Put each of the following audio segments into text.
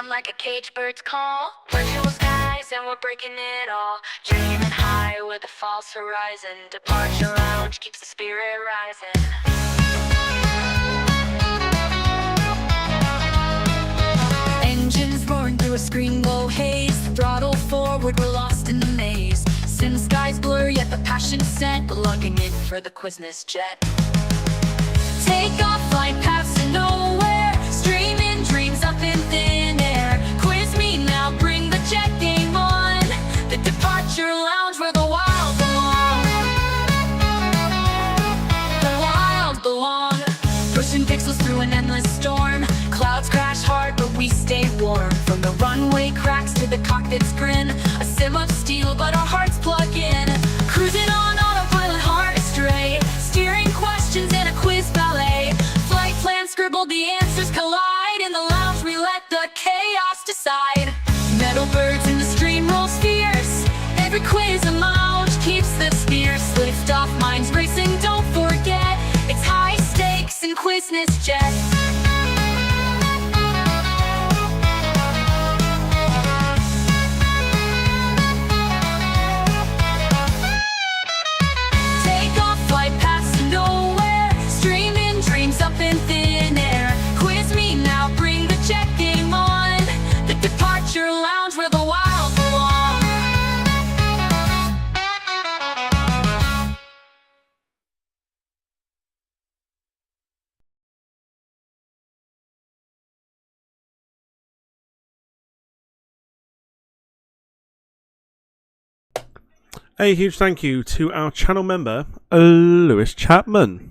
them like a caged bird's call. Virtual skies and we're breaking it all. Dreaming high with a false horizon. Departure lounge keeps the spirit rising. Engines roaring through a screen glow haze. Throttle forward, we're lost in the maze. Sim skies blur, yet the passion set. Lugging in for the Quizness jet. Take off, flight paths to nowhere. Streaming dreams up in thin air. Quiz me now, bring the jet game on. The departure lounge where the wild belong. The wild belong. Pushing pixels through an endless storm. Clouds crash hard, but we stay warm. From the runway cracks to the cockpit's grin. A sim of steel, but our hearts plug in. Cruising on autopilot, heart astray. Steering questions in a quiz ballet. Flight plan scribbled, the answers collide. In the lounge we let the chaos decide. Metal birds in the stream rolls fierce. Every quiz a lounge keeps the fierce. Lift off, minds racing, don't forget. It's high stakes in Quizness jet. Up in thin air. Quiz me now, bring the jet game on. The departure lounge where the wild belong. A huge thank you to our channel member, Lewis Chapman.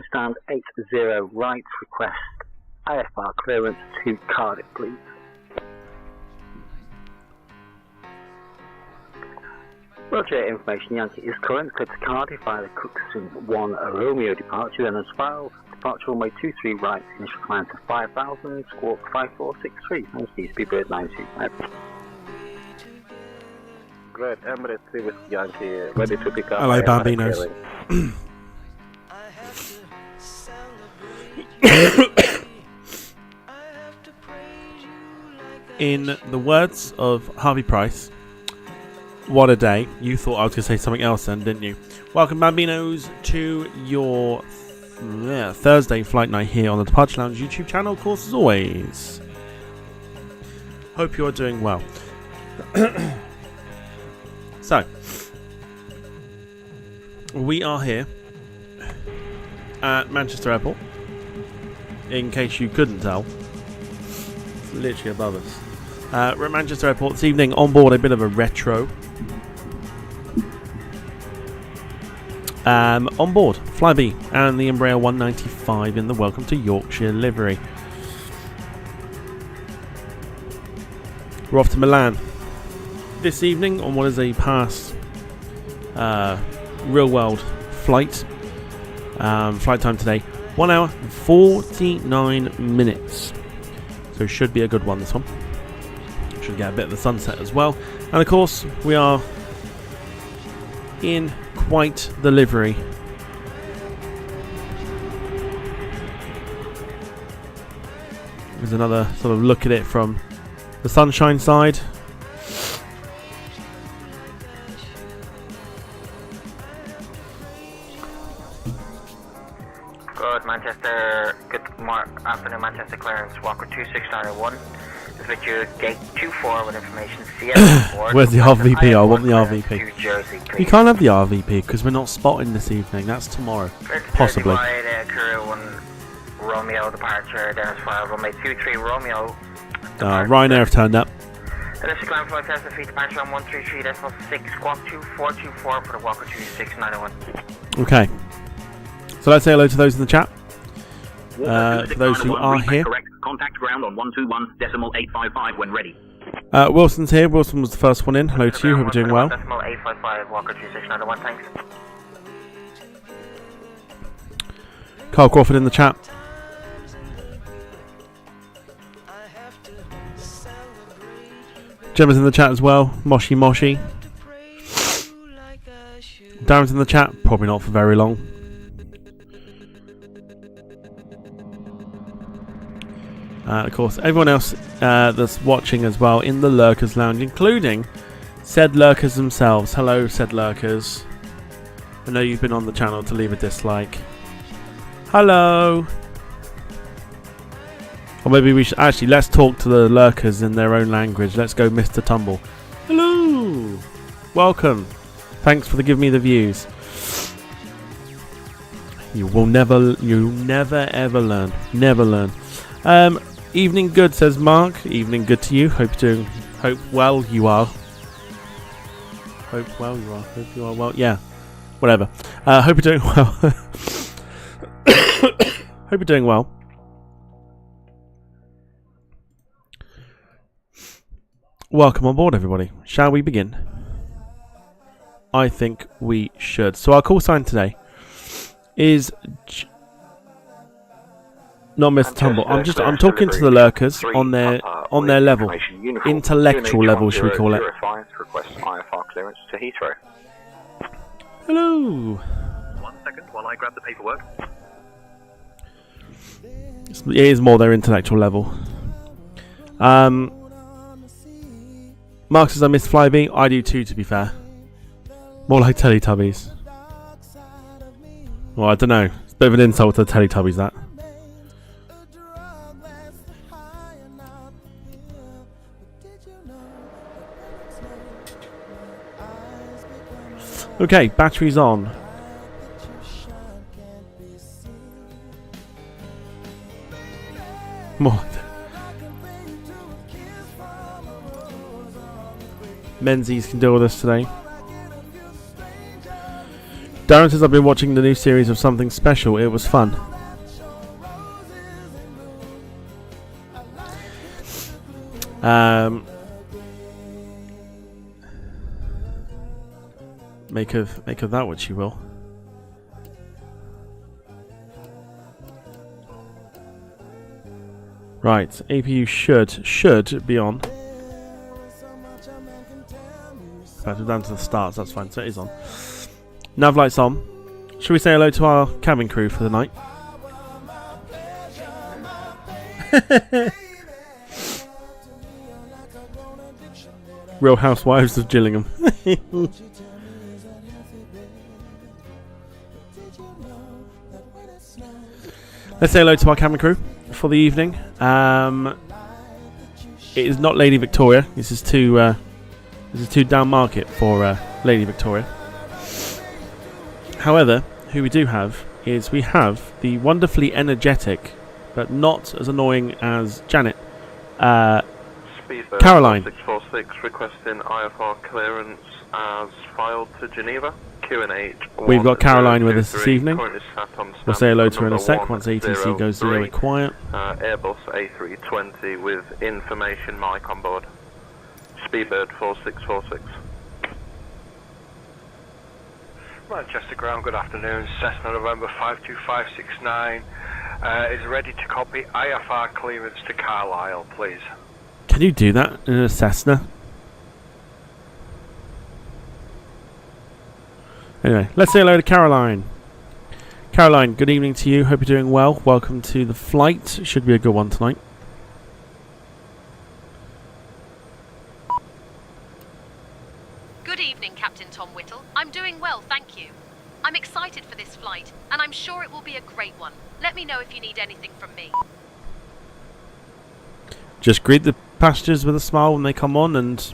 Stand 80 right, request IFR clearance to Cardiff, please. Roger, information Yankee is current, clear to Cardiff via the Cookson 1 Romeo departure, then as filed, departure runway 23 right, initial climb to 5,000, squawk 5463, and speed bird 925. Great, Emirates 3 with Yankee, ready to pick up. Hello, Bambinos. In the words of Harvey Price, what a day. You thought I was going to say something else then, didn't you? Welcome, Bambinos, to your Thursday flight night here on the Departure Lounge YouTube channel, of course, as always. Hope you're doing well. So, we are here at Manchester Airport. In case you couldn't tell, it's literally above us. We're at Manchester Airport this evening. On board a bit of a retro. On board Flybe and the ERJ-195 in the Welcome to Yorkshire livery. We're off to Milan this evening on what is a past real world flight. Flight time today, 1 hour and 49 minutes. So it should be a good one, this one. Should get a bit of the sunset as well. And of course, we are in quite the livery. There's another sort of look at it from the sunshine side. Good afternoon, Manchester clearance, Walker 26901. This is with your gate 24 with information CS board. Where's the RVP? I want the RVP. Jersey, you can't have the RVP because we're not spotting this evening. That's tomorrow. Possibly. Career 1 Romeo departure, Dennis File, runway 23 Romeo. Ryanair have turned up. Initial climb 5,000 feet, departure on 133.6, squawk 2424 for the Walker 26901. Okay. So let's say hello to those in the chat. For those who are here. Contact ground on 121.855 when ready. Wilson's here. Wilson was the first one in. Hello to you. Hope you're doing well. 855 Walker 26901, thanks. Carl Crawford in the chat. Gemma's in the chat as well. Moshi Moshi. Darren's in the chat. Probably not for very long. Of course, everyone else that's watching as well in the Lurkers Lounge, including said Lurkers themselves. Hello, said Lurkers. I know you've been on the channel to leave a dislike. Hello. Or maybe we should actually let's talk to the Lurkers in their own language. Let's go, Mr. Tumble. Hello. Welcome. Thanks for giving me the views. You'll never ever learn. Never learn. Evening good, says Mark. Evening good to you. Hope well you are. Hope well you are. Hope you are well. Yeah. Whatever. Hope you're doing well. Hope you're doing well. Welcome on board, everybody. Shall we begin? I think we should. So our call sign today is not Mr. Tumble. I'm talking to the Lurkers on their level, intellectual level, should we call it? Request IFR clearance to Heathrow. Hello. 1 second while I grab the paperwork. It is more their intellectual level. Mark says I miss Flybe. I do too, to be fair. More like Teletubbies. Well, I don't know. It's a bit of an insult to the Teletubbies, that. Okay, batteries on. More. Menzies can deal with us today. Darren says I've been watching the new series of Something Special. It was fun. Make of that what you will. Right, APU should be on. We're down to the starts, that's fine, so it is on. Nav lights on. Should we say hello to our cabin crew for the night? Real Housewives of Gillingham. Let's say hello to our cabin crew for the evening. It is not Lady Victoria. This is too down market for Lady Victoria. However, who we do have is we have the wonderfully energetic, but not as annoying as Janet, Caroline. 646 requesting IFR clearance as filed to Geneva. QNH. We've got Caroline with us this evening. We'll say hello to her in a sec once ATC goes zero quiet. Airbus A320 with information mic on board. Speedbird 4646. Manchester Ground, good afternoon. Cessna November 52569 is ready to copy IFR clearance to Carlisle, please. Can you do that in a Cessna? Anyway, let's say hello to Caroline. Caroline, good evening to you. Hope you're doing well. Welcome to the flight. Should be a good one tonight. Good evening, Captain Tom Whittle. I'm doing well, thank you. I'm excited for this flight, and I'm sure it will be a great one. Let me know if you need anything from me. Just greet the passengers with a smile when they come on, and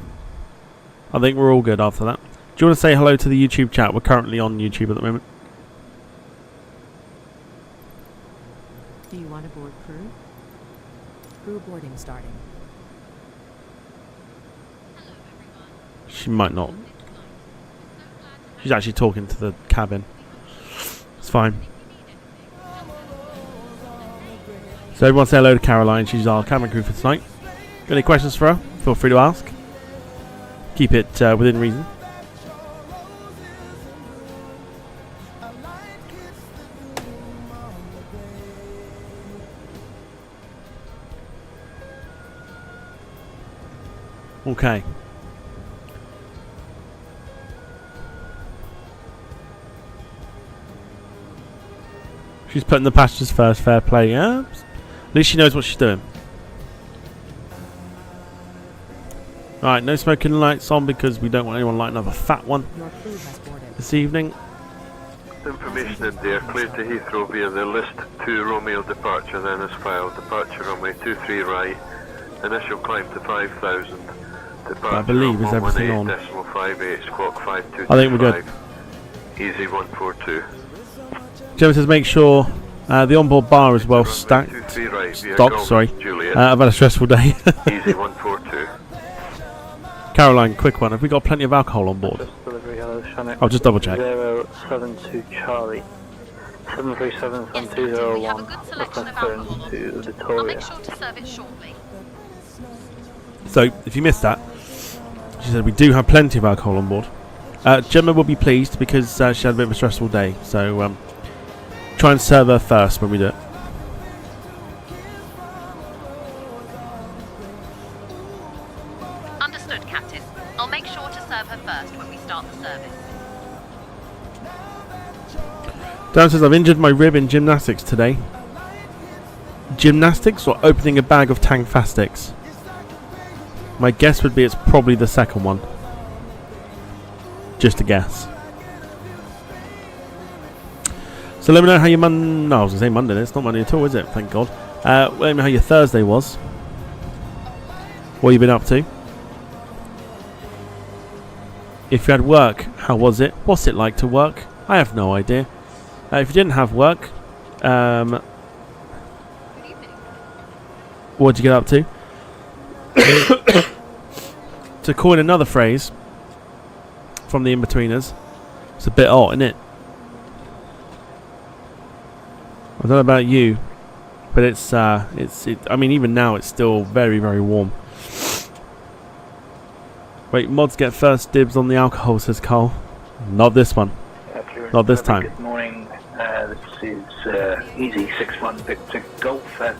I think we're all good after that. Do you want to say hello to the YouTube chat? We're currently on YouTube at the moment. Do you want to board crew? Crew boarding starting. She might not. She's actually talking to the cabin. It's fine. So everyone say hello to Caroline. She's our cabin crew for tonight. Got any questions for her? Feel free to ask. Keep it within reason. Okay. She's putting the passengers first, fair play, yeah? At least she knows what she's doing. Alright, no smoking lights on because we don't want anyone lighting up a fat one Your crew has boarded. this evening. Information in there, clear to Heathrow via the list 2 Romeo departure, then as filed. Departure runway 23 right, initial climb to 5,000. Departure I believe is everything on. 118.58, squawk 5225. I think we're good. Easy 142. Gemma says make sure the onboard bar is well stacked. 23 right, via Stocked, Golf sorry. Juliet. I've had a stressful day. Easy 142. Caroline, quick one. Have we got plenty of alcohol on board? I'll just double check. 072 Charlie. 737 Yes, Captain, we have a good selection of alcohol. I'll make sure to serve it shortly. So, if you missed that, she said we do have plenty of alcohol on board. Gemma will be pleased because she had a bit of a stressful day. So, try and serve her first when we do it. Understood, Captain. I'll make sure to serve her first when we start the service. Dan says I've injured my rib in gymnastics today. Gymnastics or opening a bag of Tangfastics? My guess would be it's probably the second one. Just a guess. So let me know how your no, I was going to say Monday. It's not Monday at all, is it? Thank God. Let me know how your Thursday was. What you been up to? If you had work, how was it? What's it like to work? I have no idea. If you didn't have work, what'd you get up to? To coin another phrase from the in-betweeners, it's a bit hot, isn't it? I don't know about you, but I mean, even now it's still very, very warm. Wait, mods get first dibs on the alcohol, says Carl. Not this one. Not this time. Good morning. This is EG61 Victor Golf at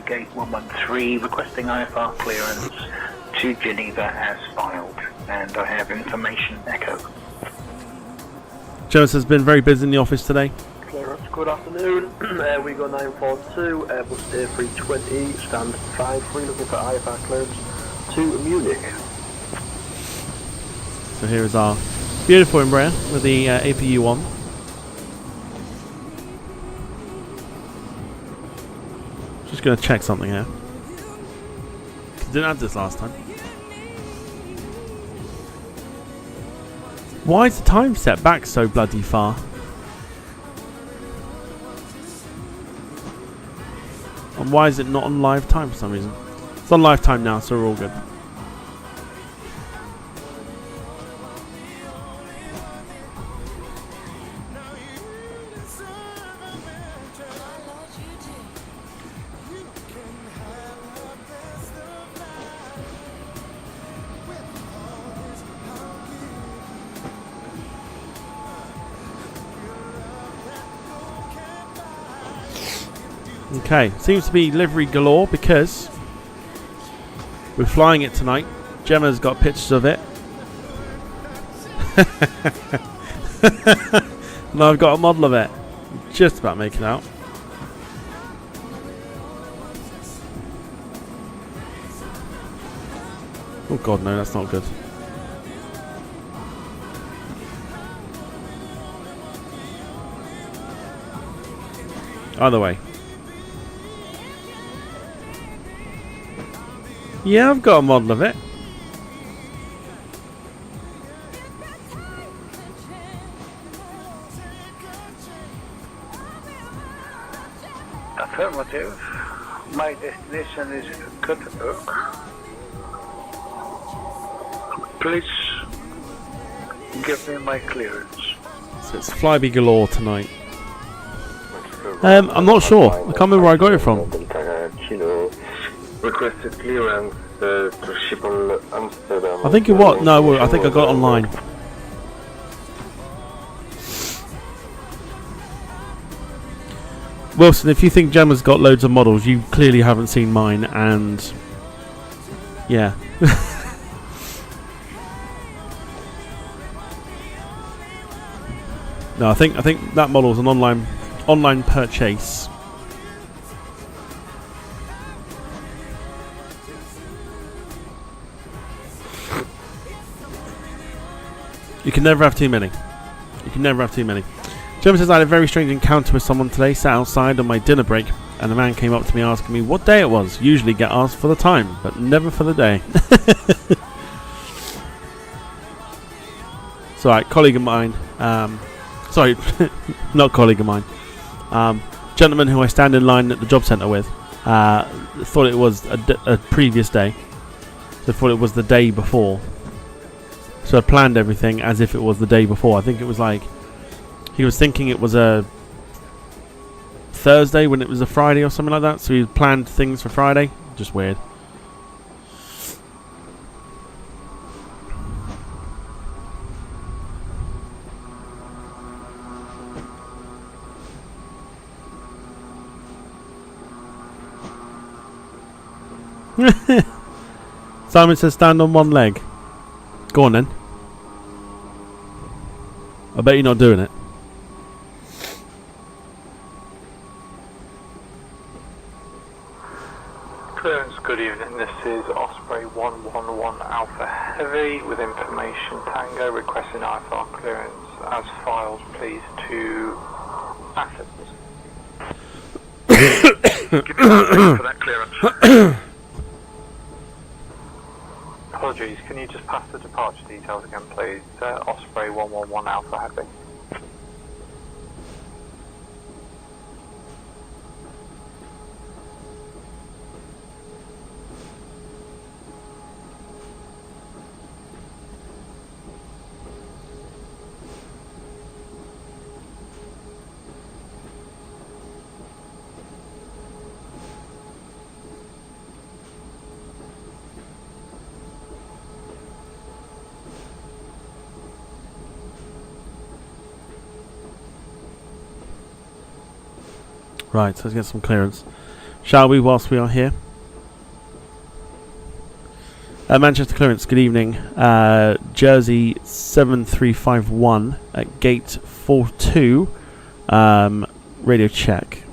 gate 113, requesting IFR clearance to Geneva as filed, and I have information echo. Jonas has been very busy in the office today. Clearance, good afternoon. We go 942, Airbus A320, stand 53, looking for IFR clearance to Munich. So here is our beautiful Embraer with the APU on. Just going to check something here. Didn't have this last time. Why is the time set back so bloody far? And why is it not on live time for some reason? It's on live time now, so we're all good. Okay, seems to be livery galore because we're flying it tonight. Gemma's got pictures of it. And I've got a model of it. Just about making out. Oh god, no, that's not good. Either way. Yeah, I've got a model of it. Affirmative. My destination is Göteborg. Please give me my clearance. So it's Flybe galore tonight. I'm not sure. I can't remember where I got it from. Requested clearance to Schiphol, Amsterdam. I think it was. No, I think I got it online. Wilson, if you think Gemma's got loads of models, you clearly haven't seen mine, and yeah. No, I think that model is an online purchase. You can never have too many. You can never have too many. Gemma says, I had a very strange encounter with someone today. Sat outside on my dinner break, and a man came up to me asking me what day it was. Usually get asked for the time, but never for the day. It's alright, colleague of mine. Sorry, not colleague of mine. Gentleman who I stand in line at the job centre with thought it was a previous day. So thought it was the day before. So I planned everything as if it was the day before. I think it was like he was thinking it was a Thursday when it was a Friday or something like that. So he planned things for Friday. Just weird. Simon says stand on one leg. Go on then. I bet you're not doing it. Clearance, good evening. This is Osprey 111 Alpha Heavy with information Tango requesting IFR clearance as filed, please, to assets. Give me that for that clearance. Apologies, can you just pass the departure details again, please? Osprey 111 Alpha Heavy. Right, so let's get some clearance. Shall we, whilst we are here? Manchester clearance, good evening. Jersey 7351 at gate 42. Radio check.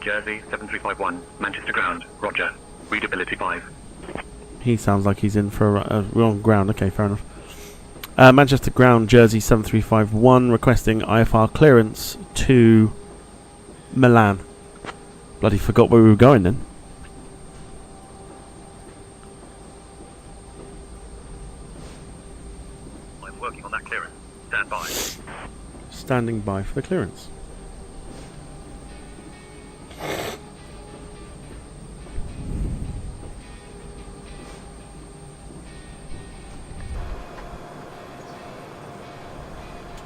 Jersey 7351, Manchester ground, roger. Readability 5. He sounds like he's in for a wrong ground. Okay, fair enough. Manchester ground, Jersey 7351, requesting IFR clearance to Milan. Bloody forgot where we were going then. I'm working on that clearance. Stand by. Standing by for the clearance.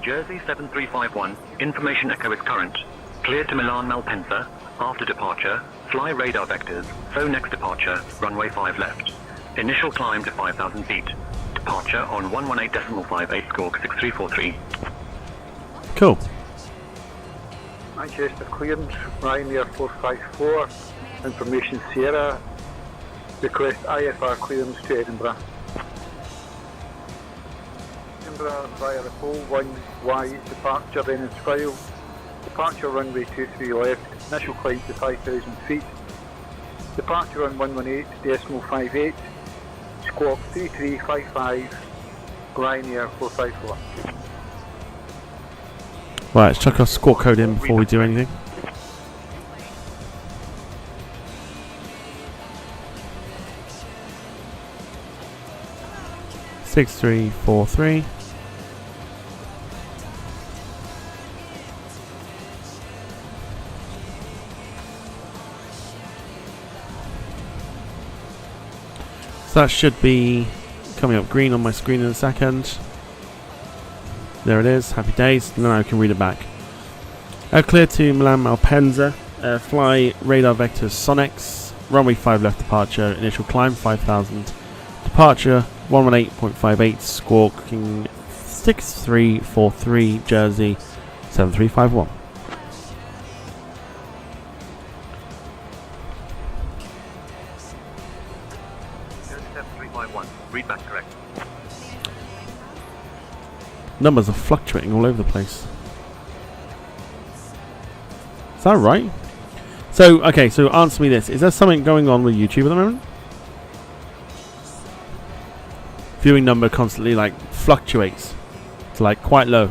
Jersey 7351, information echo is current. Cleared to Milan-Malpensa. After departure, fly radar vectors. So next departure, runway 5 left. Initial climb to 5,000 feet. Departure on 118.58 squawk 6343. Cool. Manchester clearance, Ryanair 454, information Sierra, request IFR clearance to Edinburgh. Edinburgh via the pole 1Y, departure then is file. Departure runway 23 left, initial climb to 5,000 feet. Departure on 118.58, squawk 3355, Ryanair 454. Right, let's chuck our squawk code in before we do anything. Six, 3, 4, 3. So that should be coming up green on my screen in a second. There it is, happy days. Now I can read it back. Clear to Milan-Malpensa. Fly radar vectors Sonex. Runway 5 left departure. Initial climb 5,000. Departure 118.58. Squawking 6343. Jersey 7351. Jersey 7351, read back correct. Numbers are fluctuating all over the place. Is that right? So, okay, so answer me this. Is there something going on with YouTube at the moment? Viewing number constantly, like, fluctuates to, like, quite low.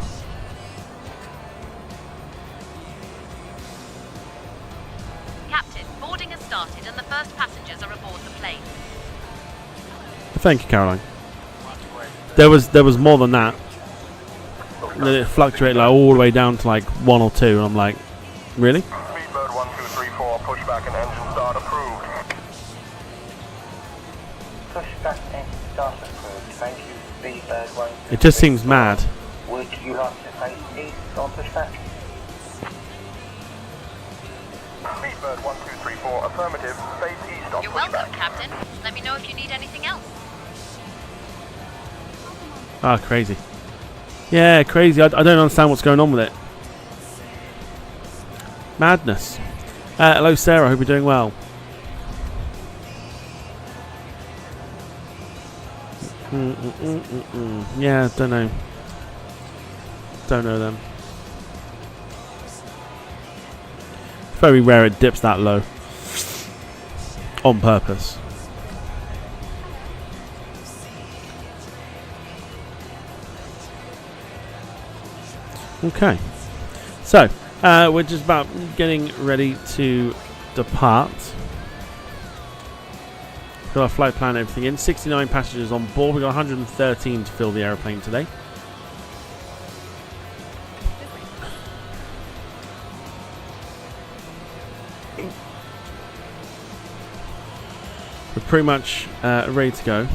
Captain, boarding has started and the first passengers are aboard the plane. Thank you, Caroline. There was more than that. And then it fluctuated, like, all the way down to, like, 1 or 2, and I'm like, really? Speedbird 1234, pushback and engine start approved. Pushback and start approved. Thank you, Speedbird 1. It just seems mad. Would you like to face east on pushback? Speedbird 1234, affirmative, face east on You're pushback. welcome, Captain. Let me know if you need anything else. Ah, crazy. Yeah, crazy. I don't understand what's going on with it. Madness. Hello, Sarah. Hope you're doing well. Yeah, don't know. Don't know them. It's very rare it dips that low. On purpose. Okay. So, we're just about getting ready to depart. Got our flight plan and everything in. 69 passengers on board. We've got 113 to fill the aeroplane today. We're pretty much ready to go.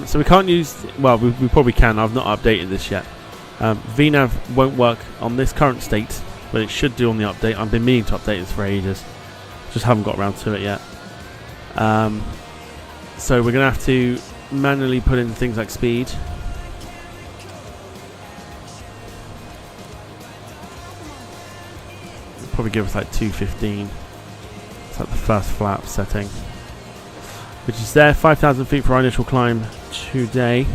So we can't use, well, we probably can. I've not updated this yet. VNAV won't work on this current state, but it should do on the update. I've been meaning to update this for ages, just haven't got around to it yet. So we're gonna have to manually put in things like speed. It'll probably give us like 215. It's like the first flap setting, which is there. 5,000 feet for our initial climb today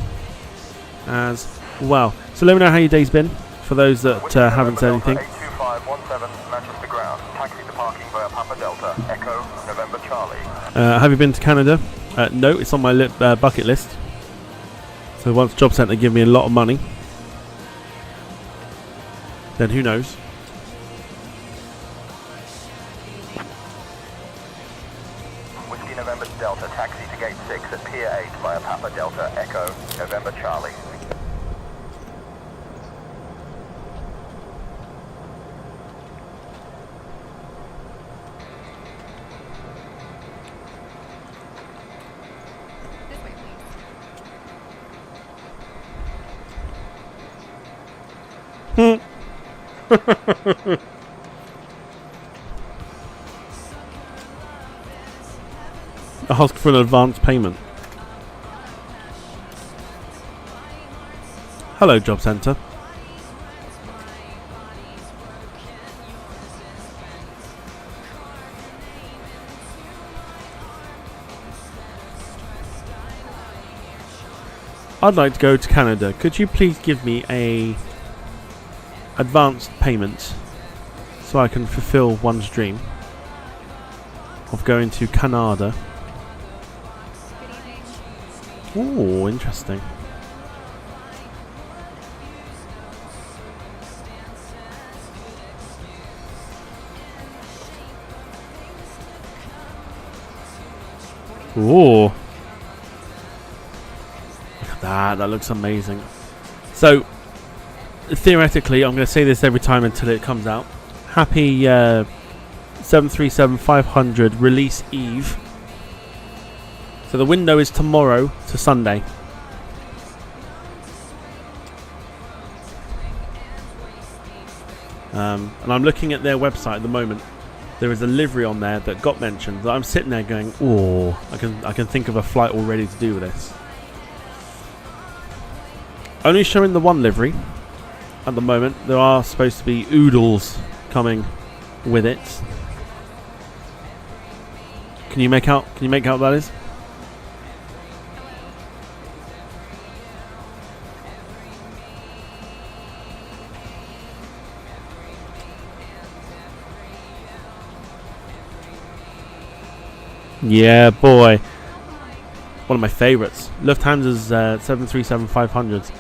as well. So let me know how your day's been, for those that haven't said anything. 82517 Manchester ground, taxi to parking via Papa Delta, Echo, November Charlie. Have you been to Canada? No, it's on my bucket list. So once Job Centre give me a lot of money, then who knows? Whiskey November Delta, taxi to gate 6 at Pier 8 via Papa Delta, Echo, November Charlie. Ask for an advance payment. Hello, Job Centre. I'd like to go to Canada. Could you please give me a advanced payment so I can fulfill one's dream of going to Canada? Oh, interesting. Ooh. Look at that. That looks amazing. So, theoretically, I'm going to say this every time until it comes out. Happy 737-500 release eve. So the window is tomorrow to Sunday. And I'm looking at their website at the moment. There is a livery on there that got mentioned that I'm sitting there going, oh, I can think of a flight already to do with this. Only showing the one livery at the moment. There are supposed to be oodles coming with it. Can you make out what that is? Yeah, boy. One of my favourites. Lufthansa's 737-500s.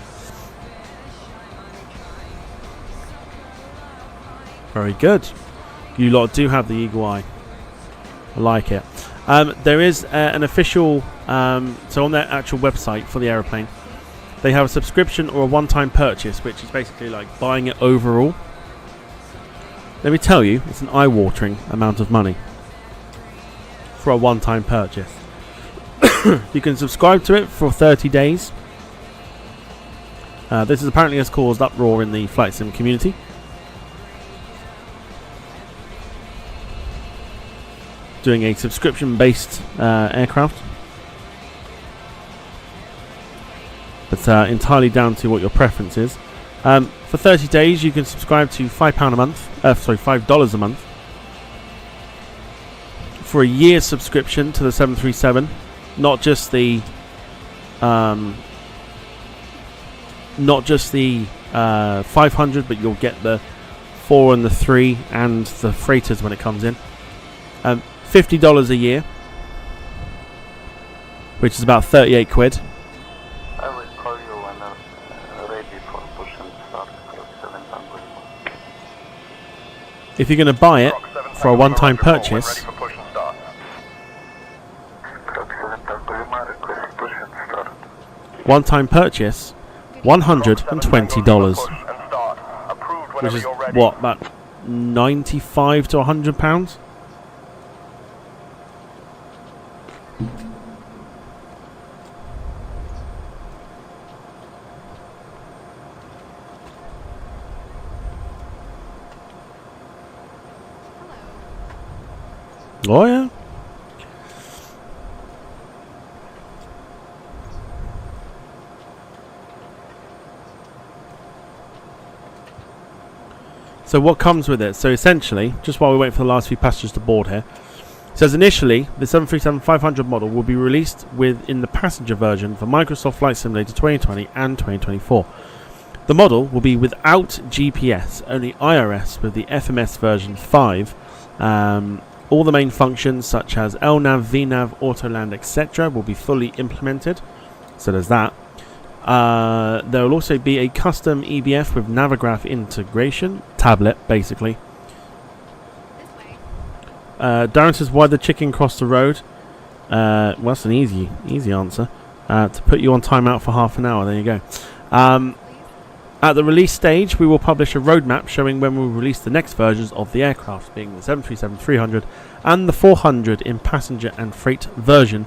Very good. You lot do have the eagle eye. I like it. There is an official, so on their actual website for the aeroplane, they have a subscription or a one-time purchase, which is basically like buying it overall. Let me tell you, it's an eye-watering amount of money for a one-time purchase. You can subscribe to it for 30 days. This apparently has caused uproar in the flight sim community. Doing a subscription-based aircraft. But entirely down to what your preference is. For 30 days, you can subscribe to £5 a month. $5 a month. For a year's subscription to the 737, not just the 500, but you'll get the 4 and the 3 and the freighters when it comes in. $50 a year, which is about 38 quid. I will call you when ready for push and start. 700. If you're going to buy it for a one-time purchase, one-time purchase, $120, which is what, about 95 to £100. Oh yeah. So what comes with it? So essentially, just while we wait for the last few passengers to board here, it says initially the 737-500 model will be released within the passenger version for Microsoft Flight Simulator 2020 and 2024. The model will be without GPS, only IRS with the FMS version 5. All the main functions such as LNAV, VNAV, AutoLand, etc. will be fully implemented. So there's that. There will also be a custom EBF with Navigraph integration. Tablet, basically. Darren says, why the chicken crossed the road? Well, that's an easy answer. To put you on timeout for half an hour. There you go. At the release stage, we will publish a roadmap showing when we will release the next versions of the aircraft, being the 737-300 and the 400 in passenger and freight version,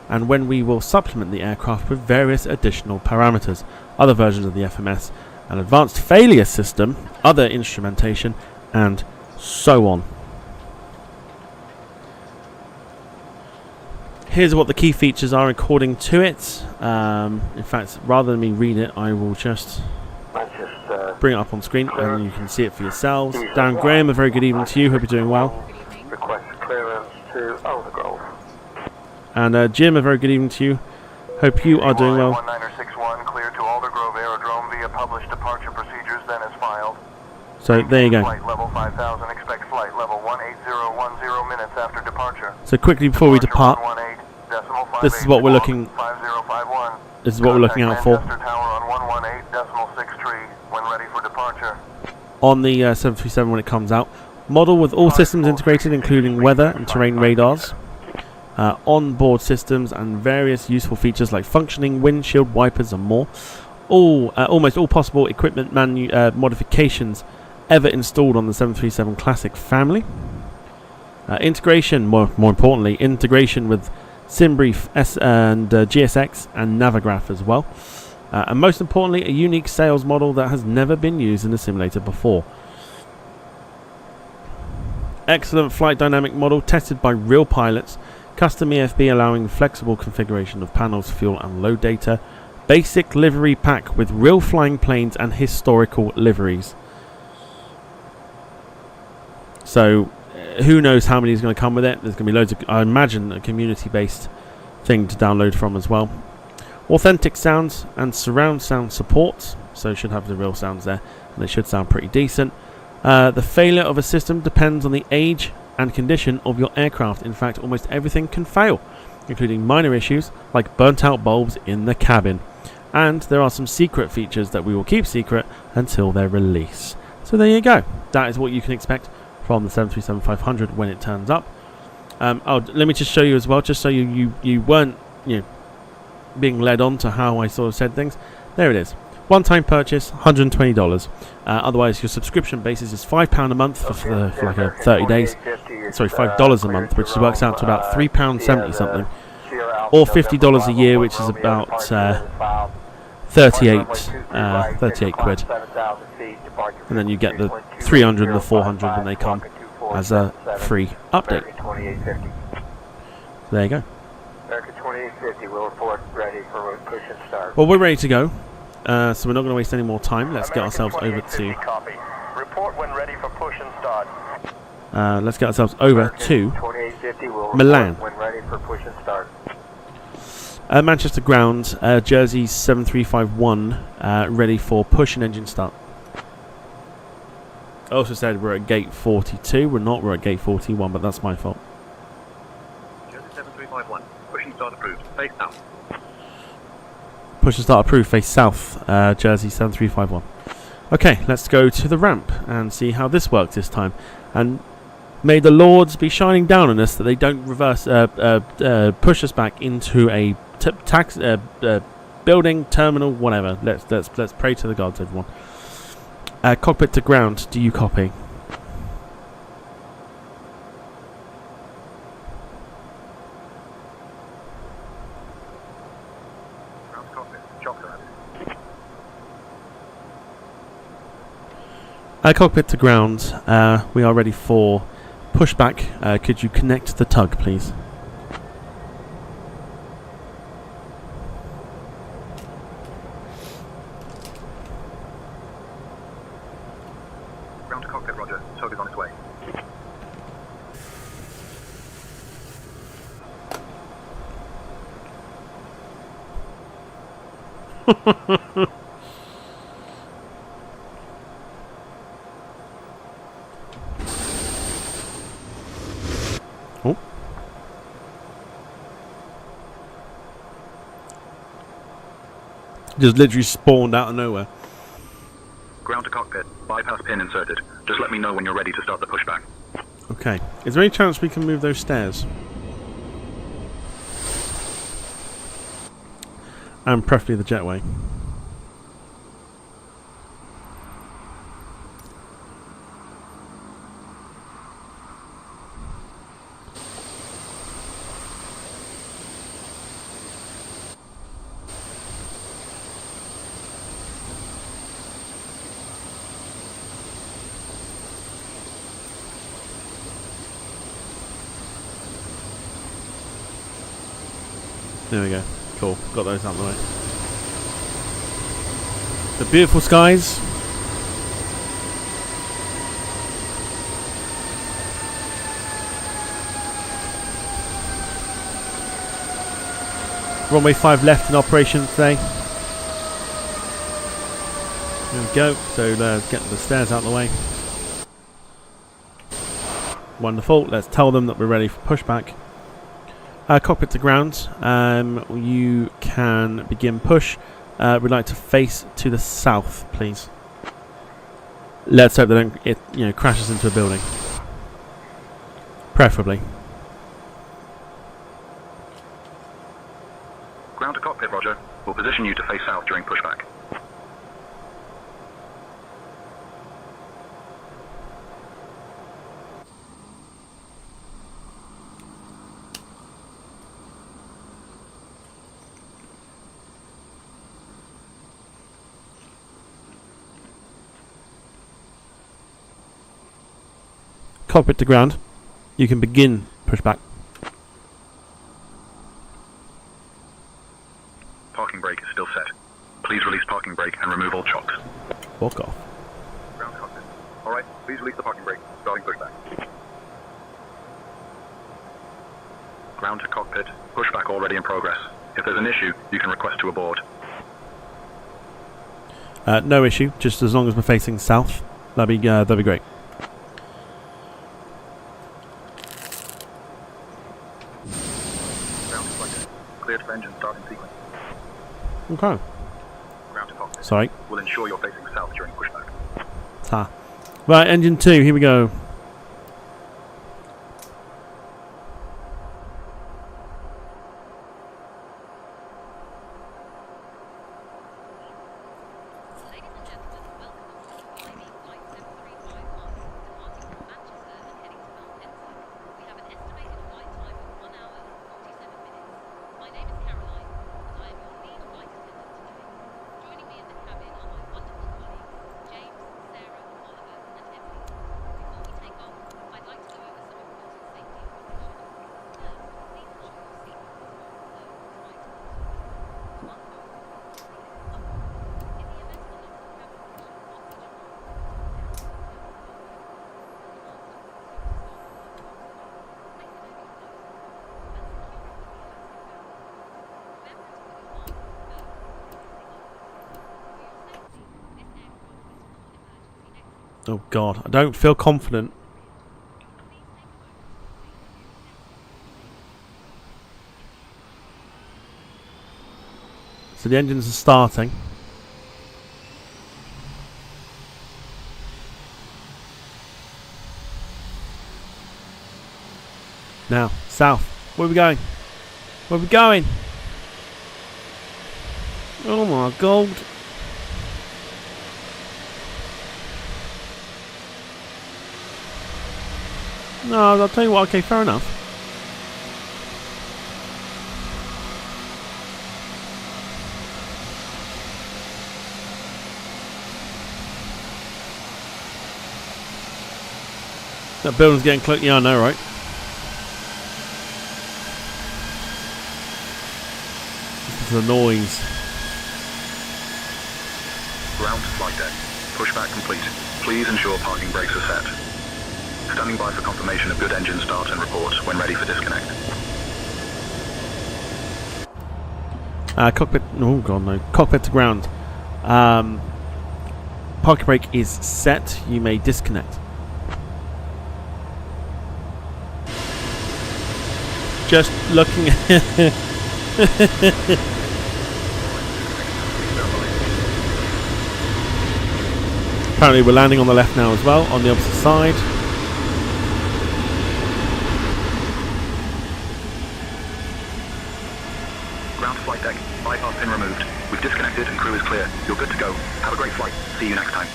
and when we will supplement the aircraft with various additional parameters, other versions of the FMS, an advanced failure system, other instrumentation, and so on. Here's what the key features are according to it. In fact, rather than me read it, I will just bring it up on screen and you can see it for yourselves. Darren Graham, a very good evening to you. Hope you're doing well. Request clearance to Overgrove. And Jim, a very good evening to you. Hope you are doing well. 1961, clear to Aldergrove Aerodrome via published departure procedures, then is filed. So there you go. Flight level 5000, expect flight level 18010 minutes after departure. So quickly before we depart, this is what we're looking. This is what we're looking out for. On the 737 when it comes out. Model with all systems integrated, including weather and terrain radars. On-board systems and various useful features like functioning windshield wipers and more. Almost all possible equipment modifications ever installed on the 737 Classic family. Integration, more importantly, integration with SimBrief and GSX and Navigraph as well. And most importantly, a unique sales model that has never been used in a simulator before. Excellent flight dynamic model tested by real pilots. Custom EFB allowing flexible configuration of panels, fuel and load data. Basic livery pack with real flying planes and historical liveries. So who knows how many is going to come with it. There's going to be loads of, I imagine, a community based thing to download from as well. Authentic sounds and surround sound support, so it should have the real sounds there and it should sound pretty decent. The failure of a system depends on the age and condition of your aircraft. In fact, almost everything can fail, including minor issues like burnt out bulbs in the cabin. And there are some secret features that we will keep secret until their release. So there you go. That is what you can expect from the 737-500 when it turns up. Let me just show you as well, just so you weren't being led on to how I sort of said things. There it is. One-time purchase, $120. Otherwise, your subscription basis is £5 a month for like a 30 days. Sorry, $5 a month, which works out to about £3.70 something, or $50 a year, which is about 38 quid. And then you get the 300 and the 400 when they come as a free update. There you go. American 2850 will report ready for push and start. Well, we're ready to go. So we're not going to waste any more time. Let's get ourselves over to. Report when ready for push and start. Let's get ourselves over to Milan. When ready for push and start. Manchester ground, Jersey 7351, ready for push and engine start. I also said we're at gate 42. We're not. We're at gate 41, but that's my fault. Jersey 7351, push and start approved. Face south. Push and start approved. Face south. Jersey 7351. Okay, let's go to the ramp and see how this works this time. And may the Lords be shining down on us that they don't reverse, push us back into a building, terminal, whatever. Let's pray to the gods, everyone. Cockpit to ground. Do you copy? Ground cockpit, chopper. Cockpit to ground. We are ready for pushback. Could you connect the tug, please? Ground to cockpit, roger. Tug is on its way. Oh. Just literally spawned out of nowhere. Ground to cockpit. Bypass pin inserted. Just let me know when you're ready to start the pushback. Okay. Is there any chance we can move those stairs? And preferably the jetway. There we go. Cool. Got those out of the way. The beautiful skies. Runway 5 left in operation today. There we go. So let's get the stairs out of the way. Wonderful. Let's tell them that we're ready for pushback. Cockpit to ground. You can begin push. We'd like to face to the south, please. Let's hope that it crashes into a building. Preferably. Ground to cockpit, roger. We'll position you to face south during pushback. Cockpit to ground. You can begin pushback. Parking brake is still set. Please release parking brake and remove all chocks. Walk off. Ground cockpit. Alright, please release the parking brake. Starting pushback. Ground to cockpit. Pushback already in progress. If there's an issue, you can request to abort. No issue. Just as long as we're facing south, that'd be great. cleared for engine starting sequence. Okay. Ground to cockpit. Sorry. We'll ensure you're facing south during pushback. Ta. Right, engine 2, here we go. Ladies and gentlemen, welcome to Flybe Flight 7351, departing from Manchester and heading to Malpensa. We have an estimated flight time of 1 hour and 47 minutes. My name is Caroline, and I am your lead flight attendant today. Joining me in the cabin are my wonderful colleagues, James, Sarah, Oliver, and Emily. Before we take off, I'd like to go over some important safety information. First, please ensure your seatbelt is low, right, to unlock. In the event of a loss of cabin pressure, oxygen levels will go down. Oh god, I don't feel confident. So the engines are starting. Now, south. Where are we going? Where are we going? Oh my god. No, I'll tell you what, okay, fair enough. That building's getting close. Yeah, I know, right? This is the noise. Ground to flight deck. Pushback complete. Please ensure parking brakes are set. Standing by for confirmation of good engine start and report when ready for disconnect. Cockpit. Oh god, no. Cockpit to ground. Parking brake is set. You may disconnect. Just looking at. Apparently, we're landing on the left now as well, on the opposite side. Ground to flight deck. Bypass pin removed. We've disconnected and crew is clear. You're good to go. Have a great flight. See you next time.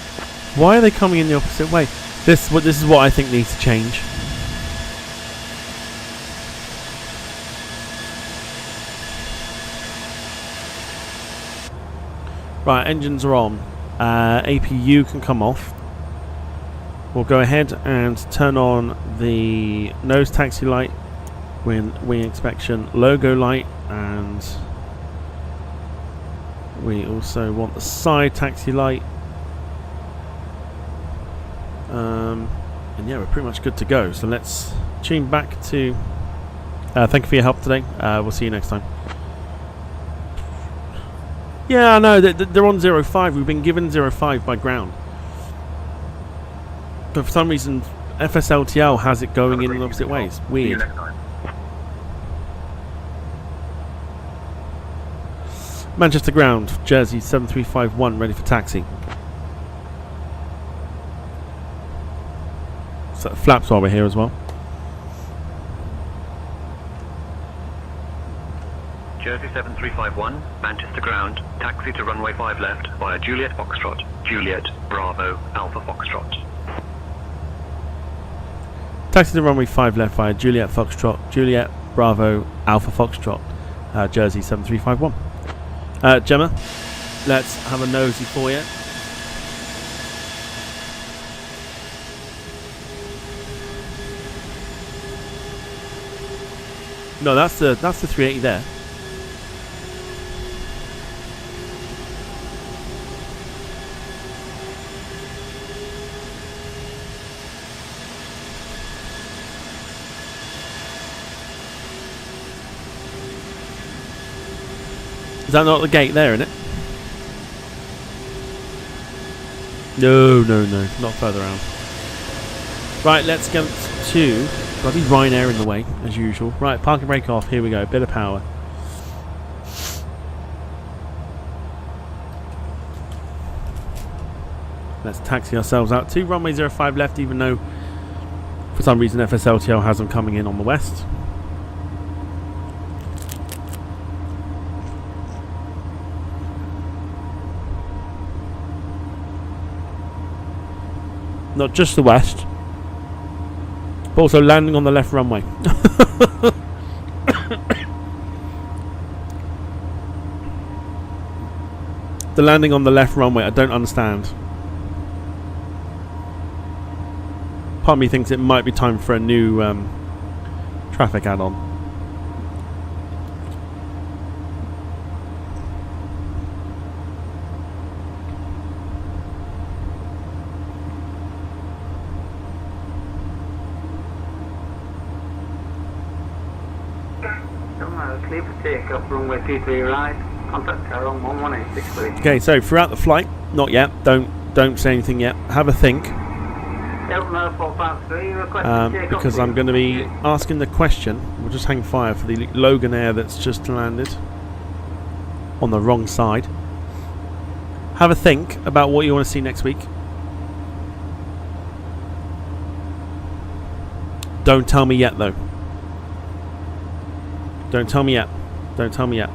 Why are they coming in the opposite way? This is what I think needs to change. Right, engines are on. APU can come off. We'll go ahead and turn on the nose taxi light, wing inspection logo light, and we also want the side taxi light. And yeah, we're pretty much good to go. So let's tune back to. Thank you for your help today. We'll see you next time. Yeah, I know they're on 05. We've been given 05 by ground, but for some reason FSLTL has it going in the opposite ways. Weird. Manchester ground, Jersey 7351, ready for taxi. So flaps while we're here as well. Jersey 7351, Manchester ground, taxi to runway 5 left via Juliet Foxtrot, Juliet, Bravo, Alpha Foxtrot. Taxi to runway 5 left via Juliet Foxtrot, Juliet, Bravo, Alpha Foxtrot, Jersey 7351. Gemma, let's have a nosy for you. No, that's the 380 there. Is that not the gate there, isn't it? No, not further out. Right, let's get to bloody Ryanair in the way, as usual. Right, parking brake off, here we go, bit of power. Let's taxi ourselves out to runway 05 left, even though for some reason FSLTL has them coming in on the west. Not just the west, but also landing on the left runway. The landing on the left runway, I don't understand. Part of me thinks it might be time for a new traffic add-on. Clear for takeoff, runway 23 right. Contact tower on 1186, please. Okay, so throughout the flight, not yet. Don't say anything yet. Have a think. Because I'm going to be asking the question. We'll just hang fire for the Logan Air that's just landed on the wrong side. Have a think about what you want to see next week. Don't tell me yet, though. Don't tell me yet. Don't tell me yet.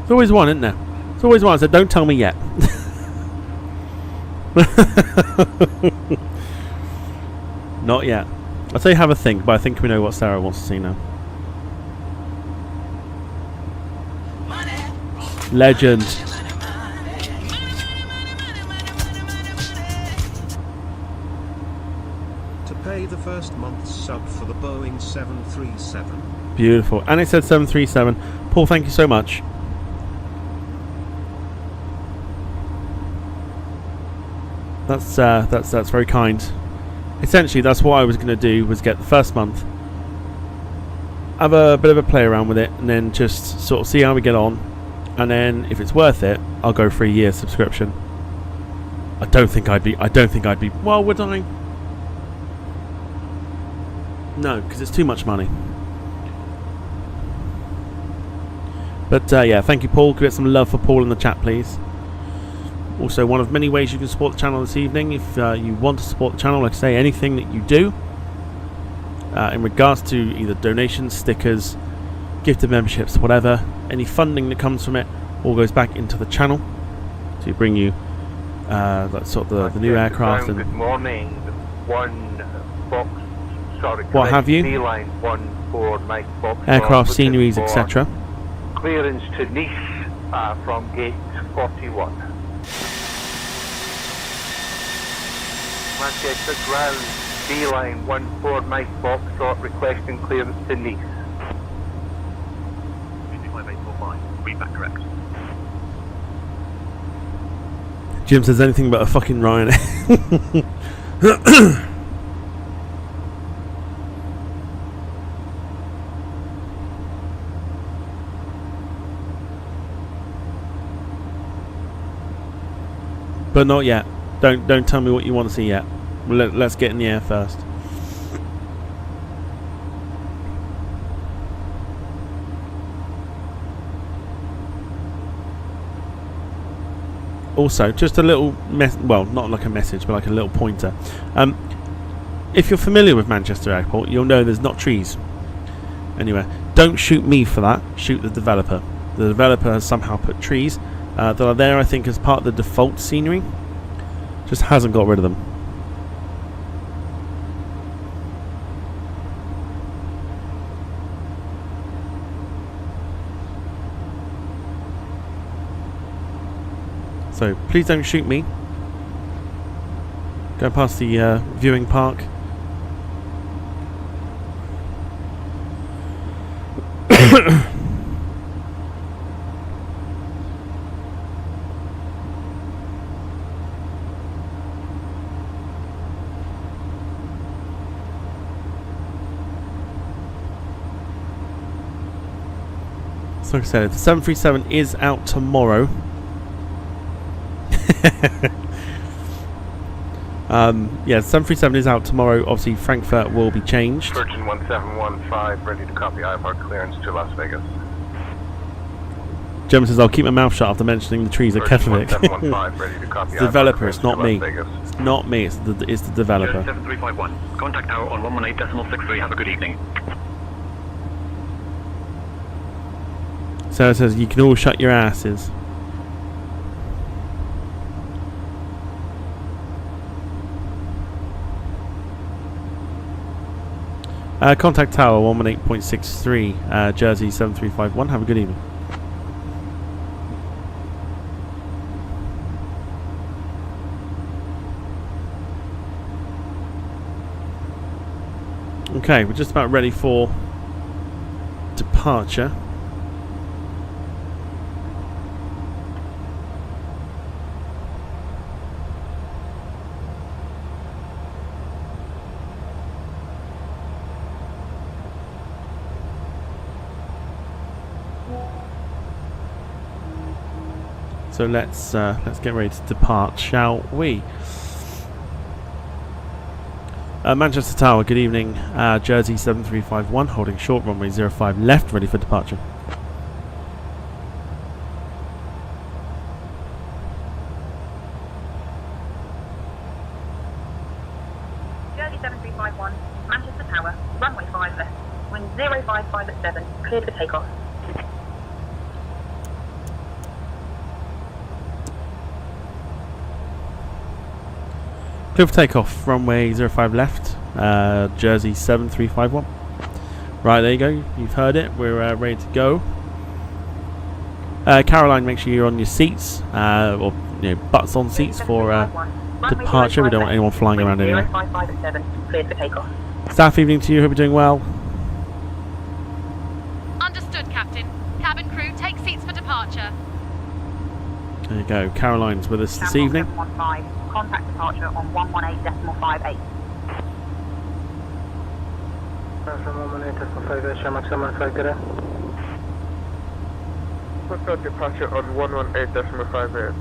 There's always one, isn't there? There's always one, so don't tell me yet. Not yet. I'd say have a think, but I think we know what Sarah wants to see now. Legend. To pay the first month's sub for the Boeing 737. Beautiful. And it said 737. Paul, thank you so much. That's very kind. Essentially, that's what I was going to do, was get the first month, have a bit of a play around with it, and then just sort of see how we get on. And then, if it's worth it, I'll go for a year subscription. I don't think I'd be. Well, would I? No, because it's too much money. But yeah, thank you, Paul. Give it some love for Paul in the chat, please. Also, one of many ways you can support the channel this evening. If you want to support the channel, like I say, anything that you do in regards to either donations, stickers, gifted memberships, whatever, any funding that comes from it all goes back into the channel to bring you that sort of the new aircraft and good morning. One box, sorry, what have you, D-line 14 Mike Box, aircraft sceneries, etc. Clearance to Nice from gate 41. Manchester ground, D-line 14 Mike Box, requesting clearance to Nice. 58545, read back correct. Jim says anything but a fucking Ryanair. But not yet. Don't tell me what you want to see yet. Let's get in the air first. Also, just a little well, not like a message, but like a little pointer. If you're familiar with Manchester Airport, you'll know there's not trees anywhere. Don't shoot me for that. Shoot the developer. The developer has somehow put trees that are there, I think, as part of the default scenery. Just hasn't got rid of them. So please don't shoot me. Go past the viewing park. So like I said, the 737 is out tomorrow. Yeah, 737 is out tomorrow. Obviously, Frankfurt will be changed. Virgin 1715, ready to copy IFR clearance to Las Vegas. Gemma says, I'll keep my mouth shut after mentioning the trees at Keflavik. 1715, ready to copy It's the developer, IFR it's not me. It's not me, it's the developer. 7351, contact tower on 118.63, have a good evening. Sarah says, you can all shut your asses. Contact tower 118.63, Jersey 7351, have a good evening. Okay, we're just about ready for departure. So let's get ready to depart, shall we? Manchester Tower, good evening. Jersey 7351, holding short, runway 05 left, ready for departure. Jersey 7351, Manchester Tower, runway 5 left, wind 055 at 7, cleared for takeoff. Clear for takeoff, runway 05 left, Jersey 7351. Right, there you go, you've heard it, we're ready to go. Caroline, make sure you're on your seats, or butts on seats for departure. We don't want anyone flying around anyway. Staff, evening to you, hope you're doing well. Understood, Captain. Cabin crew, take seats for departure. There you go, Caroline's with us this evening. Contact departure on 118.58. Contact departure on 118.58.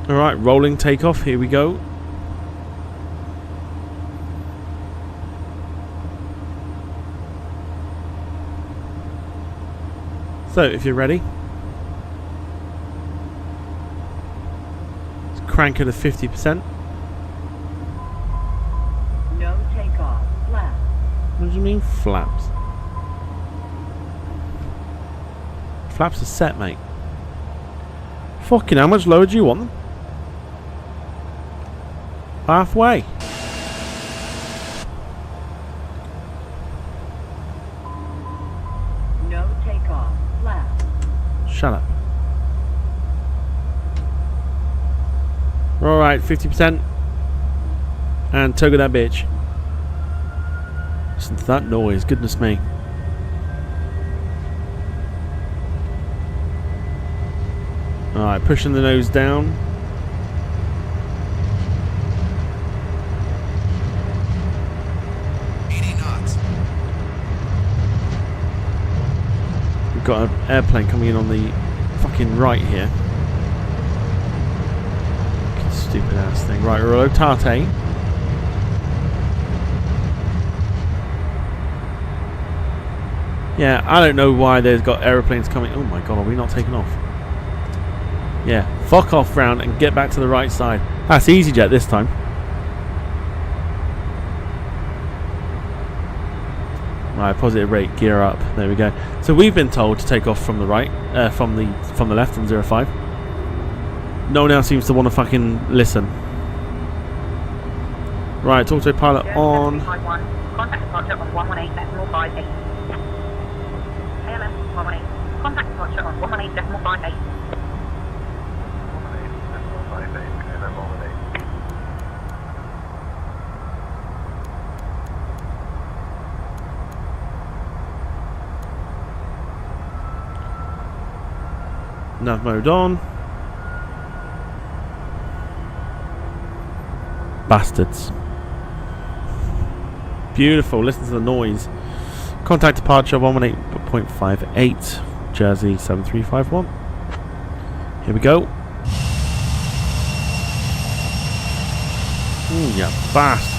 Alright, rolling takeoff, here we go. So, if you're ready, let's crank it to 50%. No takeoff, flaps. What do you mean, flaps? Flaps are set, mate. Fucking, how much lower do you want them? Halfway. No takeoff, flaps. Shut up. Alright, 50%. And tugger that bitch. Listen to that noise, goodness me. Alright, pushing the nose down. We've got an airplane coming in on the fucking right here. Stupid ass thing. Right, Rollo Tate. Yeah, I don't know why there's got aeroplanes coming. Oh my god, are we not taking off? Yeah, fuck off round and get back to the right side. That's EasyJet this time. Right, positive rate, gear up. There we go. So we've been told to take off from the right, from the left on 05. No one else seems to want to fucking listen. Right, talk to a pilot on. Contact departure on 118.58. ALM 118. Contact departure on 118.58. Nav mode on. Bastards. Beautiful, listen to the noise. Contact departure 118.58. Jersey 7351. Here we go. Ooh, yeah, fast.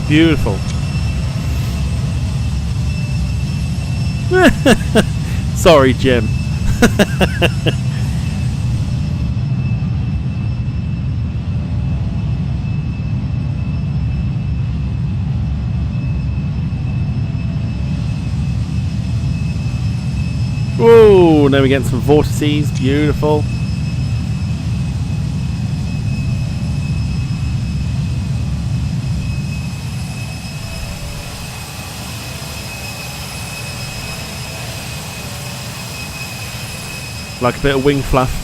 Beautiful. Sorry, Jim. Whoa, now we get some vortices. Beautiful. Like a bit of wing fluff.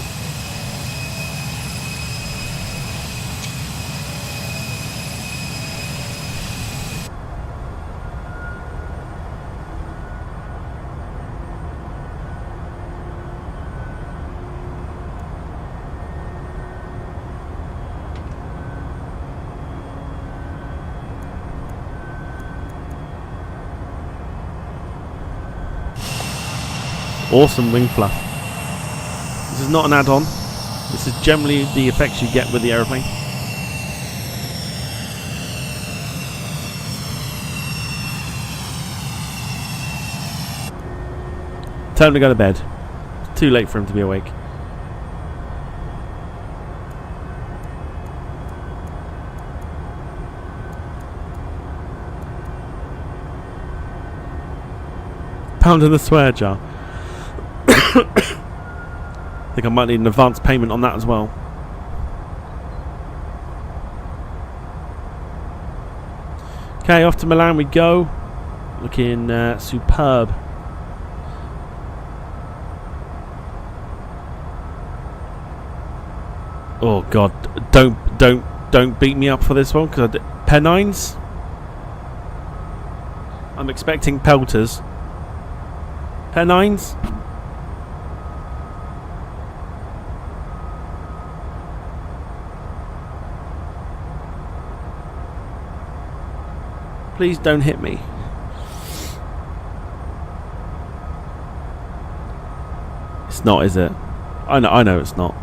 Awesome wing fluff. This is not an add-on. This is generally the effects you get with the aeroplane. Time to go to bed. It's too late for him to be awake. Pound in the swear jar. I think I might need an advance payment on that as well. Okay, off to Milan we go. Looking superb. Oh God! Don't beat me up for this one because Pennines. I'm expecting pelters. Pennines. Please don't hit me. It's not, is it? I know it's not.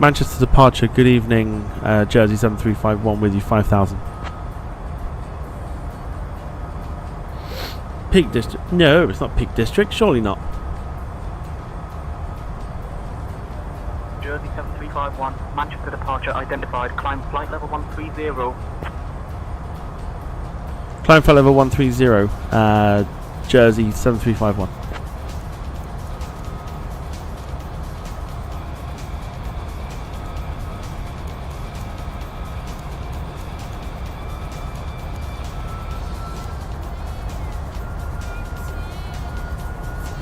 Manchester departure, good evening, Jersey 7351 with you, 5,000. Peak District. No, it's not Peak District. Surely not. Jersey 7351, Manchester departure identified. Climb flight level 130. Climb flight level 130. Jersey 7351.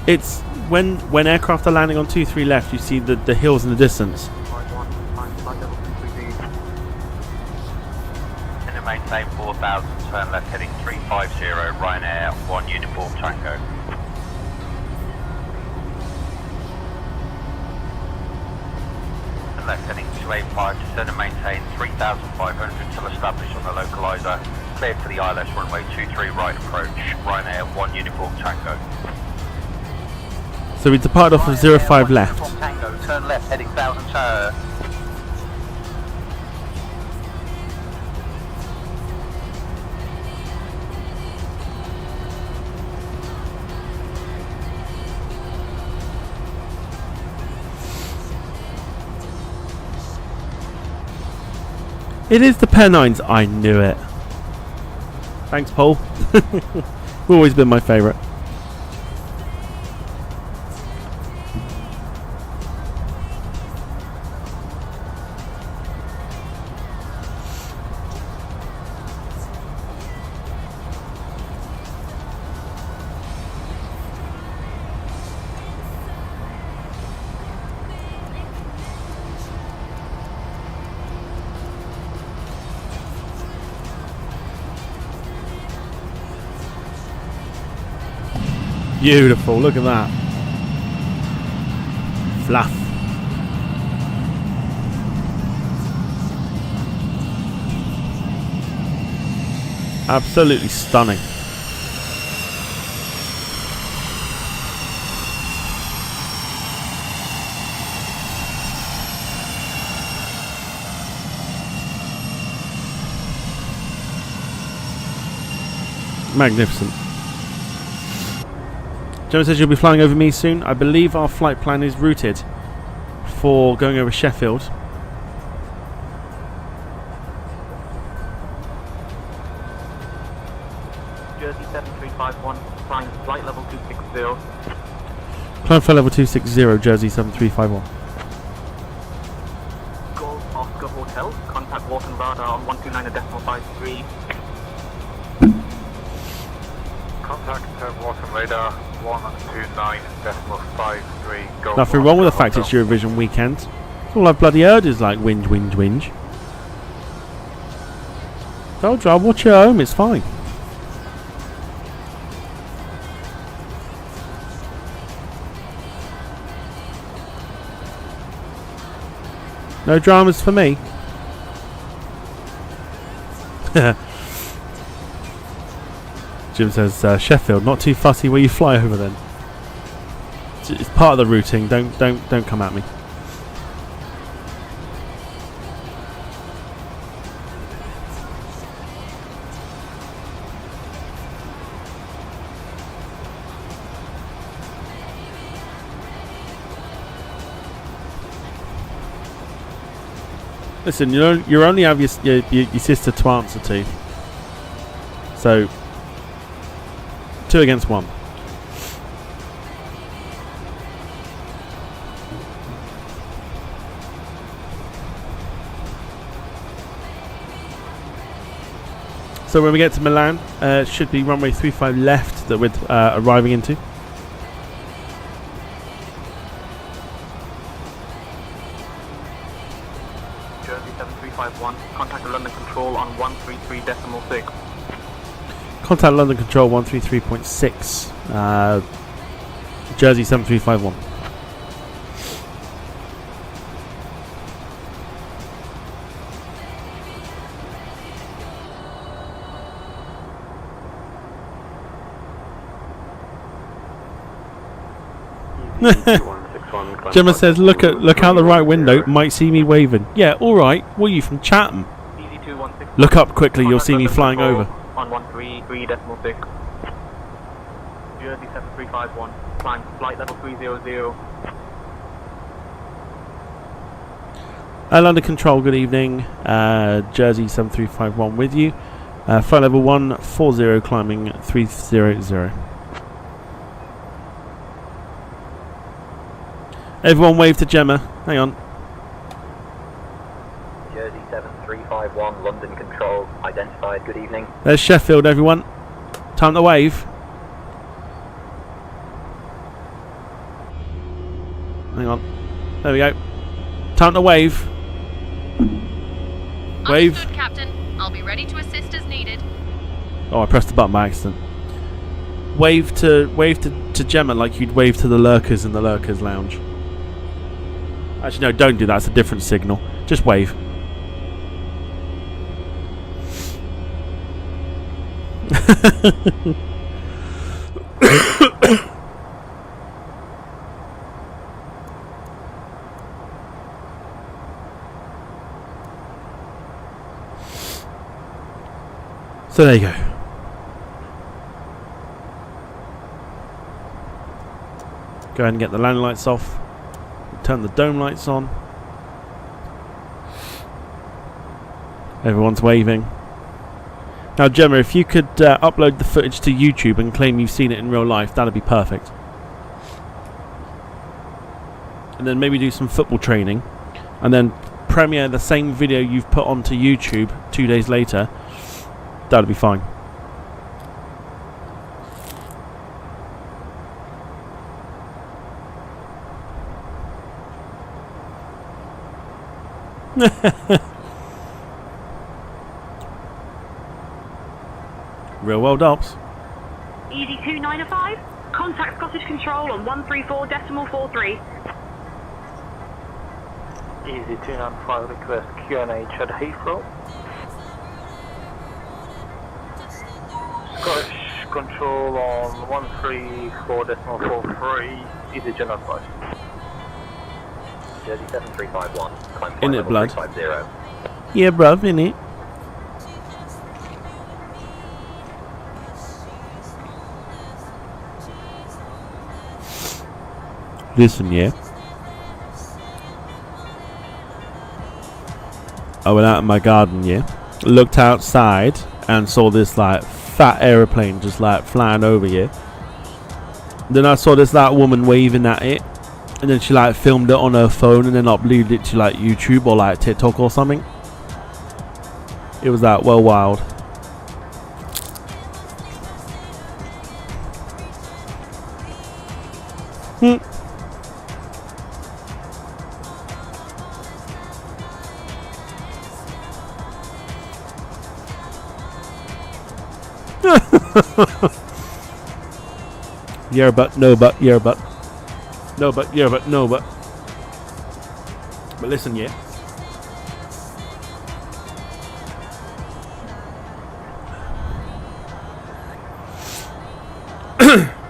It's when aircraft are landing on 23 left, you see the hills in the distance. And to maintain 4,000, turn left heading 350, Ryanair, 1 uniform Tango. And left heading 285, descend and maintain 3,500 till established on the localizer. Cleared for the ILS runway 23 right approach, Ryanair, 1 uniform Tango. So we depart off of 05 left. Tango, turn left, heading 1,000 turn. It is the Pennines. I knew it. Thanks, Paul. Always been my favourite. Beautiful, look at that. Fluff. Absolutely stunning. Magnificent. Gemma says you'll be flying over me soon. I believe our flight plan is routed for going over Sheffield. Jersey 7351, flying flight level 260. Climb flight level 260, Jersey 7351. Golf Oscar Hotel, contact Walton Radar on 129.53. Contact Walton Radar 129.53. Nothing wrong with the fact it's Eurovision weekend. All I've bloody heard is like whinge, whinge, whinge. Told you, I'll watch you at home, it's fine. No dramas for me. Jim says Sheffield, not too fussy where you fly over then. It's part of the routing. Don't come at me. Listen, you only have your sister to answer to. So 2 against 1. So when we get to Milan, it should be runway 35 left that we're arriving into. Jersey 7351, contact London Control on 133.6. Contact London Control 133.6. Jersey 7351. Gemma says, look out the right window, might see me waving. Yeah, alright. What are you, from Chatham? Look up quickly, you'll see me flying over. On 133.6. Jersey 7351, flying flight level 300. London Control, good evening. Jersey 7351 with you. Flight level 140, climbing 300. Everyone wave to Gemma. Hang on. Jersey 7351, London Control, identified, good evening. There's Sheffield, everyone. Time to wave. Hang on. There we go. Time to wave. Wave. Understood, Captain. I'll be ready to assist as needed. Oh, I pressed the button by accident. Wave to Gemma like you'd wave to the lurkers in the lurkers lounge. Actually, no, don't do that. It's a different signal. Just wave. So there you go. Go ahead and get the landing lights off. Turn the dome lights on. Everyone's waving. Now, Gemma, if you could upload the footage to YouTube and claim you've seen it in real life, that'd be perfect. And then maybe do some football training, and then premiere the same video you've put onto YouTube 2 days later. That'd be fine. Real world ops. ERJ-195, Contact Scottish Control on 134.43. Easy 295 request QNH at Heathrow. Scottish Control on 134.43. Easy general advice. Jersey 7351. Climb In it, level blood. 350. Yeah, bruv, in it. Listen, yeah. I went out in my garden, yeah. Looked outside and saw this like fat aeroplane just like flying over, yeah. Then I saw this that woman waving at it, and then she like filmed it on her phone and then uploaded it to like YouTube or like TikTok or something. It was like well wild. Yeah, but no, but yeah, but no, but yeah, but no, but listen, yeah.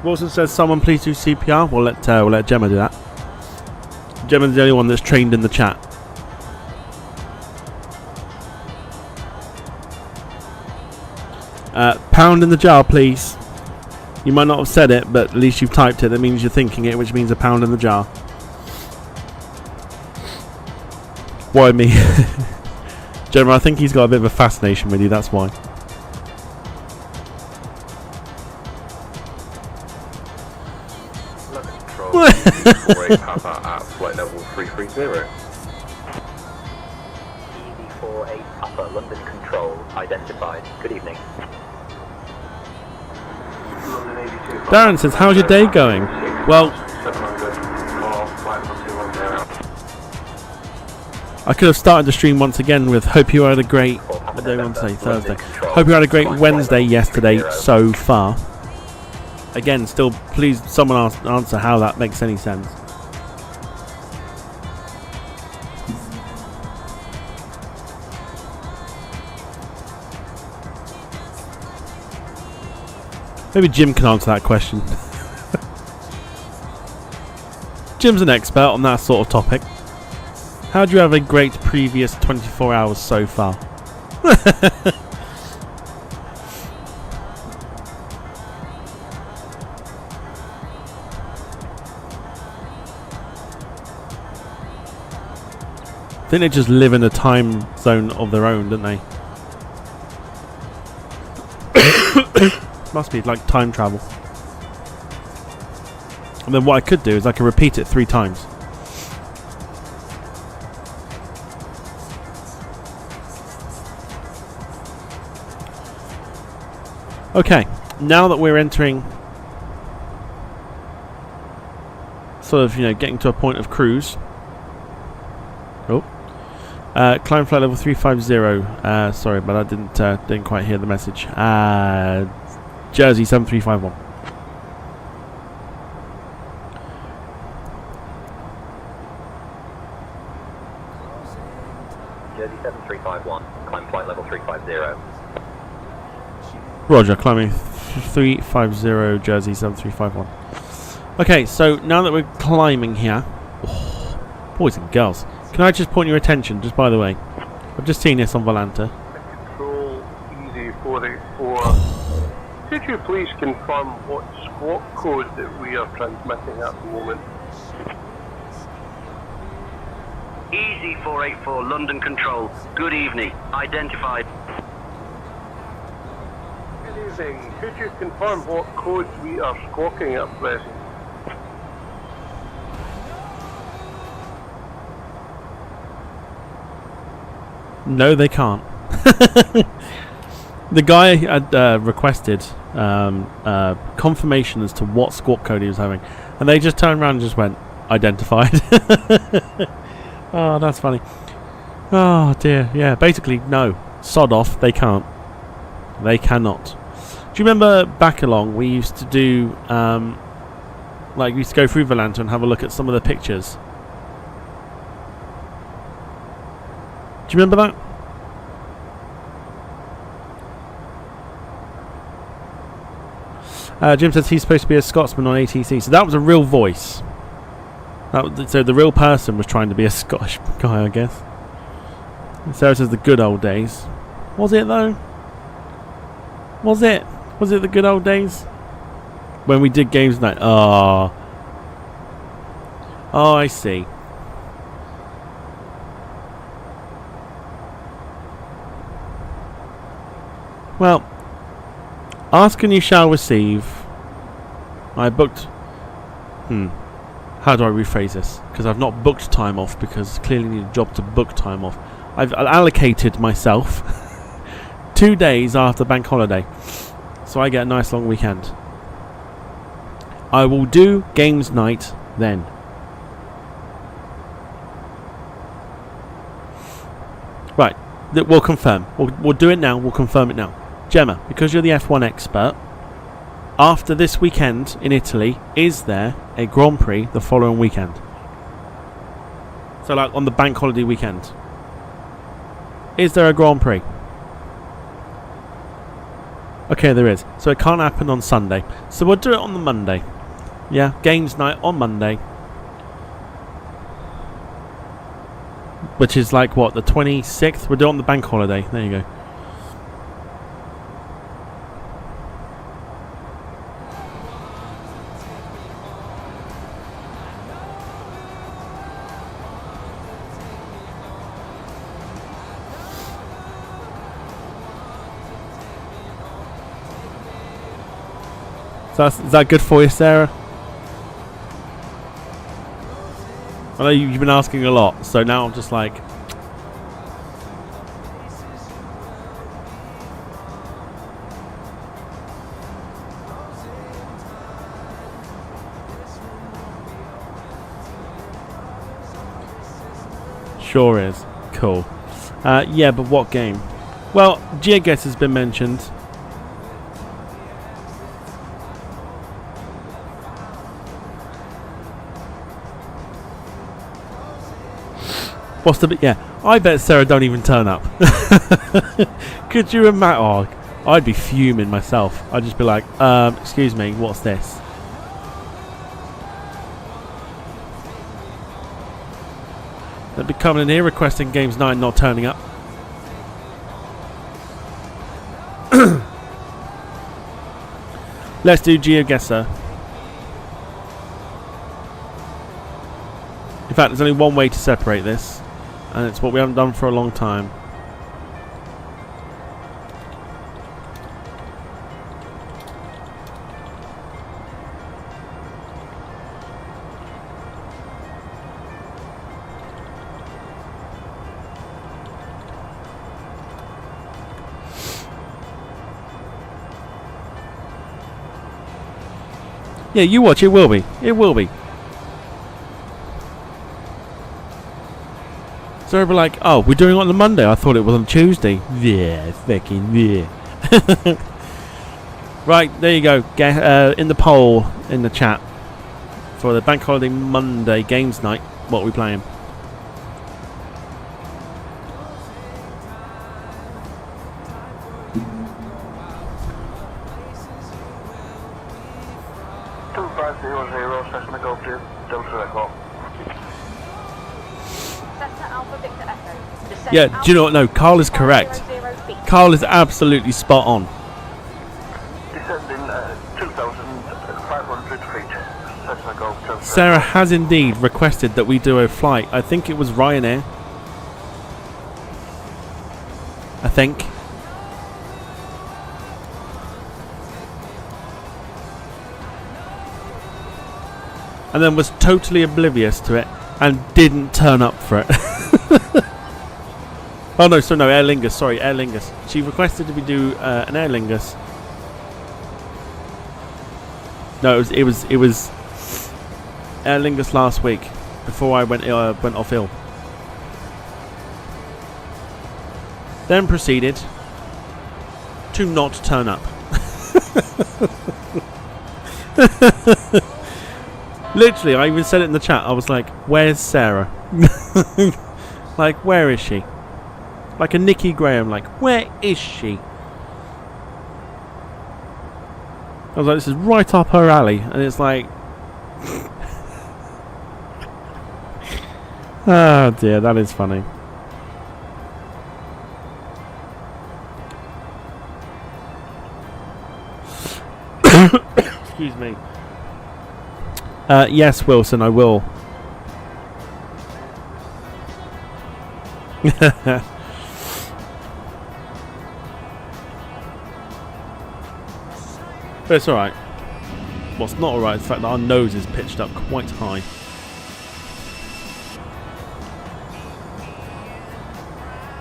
Wilson says, "Someone please do CPR." We'll let Gemma do that. Gemma's the only one that's trained in the chat. Pound in the jar, please. You might not have said it, but at least you've typed it. That means you're thinking it, which means a pound in the jar. Why me? Gemma, I think he's got a bit of a fascination with you, that's why. Control 48 Papa at flight level 330. EV48 Papa, London Control, identified. Good evening. Darren says, how's your day going? Well, I could have started the stream once again with hope you had a great, I don't want to say Thursday, hope you had a great Wednesday yesterday so far. Again, still, please someone answer how that makes any sense. Maybe Jim can answer that question. Jim's an expert on that sort of topic. How do you have a great previous 24 hours so far? I think they just live in a time zone of their own, don't they? Must be like time travel. And then what I could do is I can repeat it 3 times. Okay, now that we're entering sort of, you know, getting to a point of cruise. Oh. Climb flight level 350. Sorry, but I didn't quite hear the message. Jersey 7351. Jersey 7351, climb flight level 350. Roger, climbing 350, Jersey 7351. Okay, so now that we're climbing here, boys and girls, can I just point your attention, just by the way, I've just seen this on Volanta. Control Easy 484. Could you please confirm what squawk code that we are transmitting at the moment? Easy 484, London Control. Good evening. Identified. Good evening. Could you confirm what code we are squawking at present? No, they can't. The guy had requested confirmation as to what squawk code he was having, and they just turned around and just went, identified. Oh, that's funny. Oh dear, yeah, basically, no. Sod off, they can't. They cannot. Do you remember back along, we used to do Like, we used to go through Valanta and have a look at some of the pictures. Do you remember that? Jim says he's supposed to be a Scotsman on ATC, so that was a real voice. So the real person was trying to be a Scottish guy, I guess. And Sarah says the good old days. Was it though? Was it? Was it the good old days? When we did games night? Oh, I see. Well, ask and you shall receive. I booked... How do I rephrase this? Because I've not booked time off, because clearly need a job to book time off. I've allocated myself 2 days after bank holiday, so I get a nice long weekend. I will do games night then. Right, we'll confirm. We'll do it now. We'll confirm it now. Gemma, because you're the F1 expert, after this weekend in Italy, is there a Grand Prix the following weekend? So like on the bank holiday weekend. Is there a Grand Prix? Okay, there is. So it can't happen on Sunday. So we'll do it on the Monday. Yeah, games night on Monday. Which is like what, the 26th? We'll do it on the bank holiday. There you go. So is that good for you, Sarah? I know you've been asking a lot, so now I'm just like... Sure is. Cool. Yeah, but what game? Well, GeoGuess has been mentioned. What's the bit? Yeah, I bet Sarah don't even turn up. Could you imagine? Oh, I'd be fuming myself. I'd just be like, excuse me, what's this? They'd be coming in here requesting games night, not turning up. Let's do GeoGuessr. In fact, there's only one way to separate this, and it's what we haven't done for a long time. Yeah, you watch, it will be. It will be. So they'll be like, oh, we're doing it on the Monday. I thought it was on Tuesday. Yeah, fucking yeah. Right, there you go. Get in the poll in the chat for the Bank Holiday Monday games night. What are we playing? Yeah, do you know what? No, Carl is correct. Carl is absolutely spot on. Descending 2,500 feet. Cessna Golf. Sarah has indeed requested that we do a flight. I think it was Ryanair. I think. And then was totally oblivious to it and didn't turn up for it. Oh no, so no, Aer Lingus, sorry, Aer Lingus. She requested that we do an Aer Lingus. No, it was Aer Lingus last week, before I went off ill. Then proceeded to not turn up. Literally, I even said it in the chat. I was like, "Where's Sarah?" Like, where is she? Like a Nikki Graham. Like, where is she? I was like, this is right up her alley, and it's like, oh dear, that is funny. Excuse me. Yes, Wilson, I will. But it's alright. What's not alright is the fact that our nose is pitched up quite high.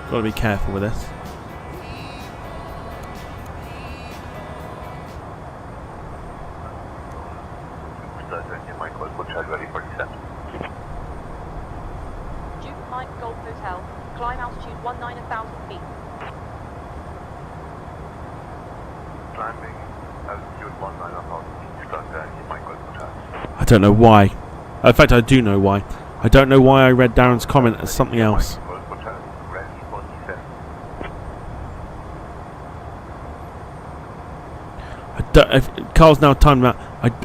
Gotta be careful with this. Duke Mike Golf Hotel. Climb altitude 1,000 feet. Climbing altitude 1,000 feet. Start Mike Golf Hotel. I don't know why. In fact, I do know why. I don't know why I read Darren's comment as something else. Carl's now timed out.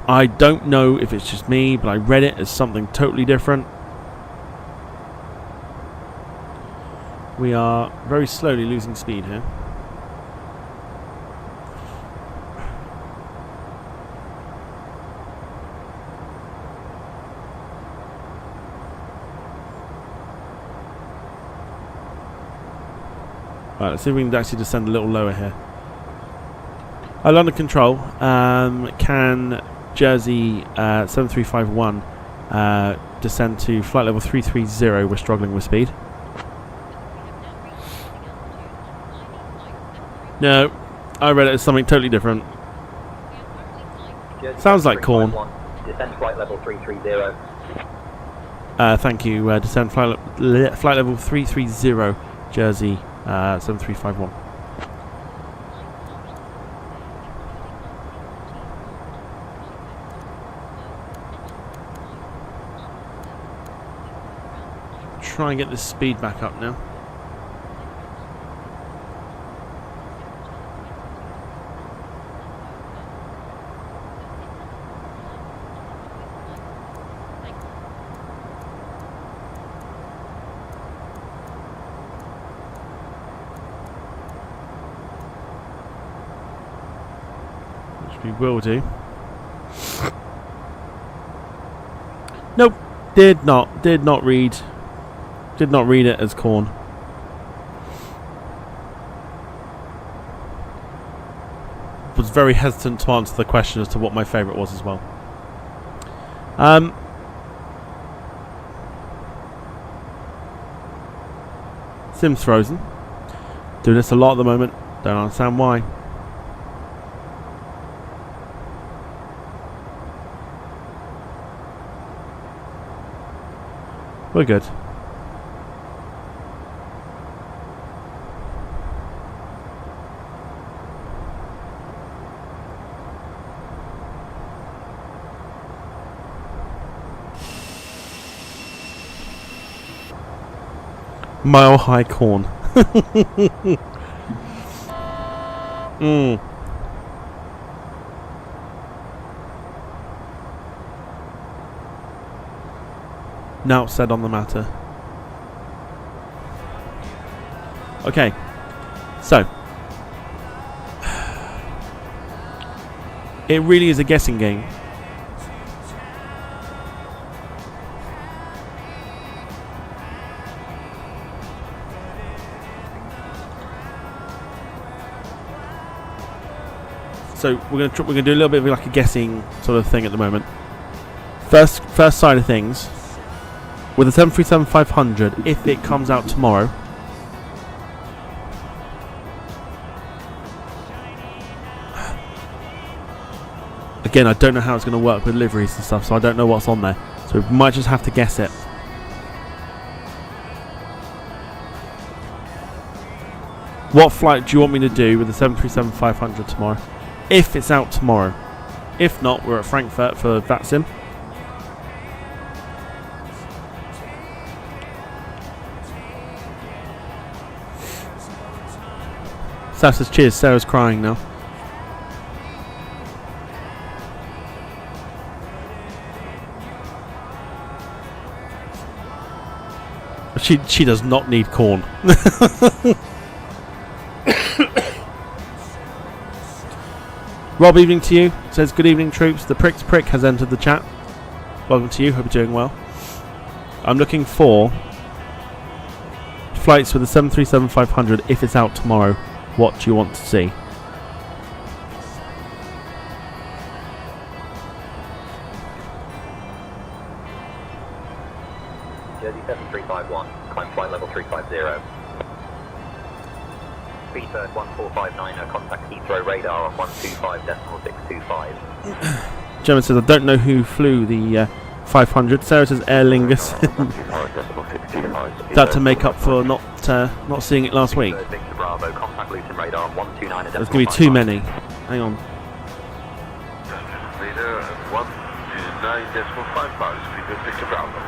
I don't know if it's just me, but I read it as something totally different. We are very slowly losing speed here. Right, let's see if we can actually descend a little lower here. London Control, can Jersey 7351 descend to flight level 330? We're struggling with speed. No, I read it as something totally different. Sounds like corn. Descend flight level 330. Thank you. Descend flight level 330, Jersey 7351. Try and get this speed back up now. Which we will do. Nope, did not read. Did not read it as corn. Was very hesitant to answer the question as to what my favourite was as well. Sim's frozen. Doing this a lot at the moment. Don't understand why. We're good. Mile high corn. Now said on the matter. Okay, so it really is a guessing game. So we're gonna do a little bit of like a guessing sort of thing at the moment. First side of things, with the 737-500, if it comes out tomorrow, again, I don't know how it's going to work with liveries and stuff, so I don't know what's on there. So we might just have to guess it. What flight do you want me to do with the 737-500 tomorrow? If it's out tomorrow. If not, we're at Frankfurt for VATSIM. Sarah says cheers. Sarah's crying now. She does not need corn. Rob, evening to you. Says good evening, troops. The prick has entered the chat. Welcome to you. Hope you're doing well. I'm looking for flights with the 737-500 if it's out tomorrow. What do you want to see? Jersey 7351, climb flight level 350. Speedbird 1459, contact Heathrow radar on 125.625. Gemma says, I don't know who flew the 500. Sarah says Aer Lingus. That to make up for not seeing it last week. There's going to be too many. Hang on. Leader 129.5 miles, Speedbird Victor Bravo.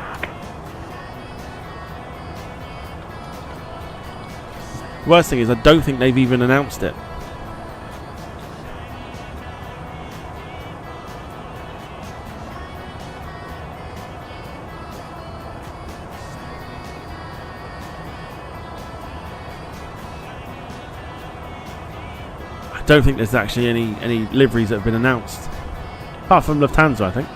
Worst thing is, I don't think they've even announced it. I don't think there's actually any liveries that have been announced, apart from Lufthansa, I think.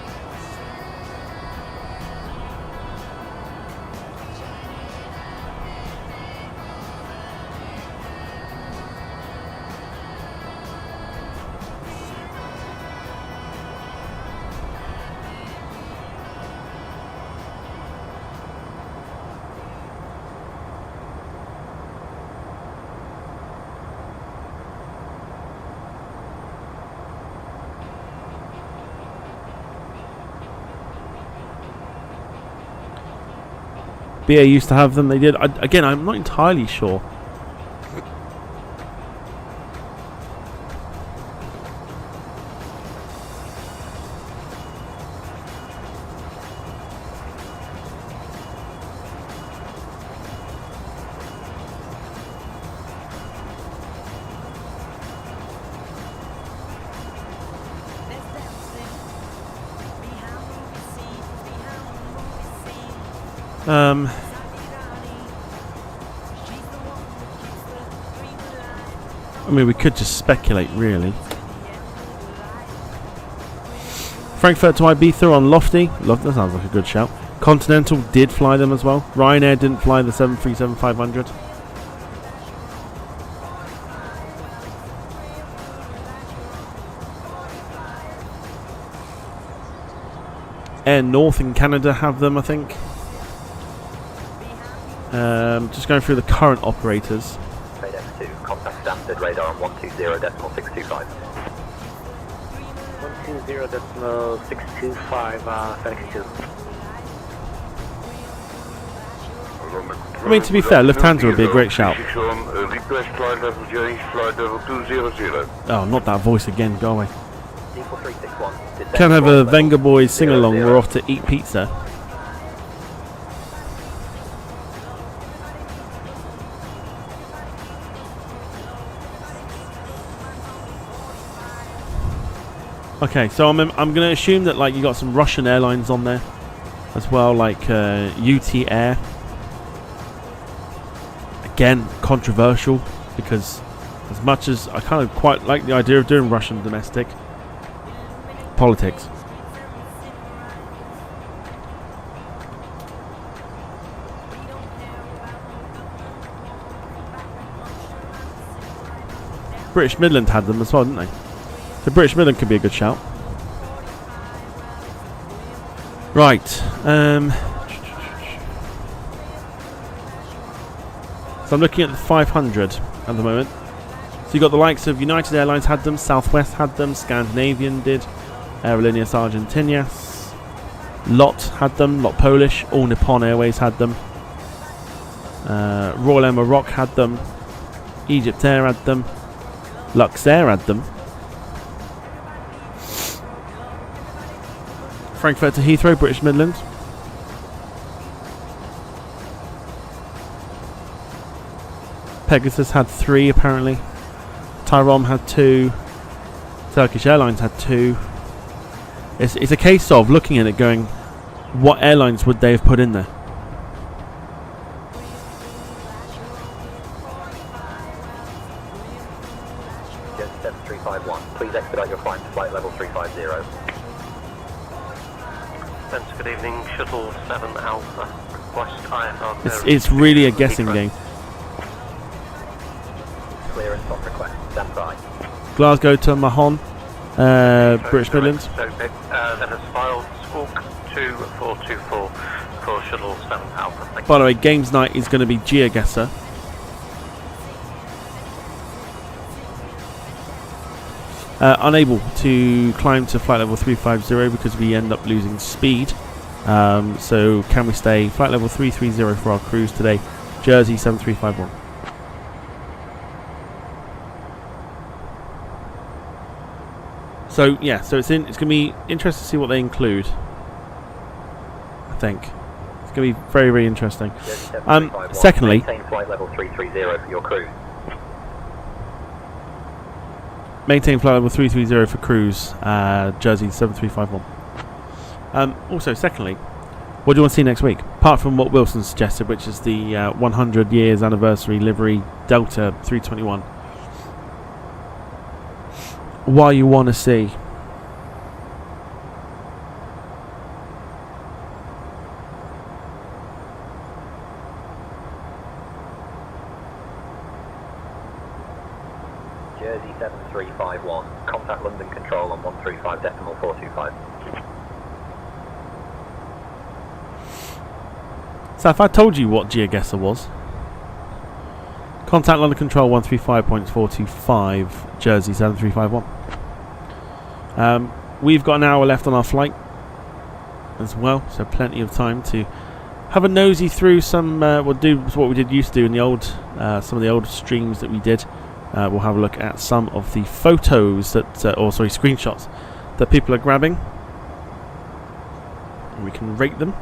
BA used to have them, they did. Again, I'm not entirely sure. I mean, we could just speculate, really. Frankfurt to Ibiza on Lofty. That sounds like a good shout. Continental did fly them as well. Ryanair didn't fly the 737-500. Air North in Canada have them, I think. Just going through the current operators. FedEx2, contact Stansted radar on 120.625. 120.625, FedEx2. I mean, to be fair, Lufthansa would be a great shout. Request flight level J, flight level 200. Oh, not that voice again, go away. Can have a Venga Boys sing-along, we're off to eat pizza. Okay, so I'm going to assume that like you got some Russian airlines on there as well, like UT Air. Again, controversial, because as much as I kind of quite like the idea of doing Russian domestic, politics. British Midland had them as well, didn't they? So British Midland could be a good shout. Right. So I'm looking at the 500 at the moment. So you got the likes of United Airlines had them, Southwest had them, Scandinavian did, Aerolíneas Argentinas, LOT had them, LOT Polish, All Nippon Airways had them, Royal Air Maroc had them, Egypt Air had them, Luxair had them. Frankfurt to Heathrow, British Midland. Pegasus had 3 apparently. Tyrom had 2. Turkish Airlines had 2. It's a case of looking at it going, what airlines would they have put in there? Jersey 7351, please expedite your climb to flight level 350. Good evening, Shuttle 7 Alpha. Request IFR. It's really a guessing game. Clearance on request, stand by. Glasgow to Mahon, British Midlands. Then has filed Squawk 2424 for Shuttle 7 Alpha. Thank By the way, games night is going to be GeoGuessr. Unable to climb to flight level 350 because we end up losing speed. So can we stay flight level 330 for our cruise today? Jersey 7351. So yeah, so it's going to be interesting to see what they include. I think it's going to be very, very interesting. Secondly, maintain flight level 330 for your cruise. Maintain flight level 330 for cruise, Jersey 7351. Also, secondly, what do you want to see next week? Apart from what Wilson suggested, which is the 100 years anniversary livery Delta 321. What you want to see? Jersey 7351, contact London Control on 135.425. So if I told you what GeoGuessr was, contact London Control 135.425, Jersey 7351. We've got an hour left on our flight as well, so plenty of time to have a nosy through some. We'll do what we used to do in the old, some of the old streams that we did. We'll have a look at some of the photos that, screenshots that people are grabbing, and we can rate them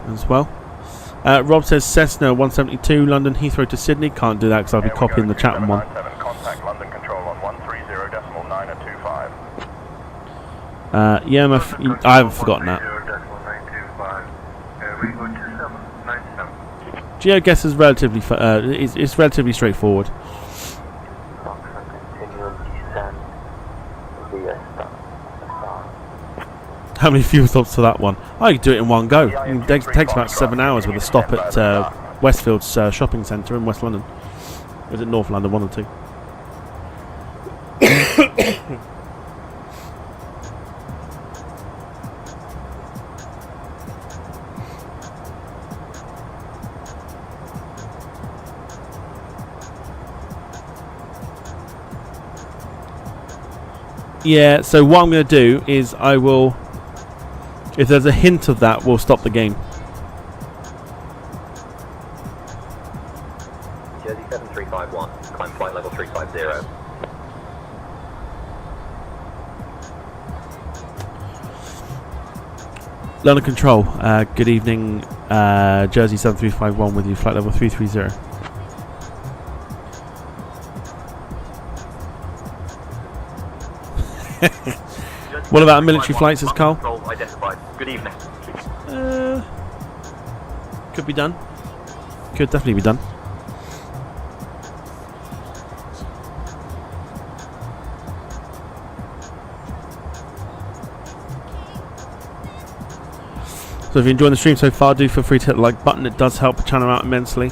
as well. Rob says Cessna 172 London Heathrow to Sydney. Can't do that because I'll be copying the Chatham one. Contact London Control on 130.925. Yeah, I haven't forgotten that. GeoGuessr is relatively it's relatively straightforward. How many fuel stops to that one? Oh, you can do it in one go. It takes about 7 hours with a stop at Westfield's shopping centre in West London. Or is it North London? One or two. Yeah, so what I'm going to do is I will, if there's a hint of that, we'll stop the game. Jersey 7351, climb flight level 350. London Control, good evening, Jersey 7351 with you, flight level 330. What about military flights, says Carl? Good evening. Could be done. Could definitely be done. So if you're enjoying the stream so far, do feel free to hit the like button. It does help the channel out immensely.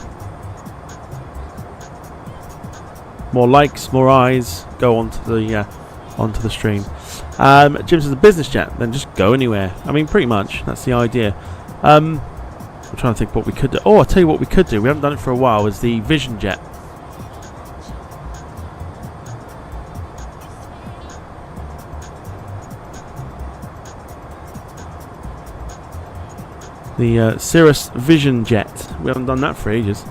More likes, more eyes go onto the stream. Jim says a business jet, then just go anywhere. I mean, pretty much that's the idea. I'm trying to think what we could do. Oh, I'll tell you what we could do. We haven't done it for a while. Is the Vision jet. The Cirrus Vision jet. We haven't done that for ages.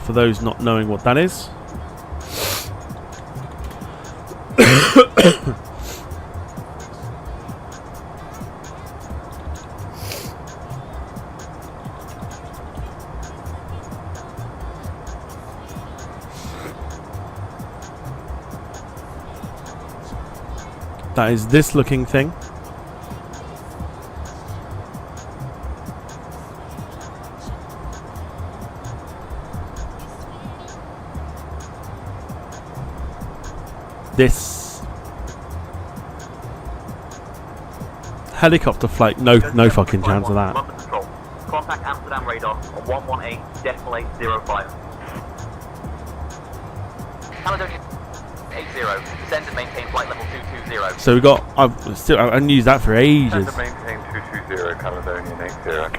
For those not knowing what that is. That is this looking thing. This helicopter flight, no fucking chance of that. London Control. Contact Amsterdam radar on 118.805. Caledonia 80. Descend and maintain flight level 220. So we got. I haven't used that for ages. Descend and maintain 220, Caledonian 80.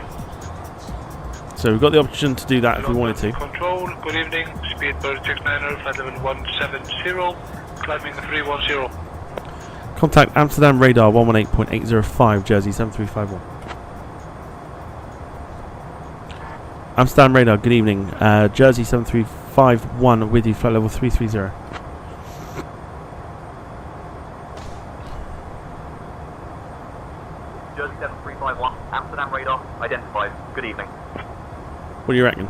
So we've got the option to do that if we wanted to. Control, good evening. Speed bird 69er, flight level 170. Climbing 310. Contact Amsterdam radar 118.805, Jersey 7351. Amsterdam radar, good evening. Jersey 7351 with you, flight level 330. Jersey 7351, Amsterdam radar, identified. Good evening. What do you reckon?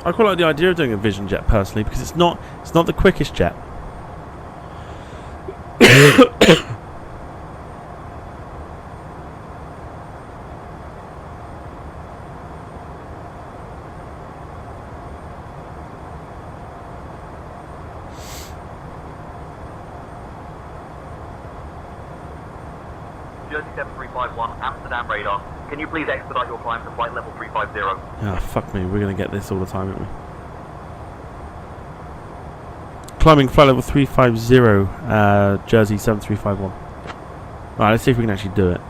I quite like the idea of doing a Vision jet personally because it's not the quickest jet. Jersey 7351, Amsterdam radar. Can you please expedite your climb to flight level 350? Ah, fuck me, we're going to get this all the time, aren't we? Climbing flight level 350, Jersey 7351. Right, let's see if we can actually do it.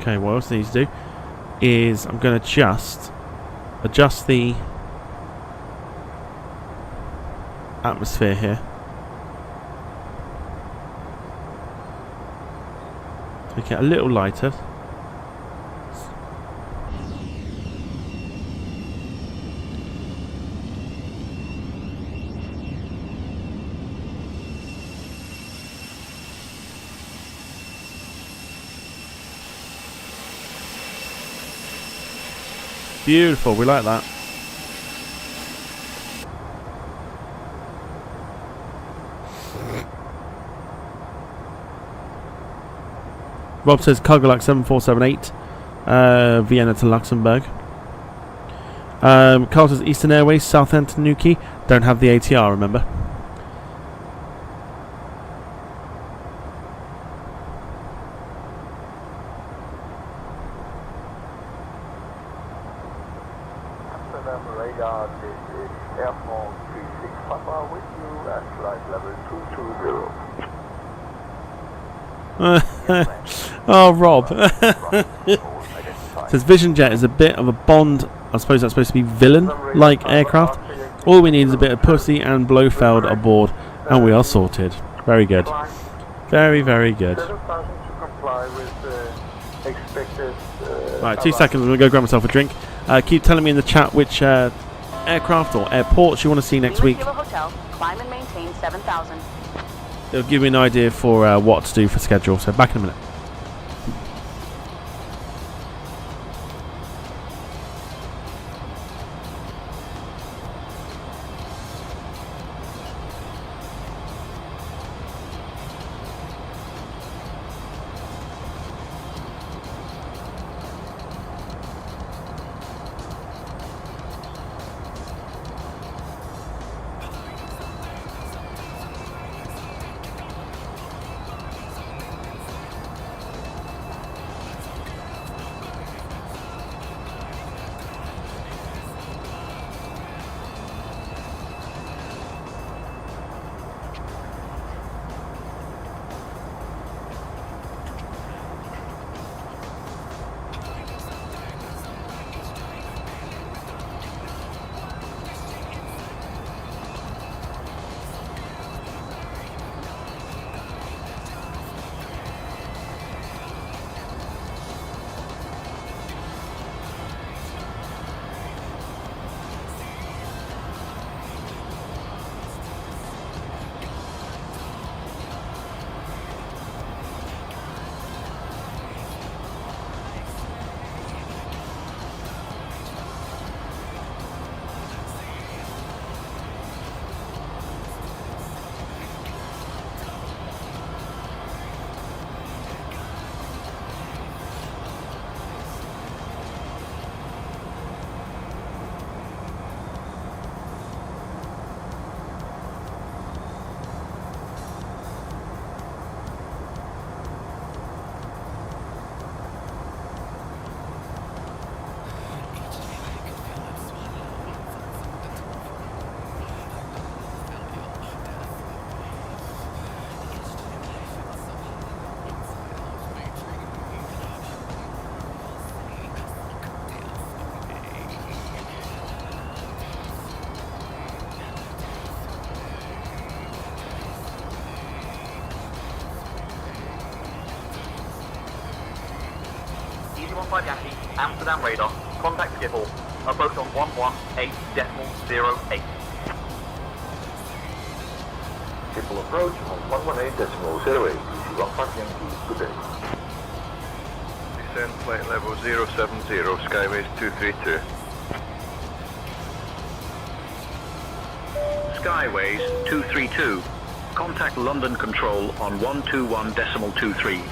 Okay, what else I need to do is I'm going to adjust the atmosphere here. Make it a little lighter. Beautiful, we like that. Rob says Cargolac 7478, Vienna to Luxembourg. Carl says Eastern Airways, Southampton Newquay. Don't have the ATR, remember. Radar, this is Airphone 36 Papa with you at flight level 220. Oh, Rob. Says Vision Jet is a bit of a Bond, I suppose that's supposed to be villain-like aircraft. All we need is a bit of pussy and Blofeld aboard, and we are sorted. Very good. Very, very good. Right, 2 seconds, I'm going to go grab myself a drink. Keep telling me in the chat which aircraft or airports you want to see next week. Hotel, climb and maintain 7,000. It'll give me an idea for what to do for schedule, so back in a minute. ERJ-195 Yankee, Amsterdam radar, contact Schiphol, approach on 118.08. Schiphol approach on 118.08, ERJ-195 Yankee, good day. Descend flight level 070, Skyways 232. Skyways 232. Contact London Control on 121.23.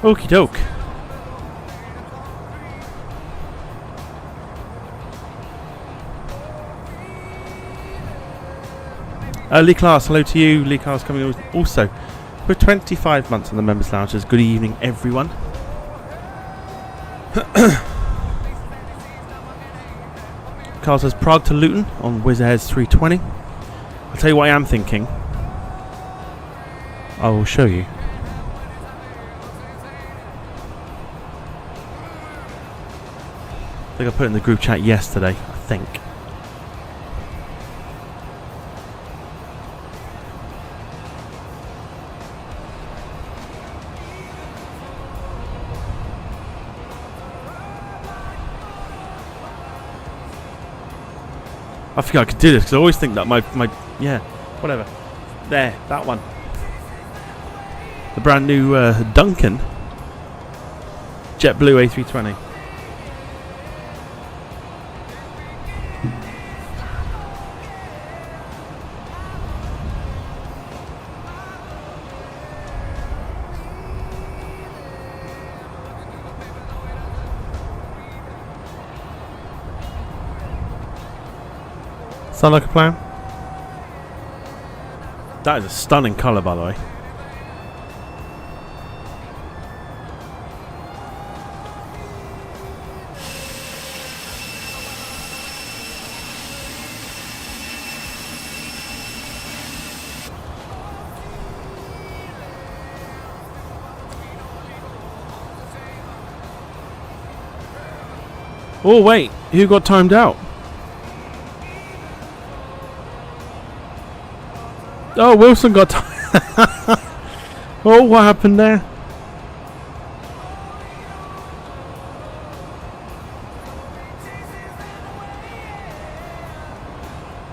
Okie doke. Lee Class, hello to you. Lee Class coming also with 25 months on the Members Lounges. Good evening, everyone. Carl says Prague to Luton on Wizz Air's 320. I'll tell you what I am thinking. I will show you. I think I put it in the group chat yesterday, I think. I think I could do this because I always think that my yeah, whatever. There, that one. The brand new Duncan JetBlue A320. Sound like a plan? That is a stunning colour, by the way. Oh wait, who got timed out? Oh, Wilson got oh, what happened there?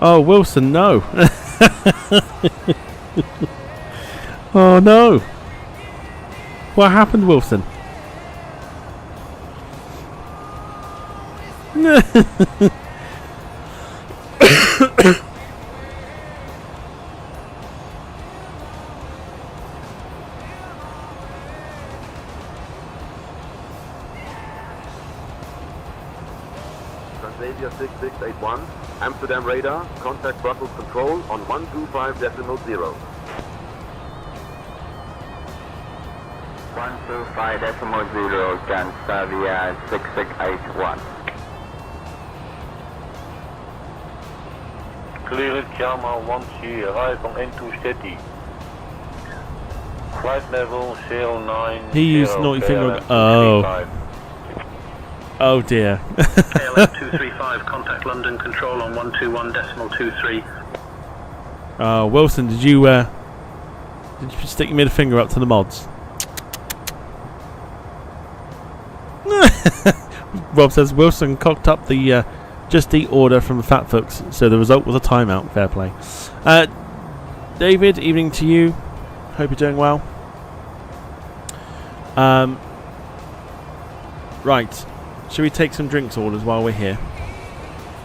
Oh, Wilson, no. Oh, no. What happened, Wilson? Transavia 6681, Amsterdam radar, contact Brussels control on 125.0. 125.0, Transavia 6681. Clear it, Jama 1C, arrive on N2 steady. Flight level 09. He used naughty finger. Oh. Oh dear. KLM 235, contact London Control on 121.23. Wilson, did you stick your middle finger up to the mods? Rob says Wilson cocked up the Just Eat order from the Fat Fucks, so the result was a timeout. Fair play. David, evening to you. Hope you're doing well. Right. Should we take some drinks orders while we're here?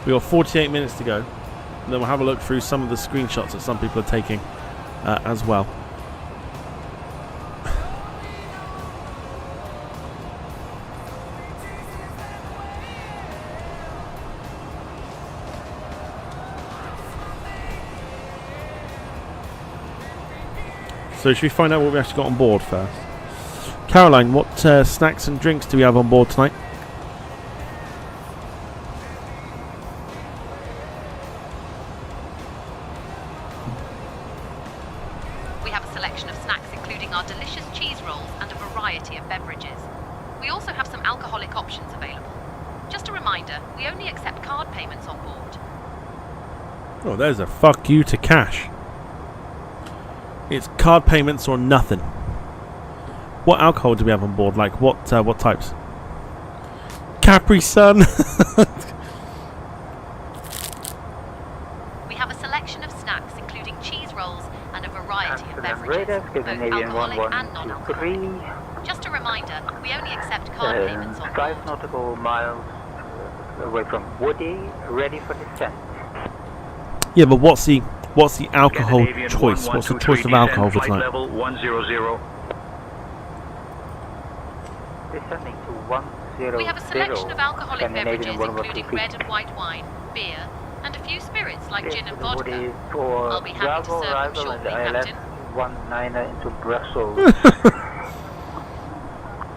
We got 48 minutes to go. And then we'll have a look through some of the screenshots that some people are taking as well. So should we find out what we actually got on board first? Caroline, what snacks and drinks do we have on board tonight? We have a selection of snacks including our delicious cheese rolls and a variety of beverages. We also have some alcoholic options available. Just a reminder, we only accept card payments on board. Oh, there's a fuck you to cash. It's card payments or nothing. What alcohol do we have on board? Like what types? Capri Sun. We have a selection of snacks including cheese rolls and a variety of Amsterdam beverages, Radar, both Scandinavian alcoholic and non-alcoholic. 113. Just a reminder, we only accept card payments on 5 board. nautical miles away from Woody, ready for descent. Yeah, but what's the alcohol choice? What's the choice of alcohol for tonight? Level 100. Descending to 100. We have a selection of alcoholic beverages Scandinavian 112 including red and white wine, beer, and a few spirits like gin and vodka. Woody for I'll be happy to Bravo serve them arrival shortly, and ILS Captain. 19 into Brussels.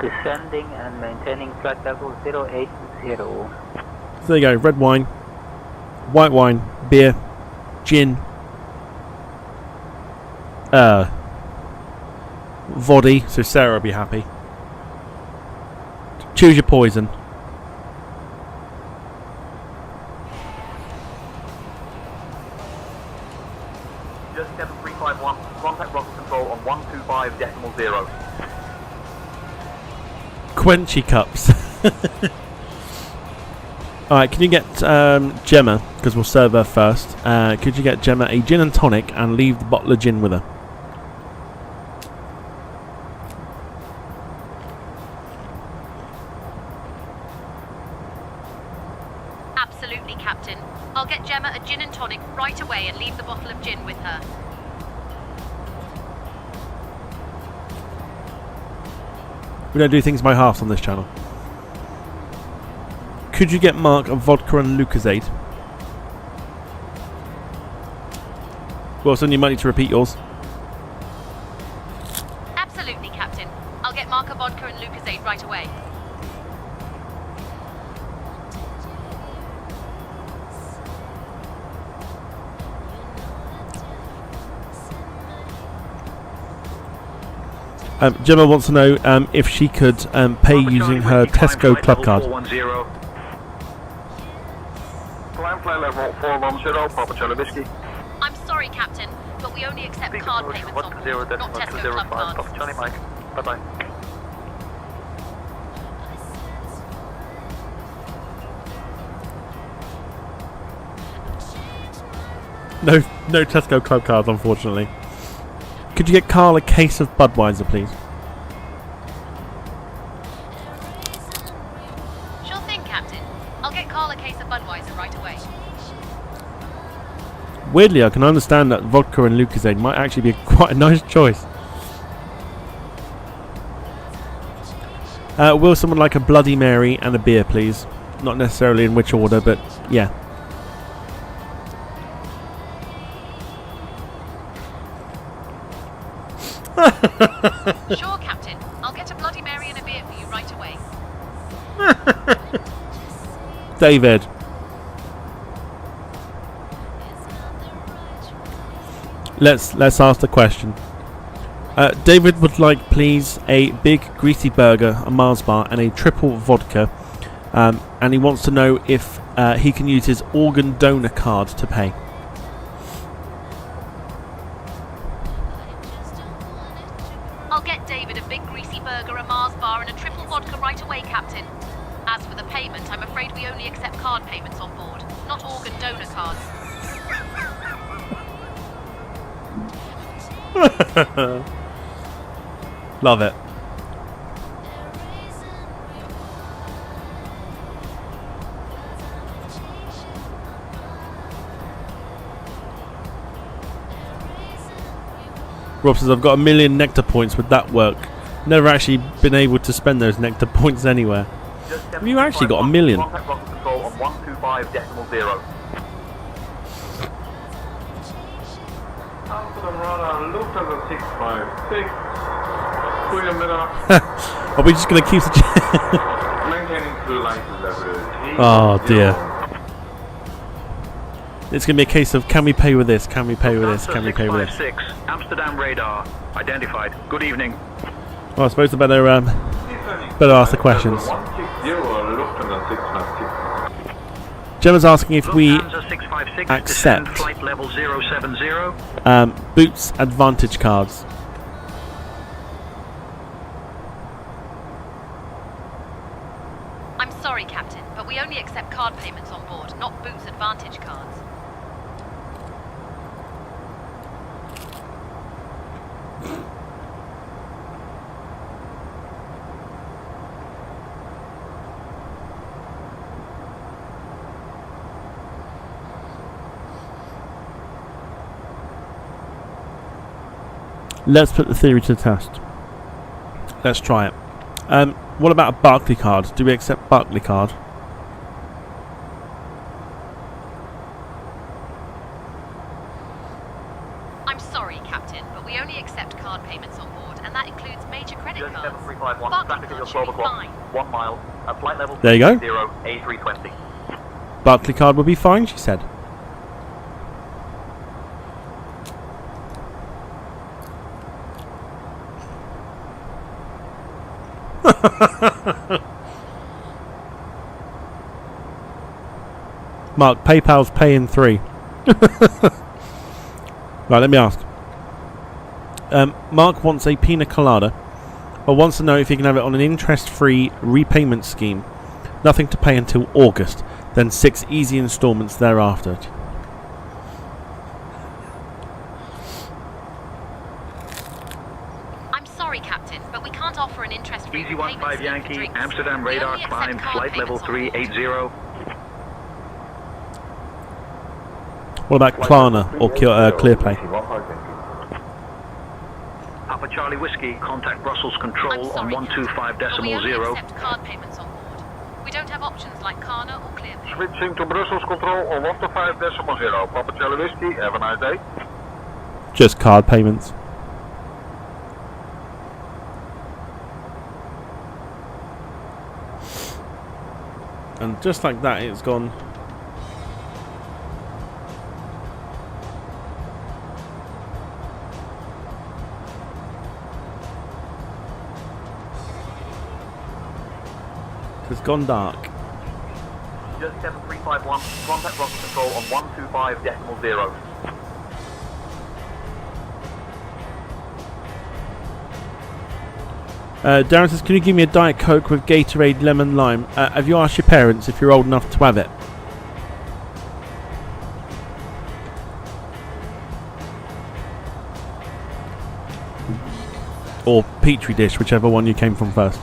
Descending and maintaining flight level 080. So there you go, red wine, white wine, beer, gin, voddy, so Sarah will be happy. Choose your poison. Just 7351. Contact Rocket Control on 125.0. Quenchy cups. Alright, can you get Gemma, because we'll serve her first, could you get Gemma a gin and tonic and leave the bottle of gin with her? Absolutely, Captain. I'll get Gemma a gin and tonic right away and leave the bottle of gin with her. We don't do things by halves on this channel. Could you get Mark a vodka and Lucozade? Wilson, you might need to repeat yours. Absolutely, Captain. I'll get Mark a vodka and Lucozade right away. Gemma wants to know if she could pay using her Tesco club card. Climb flight level 410, Papa Charlie Whiskey. I'm sorry, Captain, but we only accept card payments on board, not Tesco club cards. Papa Charlie Mike. Bye-bye. No Tesco club cards, unfortunately. Could you get Carl a case of Budweiser, please? Sure thing, Captain. I'll get Carl a case of Budweiser right away. Weirdly, I can understand that vodka and Lucozade might actually be quite a nice choice. Will someone like a Bloody Mary and a beer, please? Not necessarily in which order, but yeah. Sure, Captain. I'll get a Bloody Mary and a beer for you right away. David. Let's ask the question. David would like, please, a big greasy burger, a Mars bar, and a triple vodka. And he wants to know if he can use his organ donor card to pay. I'll get David a big greasy burger, a Mars bar, and a triple vodka right away, Captain. As for the payment, I'm afraid we only accept card payments on board, not organ donor cards. Love it. Rob says, I've got 1 million nectar points. Would that work? Never actually been able to spend those nectar points anywhere. Have you actually got 1 million? Contact Rocket Control on 125.0. Amsterdam radar, Lufthansa 656. Goedemiddag. Are we just going to keep the... Maintaining flight level T. Oh dear. It's going to be a case of, can we pay with this? Can we pay with this? Can we pay with this? 656, Amsterdam radar, identified. Good evening. Well, I suppose I better ask the questions. 160, Lufthansa 656. Gemma's asking if we Lufthansa 656, accept descend flight level 070. Boots Advantage cards. I'm sorry, Captain, but we only accept card payments on board, not Boots Advantage cards. Let's put the theory to the test. Let's try it. What about a Barclay card? Do we accept Barclay card? I'm sorry, Captain, but we only accept card payments on board, and that includes major credit cards. 7351, Barclay traffic at your cards 12 should be o'clock, fine. 1 mile, at flight level There you go. 0, A320. Barclay card will be fine, she said. Mark, PayPal's pay in 3. Right, let me ask. Mark wants a pina colada, but wants to know if he can have it on an interest-free repayment scheme. Nothing to pay until August, then 6 easy installments thereafter. I'm sorry, Captain, but we can't offer an interest-free Easy repayment 15 scheme for Yankee, drinks. Amsterdam We radar, only accept climb, card flight level payments on board. 380. What about Klarna or ClearPay? Papa Charlie Whiskey, contact Brussels Control I'm sorry, on Captain, but we 125.0. only accept card payments on board. We don't have options like Klarna or ClearPay. Switching to Brussels Control on 125.0. Papa Charlie Whiskey, have a nice day. Just card payments. And just like that, it's gone. It's gone dark. Just 7351, contact Rocket Control on 125.0. Darren says, can you give me a Diet Coke with Gatorade Lemon Lime? Have you asked your parents if you're old enough to have it? Or Petri dish, whichever one you came from first.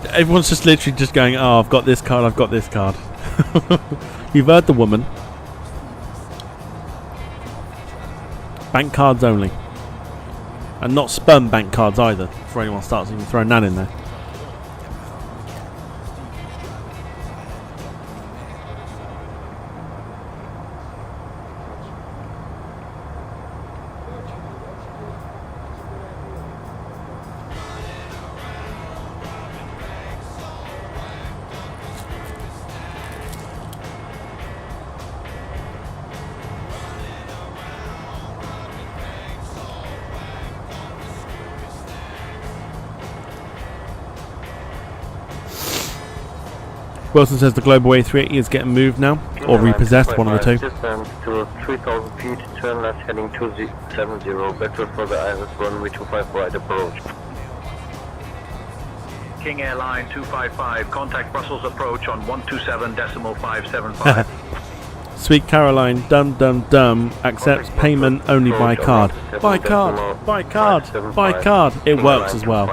Everyone's just literally just going, oh, I've got this card, I've got this card. You've heard the woman. Bank cards only. And not sperm bank cards either, before anyone starts even throwing that in there. Wilson says the Global A380 is getting moved now, or repossessed, one of the two. Descend to 3,000 feet, turn left heading 270, vector for the ILS runway 25 right approach. King Airline 255, contact Brussels approach on 127.575. Sweet Caroline, dum, accepts payment only by card. By card, by card, by card. It works as well.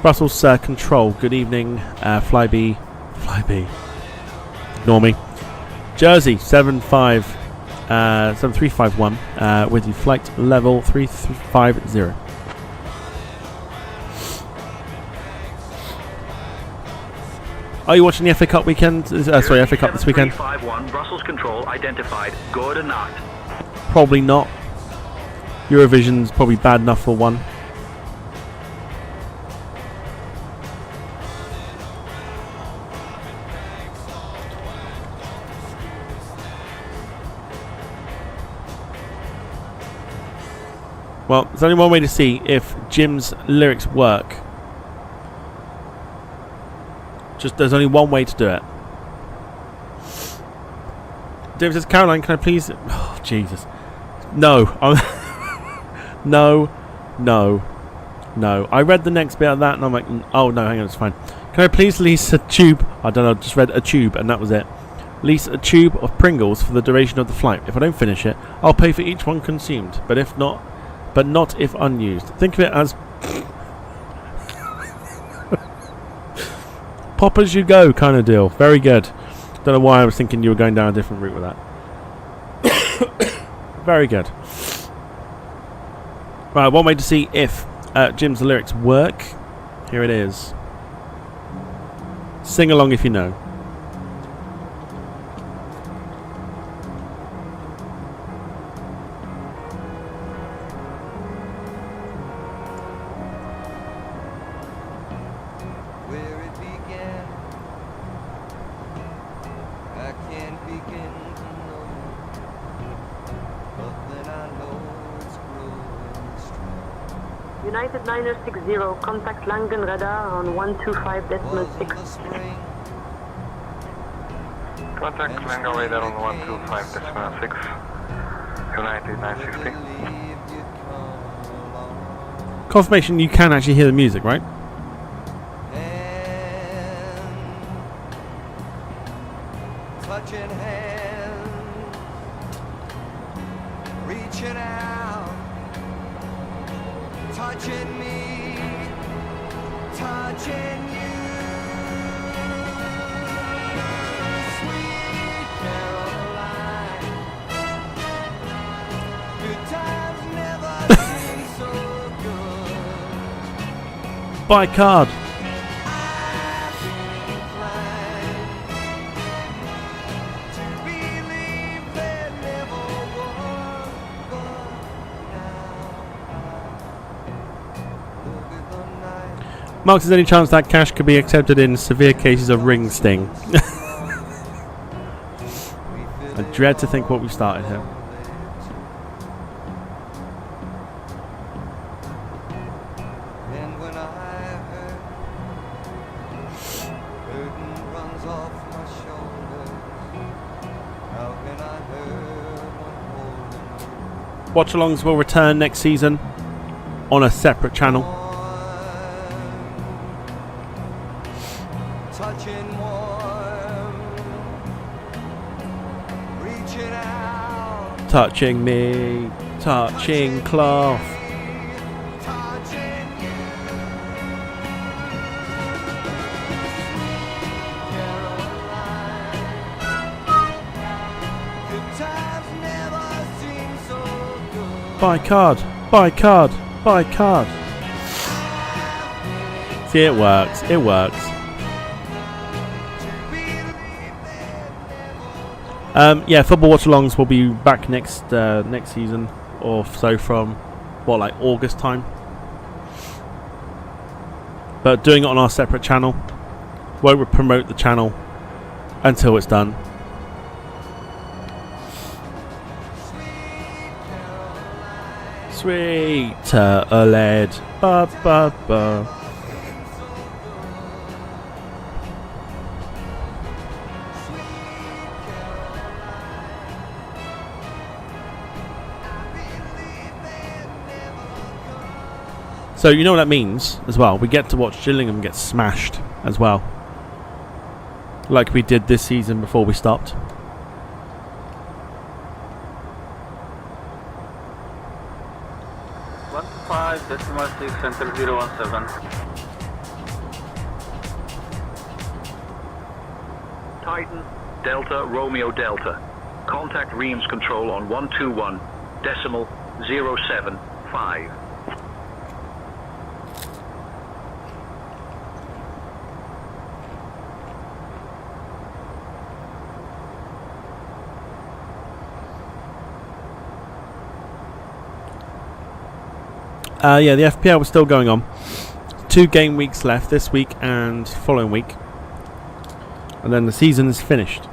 Brussels Control, good evening. Flybe. Ignore me. Jersey, 7351, with you flight level 350. Are you watching the FA Cup weekend? Sorry, FA Cup this weekend? 351, Brussels Control identified. Good or not? Probably not. Eurovision's probably bad enough for one. Well, there's only one way to see if Jim's lyrics work. There's only one way to do it. David says, Caroline, can I please... Oh, Jesus. No. No. I read the next bit of that and I'm like, oh no, hang on, it's fine. Can I please lease a tube? I don't know, just read a tube and that was it. Lease a tube of Pringles for the duration of the flight. If I don't finish it, I'll pay for each one consumed. But not if unused. Think of it as pop as you go kind of deal. Very good. Don't know why I was thinking you were going down a different route with that. Very good. Right, one way to see if Jim's lyrics work. Here it is. Sing along if you know. United 9060, contact Langen radar on 125.6. Contact Langen radar on 125.6. United 960. Confirmation you can actually hear the music, right? Touching hands, reaching out, touching me, touching you. Sweet Caroline, good times never seem so good. By card. Mark, is there any chance that cash could be accepted in severe cases of ring sting? I dread to think what we started here. Watch-alongs will return next season on a separate channel. Touching warm, reaching out, Touching me, touching cloth. touching you. Good times never seem so good. By card, by card, by card. See, it works, it works. Yeah, football watch-alongs will be back next season or so from, what, like August time? But doing it on our separate channel. Won't promote the channel until it's done. Sweet OLED. Ba ba ba. So you know what that means as well. We get to watch Gillingham get smashed as well, like we did this season before we stopped. decimal 6 enter 017. Titan, Delta, Romeo Delta. Contact Reims control on 121, decimal 075. Yeah, the FPL was still going on. 2 game weeks left, this week and following week. And then the season is finished.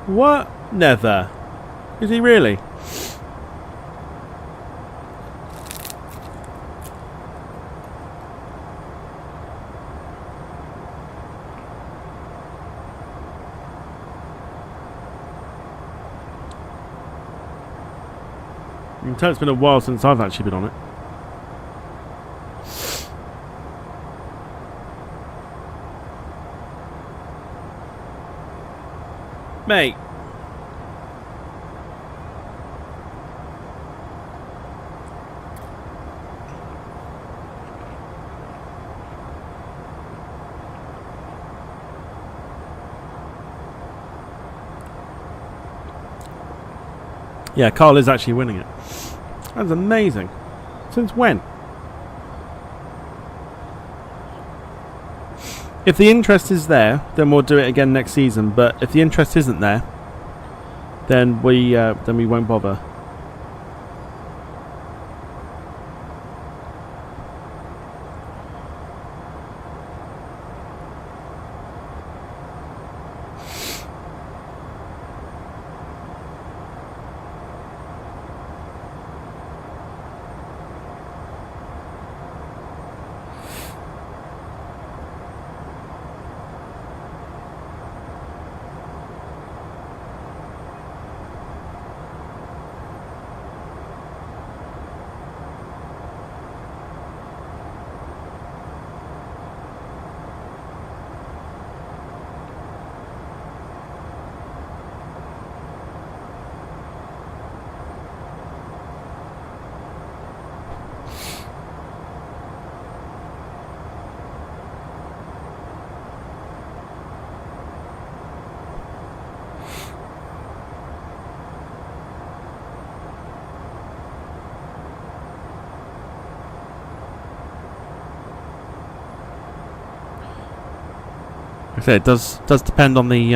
What? Never. Is he really? You can tell it's been a while since I've actually been on it. Mate. Yeah, Carl is actually winning it. That's amazing. Since when? If the interest is there, then we'll do it again next season. But if the interest isn't there, then we won't bother. Like I say, it does depend on the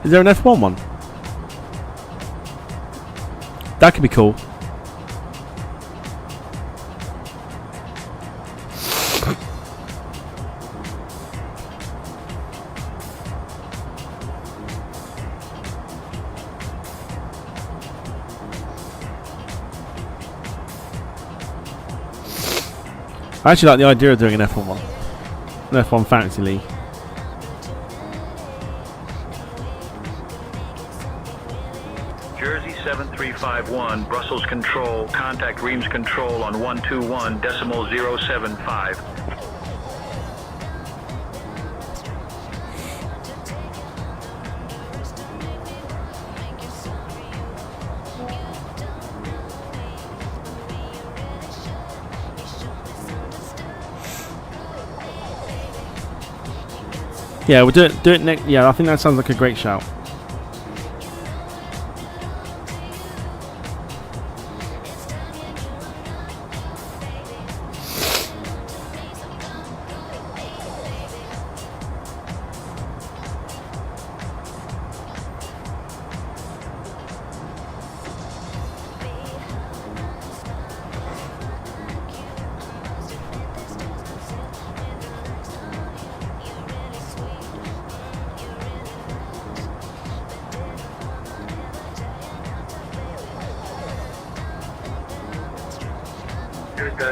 Is there an F1 one? That could be cool. I actually like the idea of doing an F1 one. An F1 Fantasy League. Jersey 7351, Brussels control, contact Reims control on 121, decimal 075. Yeah, we'll do it next. Yeah, I think that sounds like a great shout.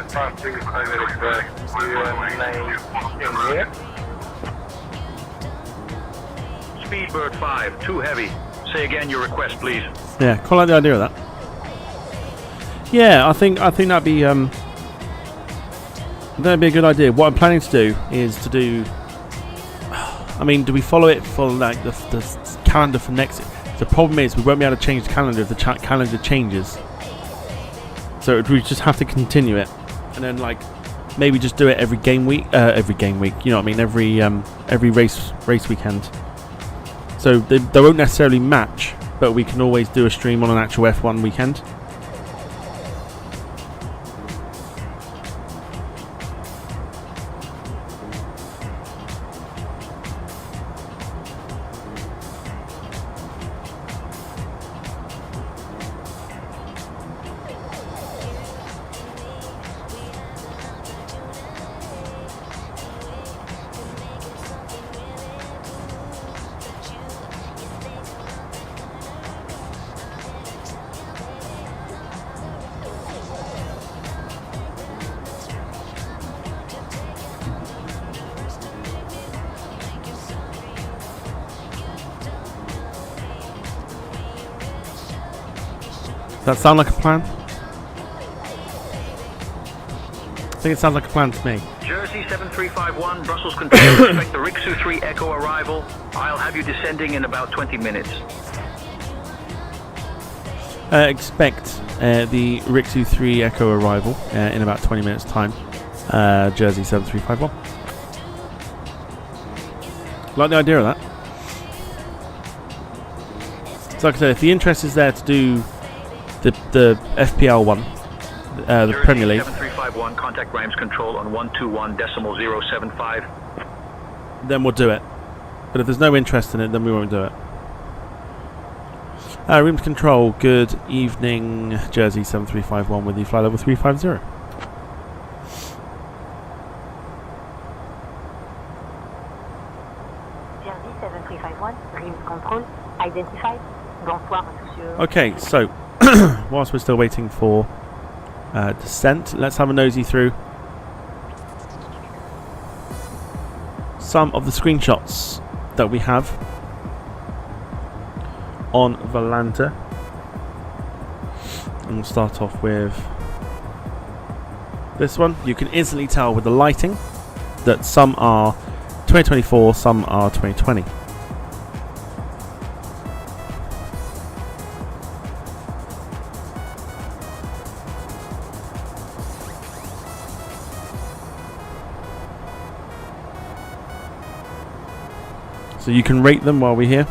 passing 5 minutes back. Your name in here? Speedbird 5, too heavy. Say again your request, please. Yeah, quite like the idea of that. Yeah, I think that'd be a good idea. What I'm planning to do is to do. I mean, do we follow it for like the calendar for next? The problem is we won't be able to change the calendar if the calendar changes. So we just have to continue it, and then like maybe just do it every game week. You know what I mean? Every race weekend. So they won't necessarily match, but we can always do a stream on an actual F1 weekend. Does that sound like a plan? I think it sounds like a plan to me. Jersey 7351, Brussels Control, expect the Rixu 3 Echo arrival. I'll have you descending in about 20 minutes. Expect the Rixu 3 Echo arrival in about 20 minutes time. Jersey 7351. Like the idea of that. So like I said, if the interest is there to do the FPL one, the Premier League. 7351, contact Grimes Control on 121.075. Then we'll do it. But if there's no interest in it, then we won't do it. Grimes Control, good evening. Jersey 7351 with you, fly level 350. Jersey 7351, Grimes Control, identified. Bonsoir, monsieur. Okay, so whilst we're still waiting for descent, let's have a nosy through some of the screenshots that we have on Valanta. And we'll start off with this one. You can instantly tell with the lighting that some are 2024, some are 2020. So you can rate them while we're here.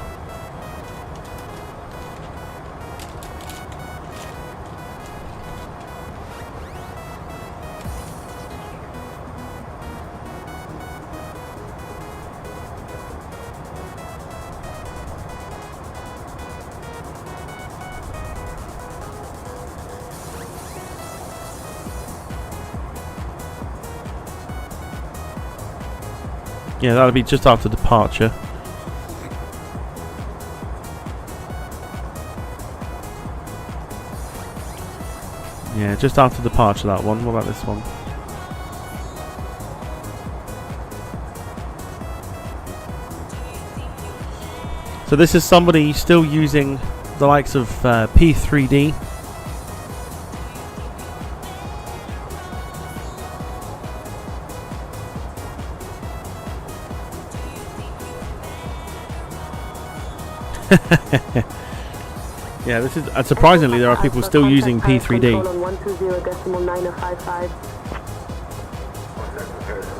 Yeah, that'll be just after departure. Yeah, just after departure, that one. What about this one? So this is somebody still using the likes of P3D. Yeah, this is surprisingly there are people still using P3D. On 120.955.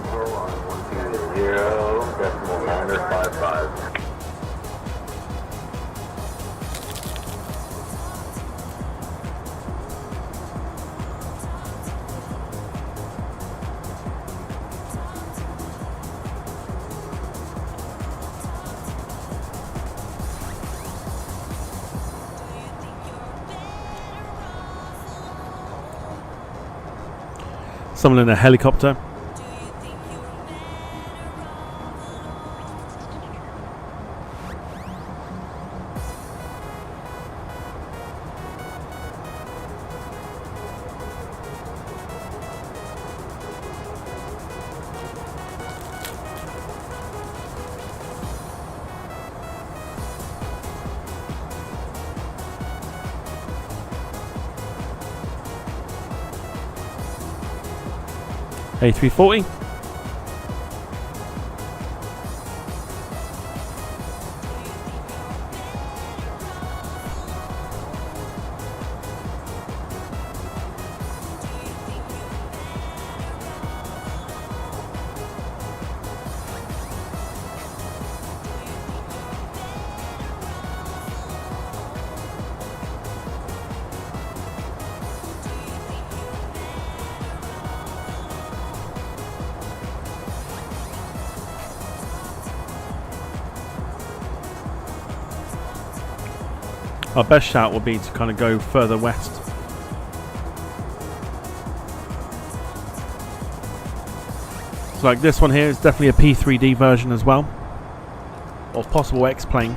Control on 120.955. Someone in a helicopter. A340. Our best shout will be to kind of go further west. So like this one here is definitely a P3D version as well, or possible X-plane.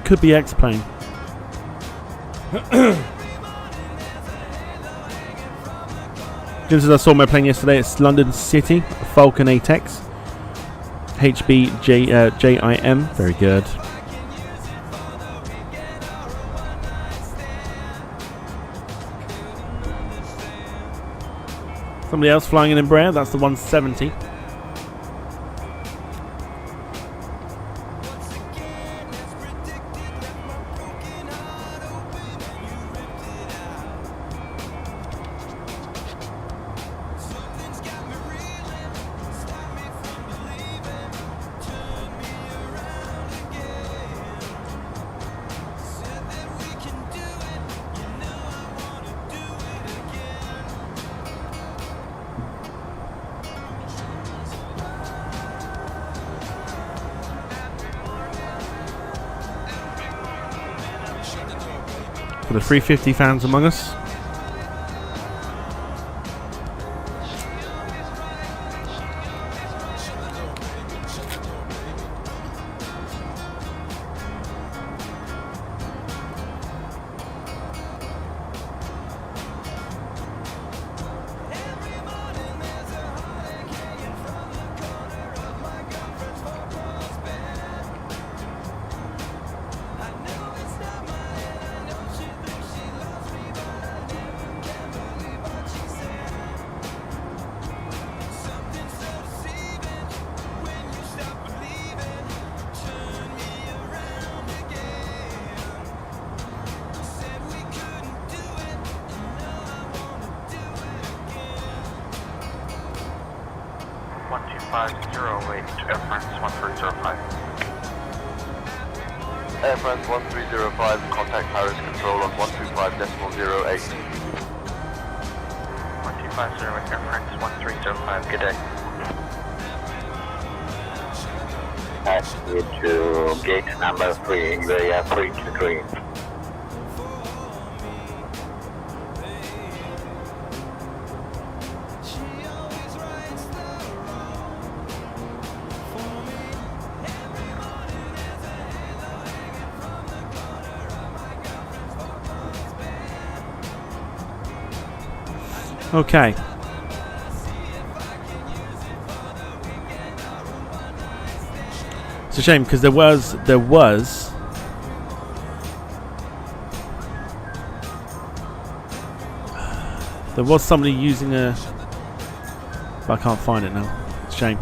Could be X-plane. Just as I saw my plane yesterday, it's London City Falcon 8X HBJIM. Very good. Somebody else flying an Embraer, that's the 170. For the 350 fans among us. Air France 1305. Air France 1305, contact Paris control on 125.08. 1250 Air France 1305, good day. Passing to gate number 3, we are free to green. Okay. It's a shame because there was somebody using a, but I can't find it now. It's a shame.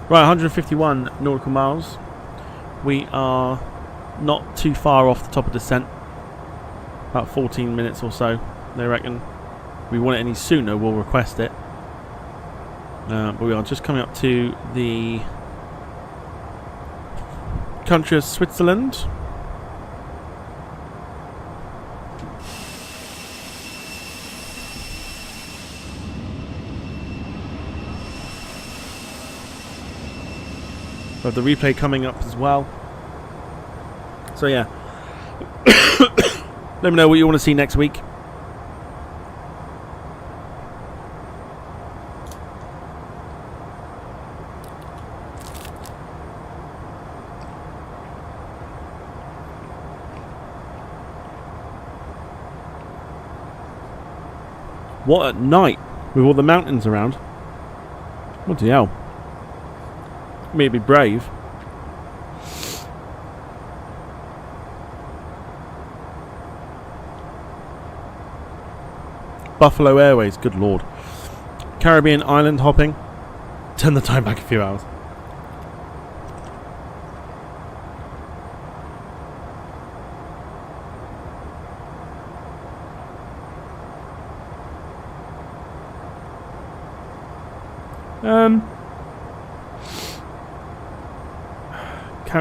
Right, 151 nautical miles. We are not too far off the top of descent. About 14 minutes or so, they reckon. If we want it any sooner, we'll request it. But we are just coming up to the country of Switzerland. We have the replay coming up as well. So yeah. Let me know what you want to see next week. What, at night? With all the mountains around? What the hell? Maybe brave. Buffalo Airways, good lord. Caribbean island hopping. Turn the time back a few hours.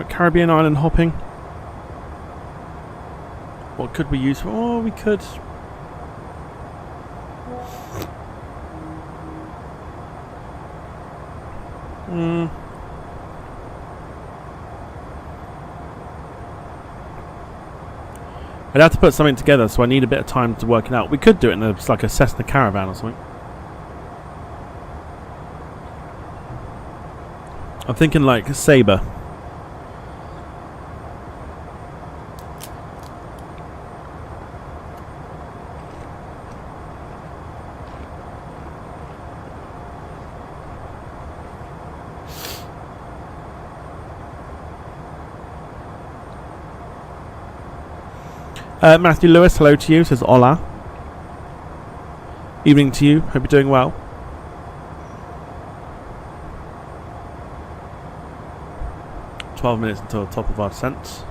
Caribbean island hopping. What could we use for? Oh, we could. I'd have to put something together, so I need a bit of time to work it out. We could do it in like a Cessna Caravan or something. I'm thinking like a Sabre. Matthew Lewis, hello to you, says hola. Evening to you, hope you're doing well. "12 minutes until the top of our descent."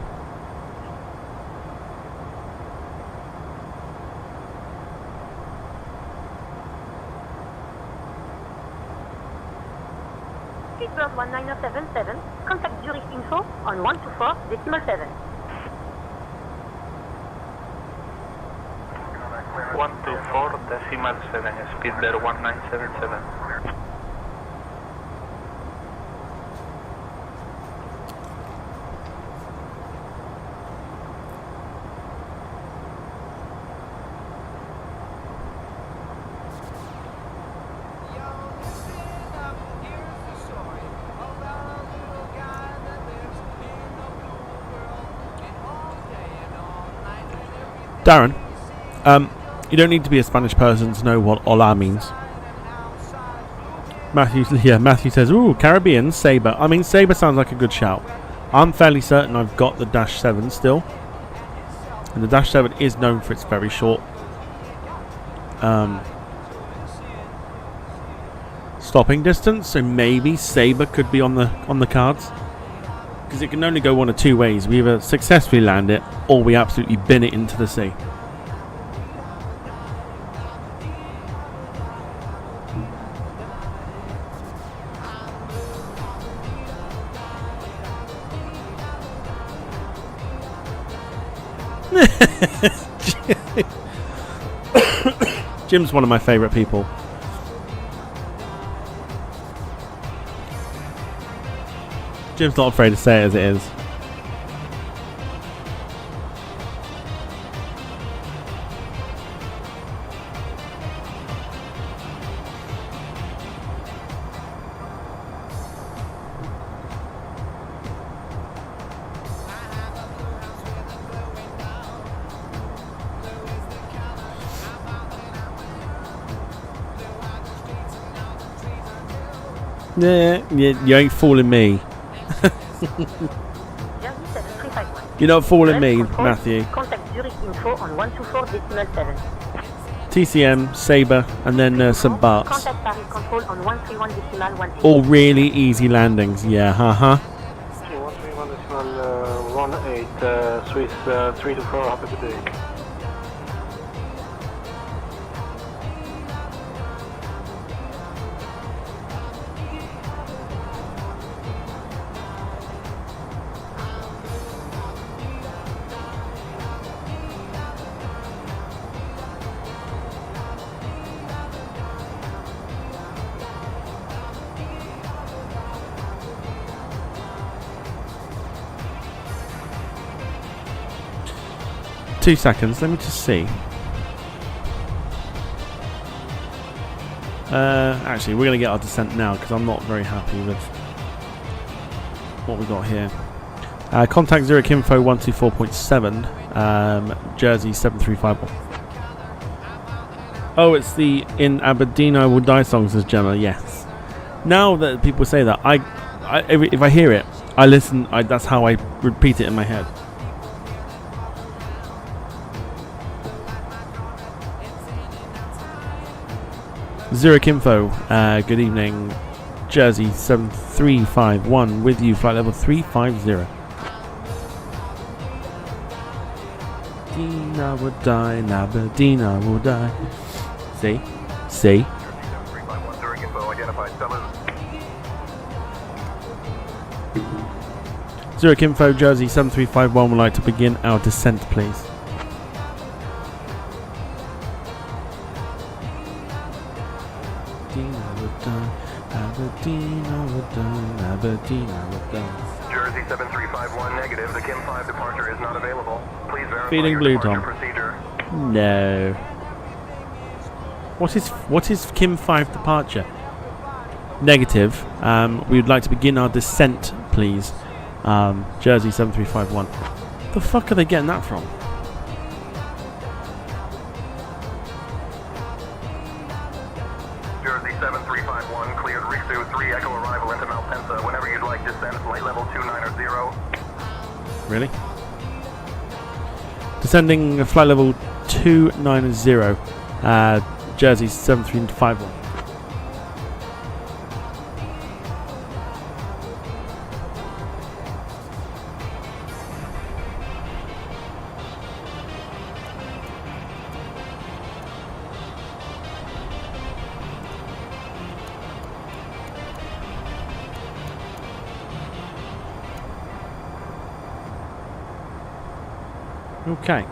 Speedbird 19077, contact Zurich info on 124.7. 124.7, Speedbird 1977. Darren, you don't need to be a Spanish person to know what hola means. Matthew says, ooh, Caribbean, Sabre. I mean, Sabre sounds like a good shout. I'm fairly certain I've got the Dash 7 still. And the Dash 7 is known for its very short stopping distance, so maybe Sabre could be on the cards. Because it can only go one of two ways. We either successfully land it, or we absolutely bin it into the sea. Jim's one of my favourite people. Jim's not afraid to say it as it is. Yeah, you ain't fooling me. You're not fooling me, Matthew. Contact Zurich info on 124.7. TCM, Sabre, and then some Barts. Contact Paris control on 131.18. All really easy landings, yeah, haha. 131.18, Swiss 3 to 4, happy good day. Two seconds, let me just see. Actually, we're going to get our descent now because I'm not very happy with what we got here. Contact Zurich info 124.7, Jersey 7351. Oh, it's the In Aberdeen I Will Die song, says Gemma. Yes. Now that people say that, if I hear it, I listen. That's how I repeat it in my head. Zurich Info. Good evening. Jersey 7351 with you. Flight level 350. I will die, in Aberdeen I will die. See? Zurich Info, Jersey 7351 would like to begin our descent, please. Aberdeen I will die, Aberdeen I will die, Aberdeen I will die. Jersey 7351 negative, the Kim 5 departure is not available. Please verify Feeding your blue, departure Tom. procedure. No. What is Kim 5 departure? Negative. We would like to begin our descent, please. Jersey 7351. The fuck are they getting that from? Jersey 7351 cleared Rixu 3 Echo arrival into Malpensa. Whenever you'd like descent, flight level 290. Really? Descending flight level 290. Jersey 7351. Okay.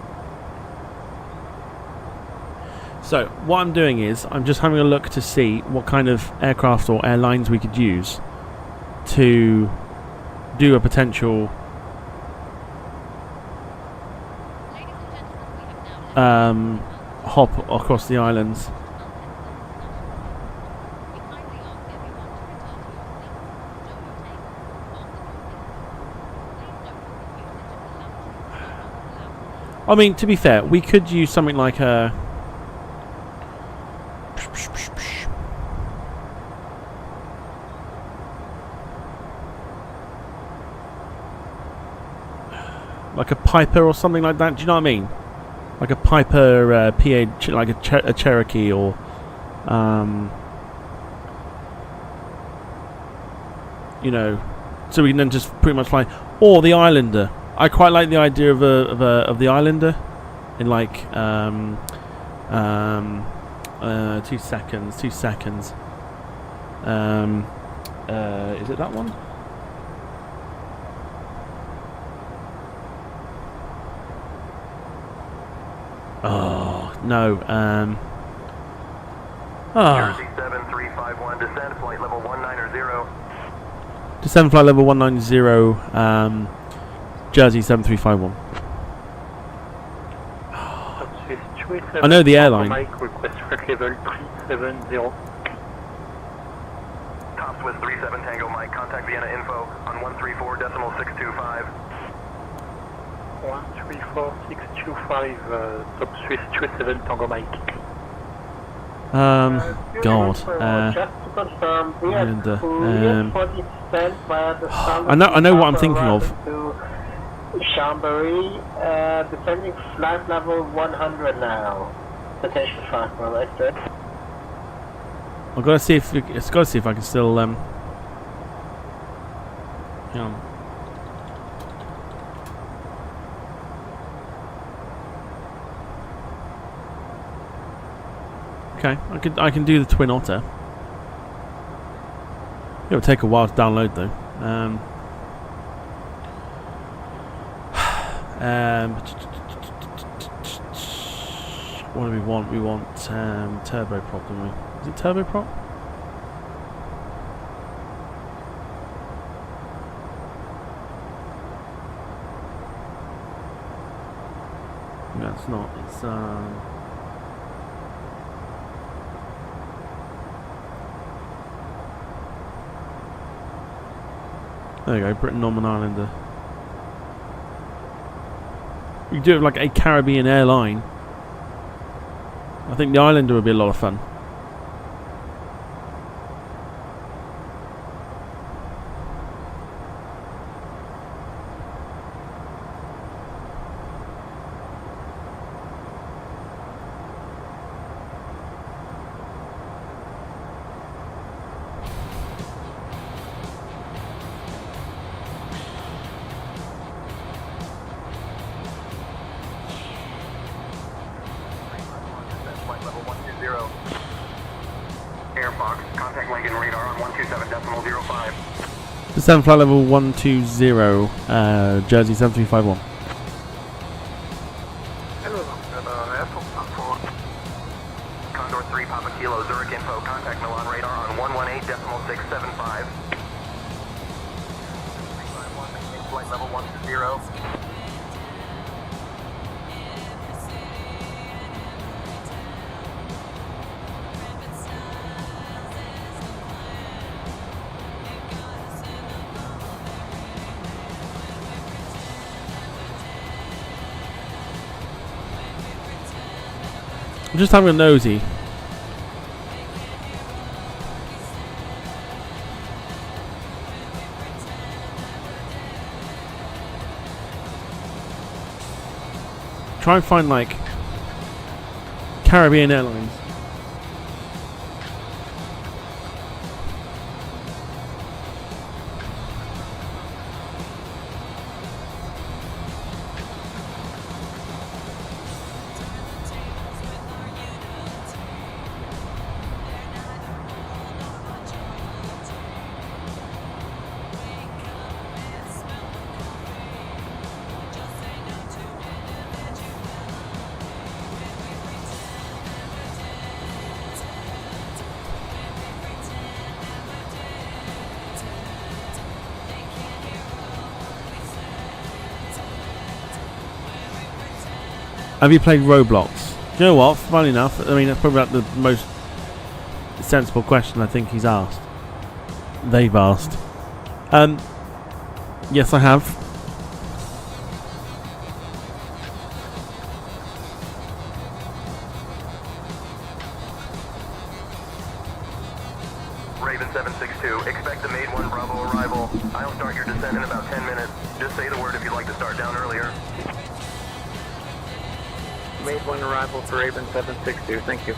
So what I'm doing is I'm just having a look to see what kind of aircraft or airlines we could use to do a potential hop across the islands. I mean, to be fair, we could use something like a Piper or something like that. Do you know what I mean? Like a Piper PA, like a Cherokee, or you know, so we can then just pretty much fly. Or the Islander. I quite like the idea of the Islander in like 2 seconds. Is it that one? Oh no. Jersey 7351 descend flight level 190. Descend flight level 190. Jersey 7351. I know the airline. Request flight level 370. Top Swiss 37 Tango Mike, contact Vienna info on 134.625. 134.625, Top Swiss 37 Tango Mike. God. Just to confirm, we are cleared for descent via the I know what I'm thinking of. Chambéry, descending flight level 100 now. Potential flight level exit. I've got to see if I can still hang on. Okay, I can do the Twin Otter. It'll take a while to download though. What do we want? We want turboprop, don't we? Is it turboprop? No, it's not. It's there you go, Britain Norman Islander. You can do it like a Caribbean airline. I think the Islander would be a lot of fun. Airfox, contact Lincoln radar on 127.05. Descend flight level 120, Jersey 7351. Hello, Airfox 4. Condor 3, Papa Kilo, Zurich info, contact Milan radar on 118.675. Flight level 120. I'm just having a nosy. Try and find like Caribbean Airlines. Have you played Roblox? Do you know what? Funny enough, I mean that's probably like the most sensible question I think he's asked. They've asked. Yes, I have. Raven 762, expect the Maid 1 Bravo arrival. I'll start your descent in about 10 minutes. Just say the word if you'd like to start down earlier. Maid 1 arrival for Raven 762, thank you.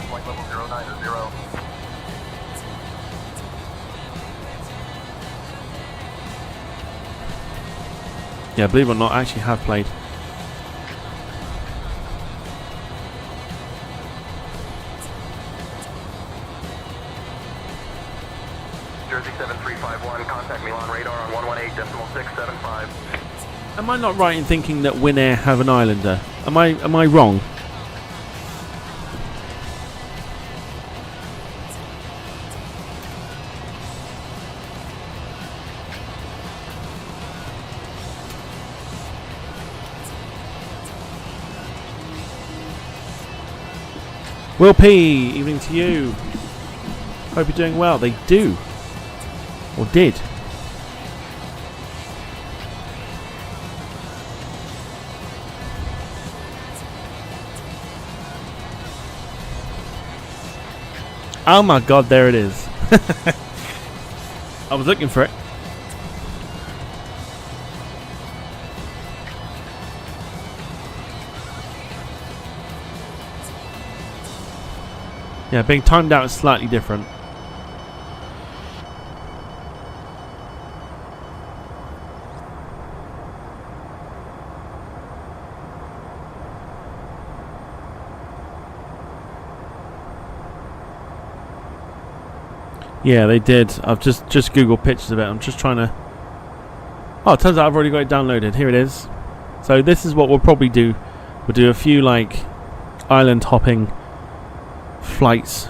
Flight level 090. Yeah, believe it or not, I actually have played. Jersey 7351, contact Milan radar on 118.675. Am I not right in thinking that Win Air have an Islander? Am I wrong? Will P, evening to you. Hope you're doing well. They do. Or did. Oh my god, there it is. I was looking for it. Yeah, being timed out is slightly different. Yeah, they did. I've just Googled pictures of it. I'm just trying to... Oh, it turns out I've already got it downloaded. Here it is. So this is what we'll probably do. We'll do a few, like, island hopping flights.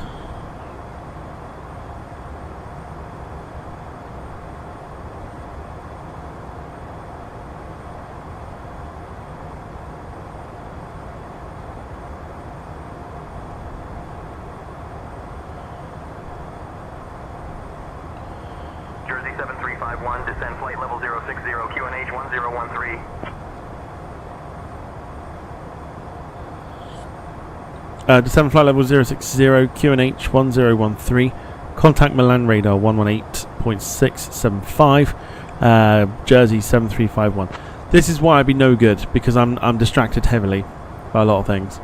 Jersey 7351, descend flight level 060, QNH 1013. Descend flight level 060, QNH 1013. Contact Milan radar 118.675. Jersey 7351. This is why I'd be no good, because I'm distracted heavily by a lot of things.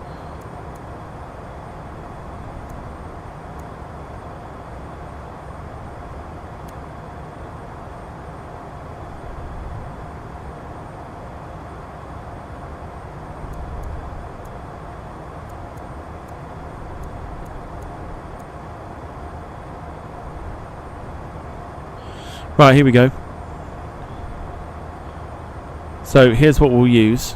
Right, here we go. So here's what we'll use.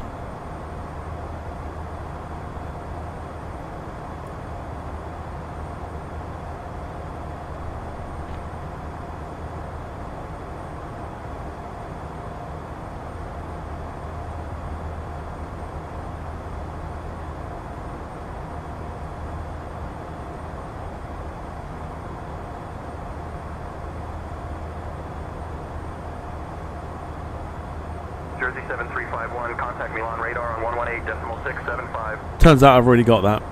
Jersey 7351, contact Milan radar on 118.675. Turns out I've already got that.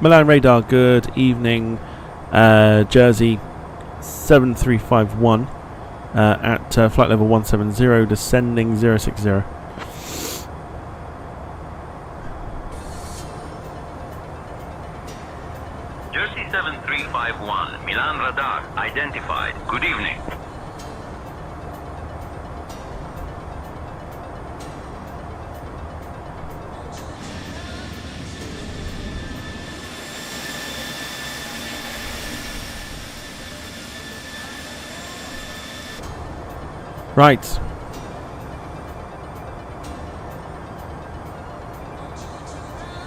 Milan radar, good evening. Jersey 7351 at flight level 170, descending 060. Jersey 7351, Milan radar identified. Good evening. Right.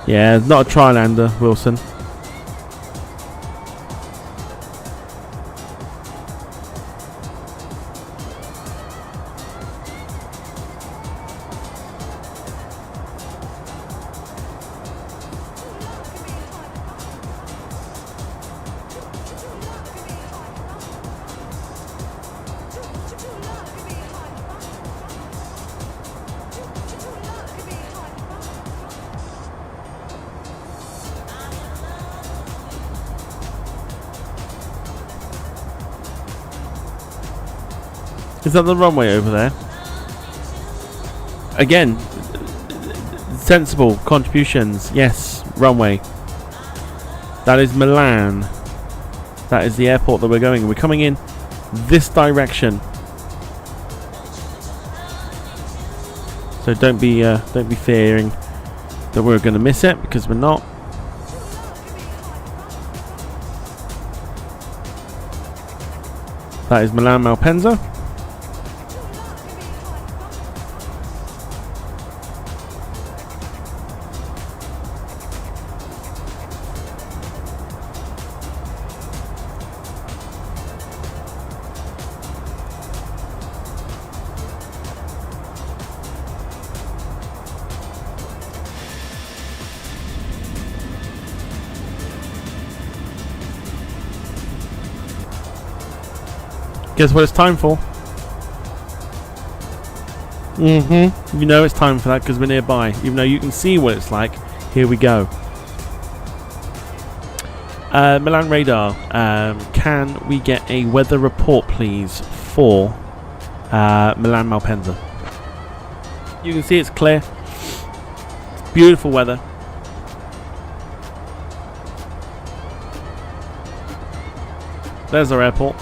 Yeah, it's not a tri-lander, Wilson. Is that the runway over there? Again, sensible contributions. Yes, runway. That is Milan. That is the airport that we're going. We're coming in this direction. So don't be fearing that we're going to miss it, because we're not. That is Milan-Malpensa. Guess what it's time for? You know it's time for that because we're nearby. Even though you can see what it's like. Here we go. Milan radar. Can we get a weather report, please, for Milan-Malpensa? You can see it's clear. It's beautiful weather. There's our airport.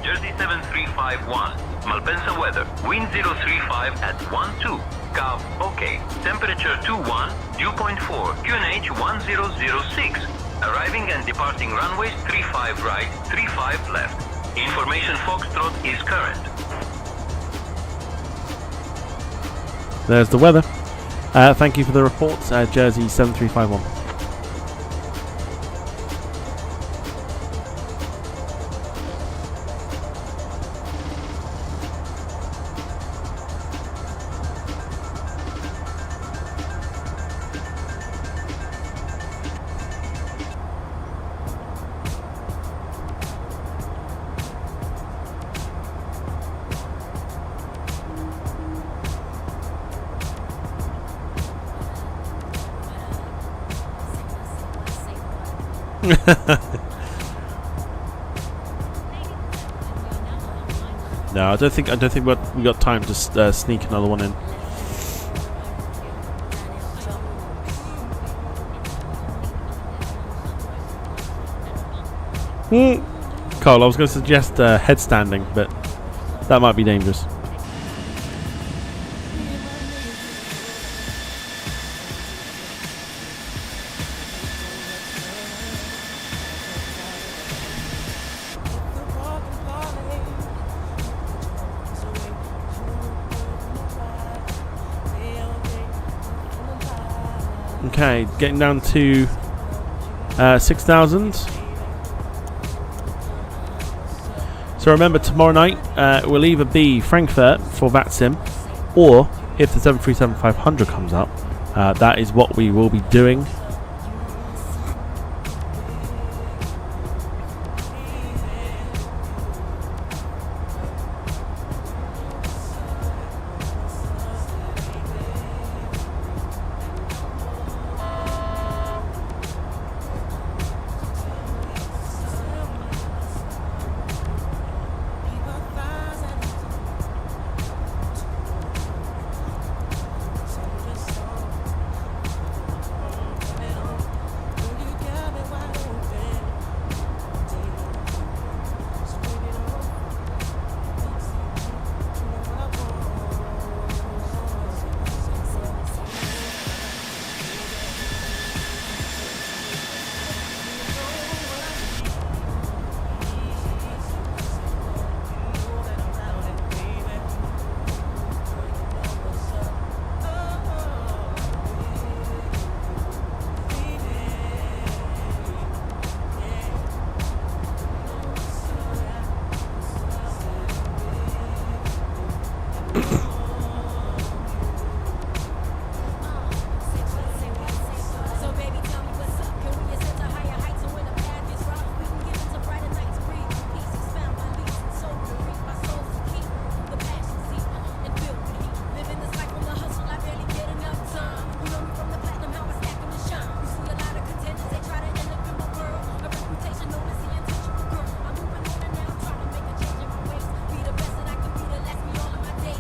Jersey 7351, Malpensa weather, wind 035 at 12, Cav OK, temperature 21, dew point 4, QNH 1006, arriving and departing runways 35 right, 35 left. Information Foxtrot is current. There's the weather. Thank you for the report, Jersey 7351. No, I don't think we got time to sneak another one in. Cole, I was going to suggest headstanding, but that might be dangerous. Okay, getting down to 6,000. So remember, tomorrow night it will either be Frankfurt for VATSIM, or if the 737-500 comes up, that is what we will be doing.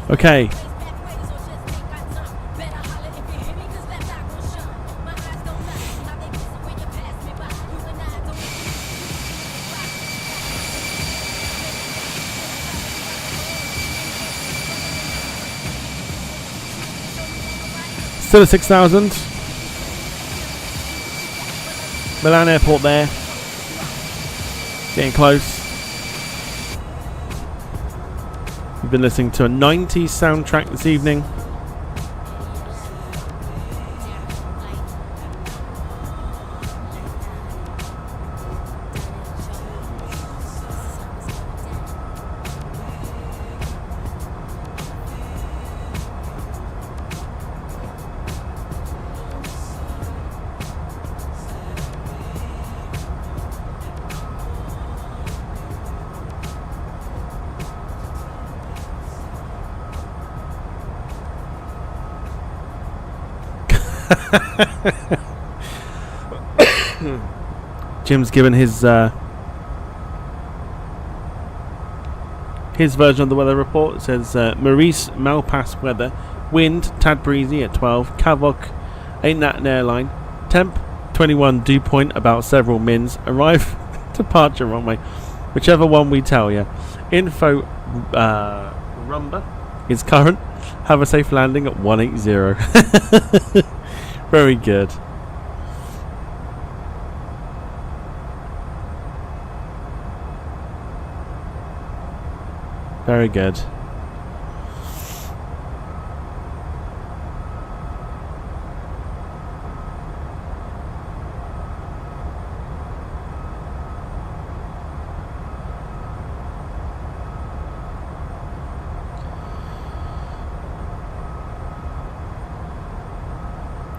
Okay. Still at 6,000. Milan Airport there. Getting close. We've been listening to a 90s soundtrack this evening. Jim's given his version of the weather report. It says Maurice-Malpensa weather, wind tad breezy at 12, Cavoc ain't that an airline, temp 21 dew point about several mins, arrive departure runway, whichever one we tell you, info rumba is current, have a safe landing at 180. Very good. Very good.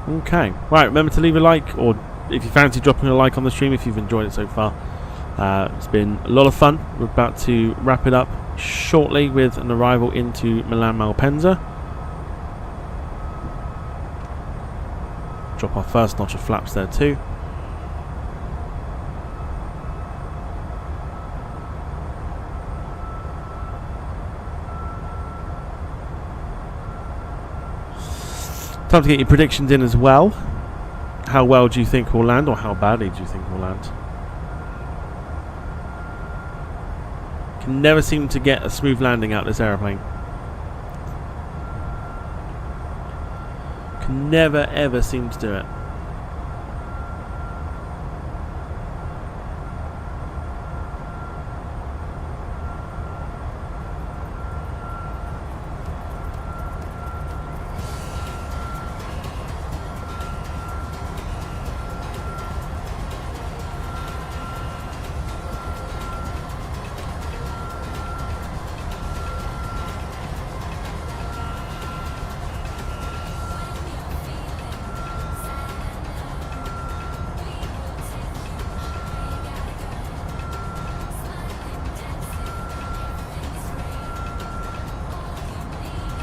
Okay, right, remember to leave a like, or if you fancy dropping a like on the stream if you've enjoyed it so far. It's been a lot of fun. We're about to wrap it up shortly with an arrival into Milan-Malpensa. Drop our first notch of flaps there too. Time to get your predictions in as well. How well do you think we'll land, or how badly do you think we'll land? Can never seem to get a smooth landing out this aeroplane. Can never ever seem to do it.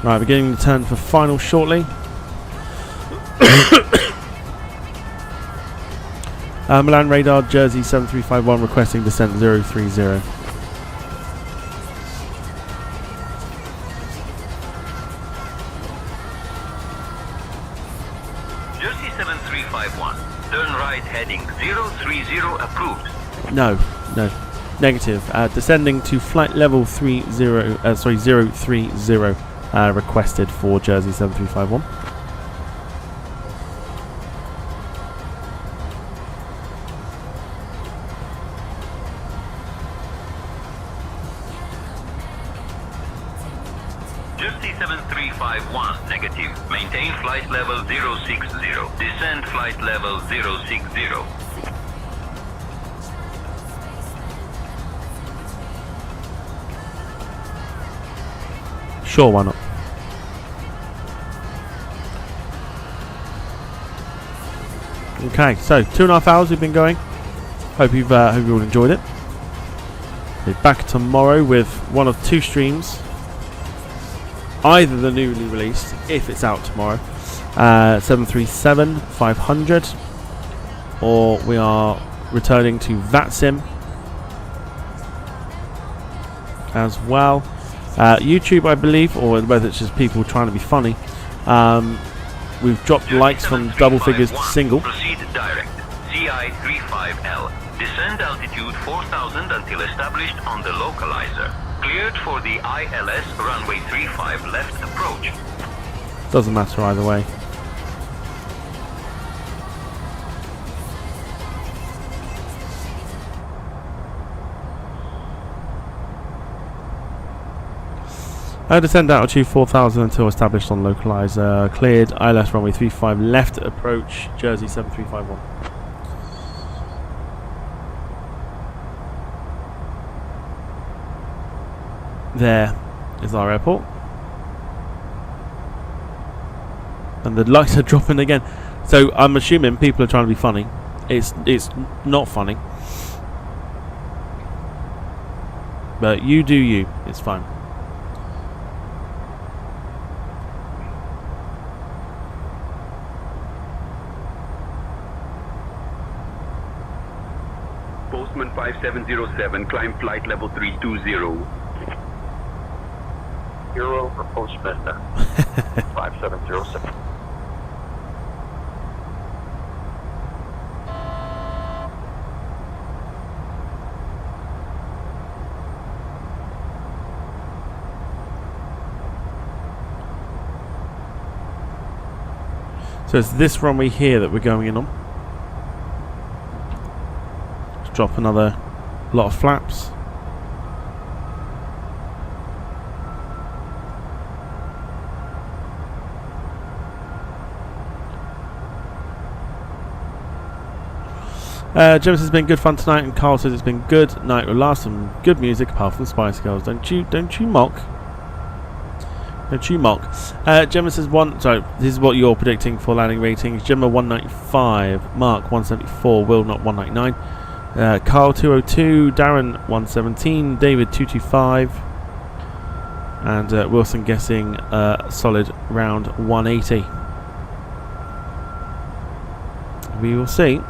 Right, we're getting the turn for final shortly. Milan radar, Jersey 7351 requesting descent 030. Jersey 7351, turn right heading 030 approved. No. Negative. Descending to flight level 030 requested for Jersey 7351. Jersey 7351, negative. Maintain flight level 060. Descend flight level 060. Sure, why not? Okay, so 2.5 hours we've been going. Hope you've all enjoyed it. Be back tomorrow with one of two streams. Either the newly released, if it's out tomorrow, 737-500, or we are returning to VATSIM as well. YouTube, I believe, or whether it's just people trying to be funny. We've dropped likes from double figures to single. Proceed direct. CI35L. Descend altitude 4000 until established on the localizer. Cleared for the ILS runway 35 left approach. Doesn't matter either way. Descend altitude 4000 until established on localizer. Cleared ILS runway 35 left approach. Jersey 7351. There is our airport. And the lights are dropping again. So I'm assuming people are trying to be funny. It's not funny. But you do you. It's fine. Postman 5707, climb flight level 320. Euro for Postman 5707. So it's this runway here that we're going in on. Let's drop another lot of flaps. James has been good fun tonight, and Carl says it's been good night with last some good music apart from the Spice Girls. Don't you mock. Don't you mock. Gemma says this is what you're predicting for landing ratings. Gemma 195, Mark 174, Will not 199, Carl 202, Darren 117, David 225, and Wilson guessing solid round 180. We will see.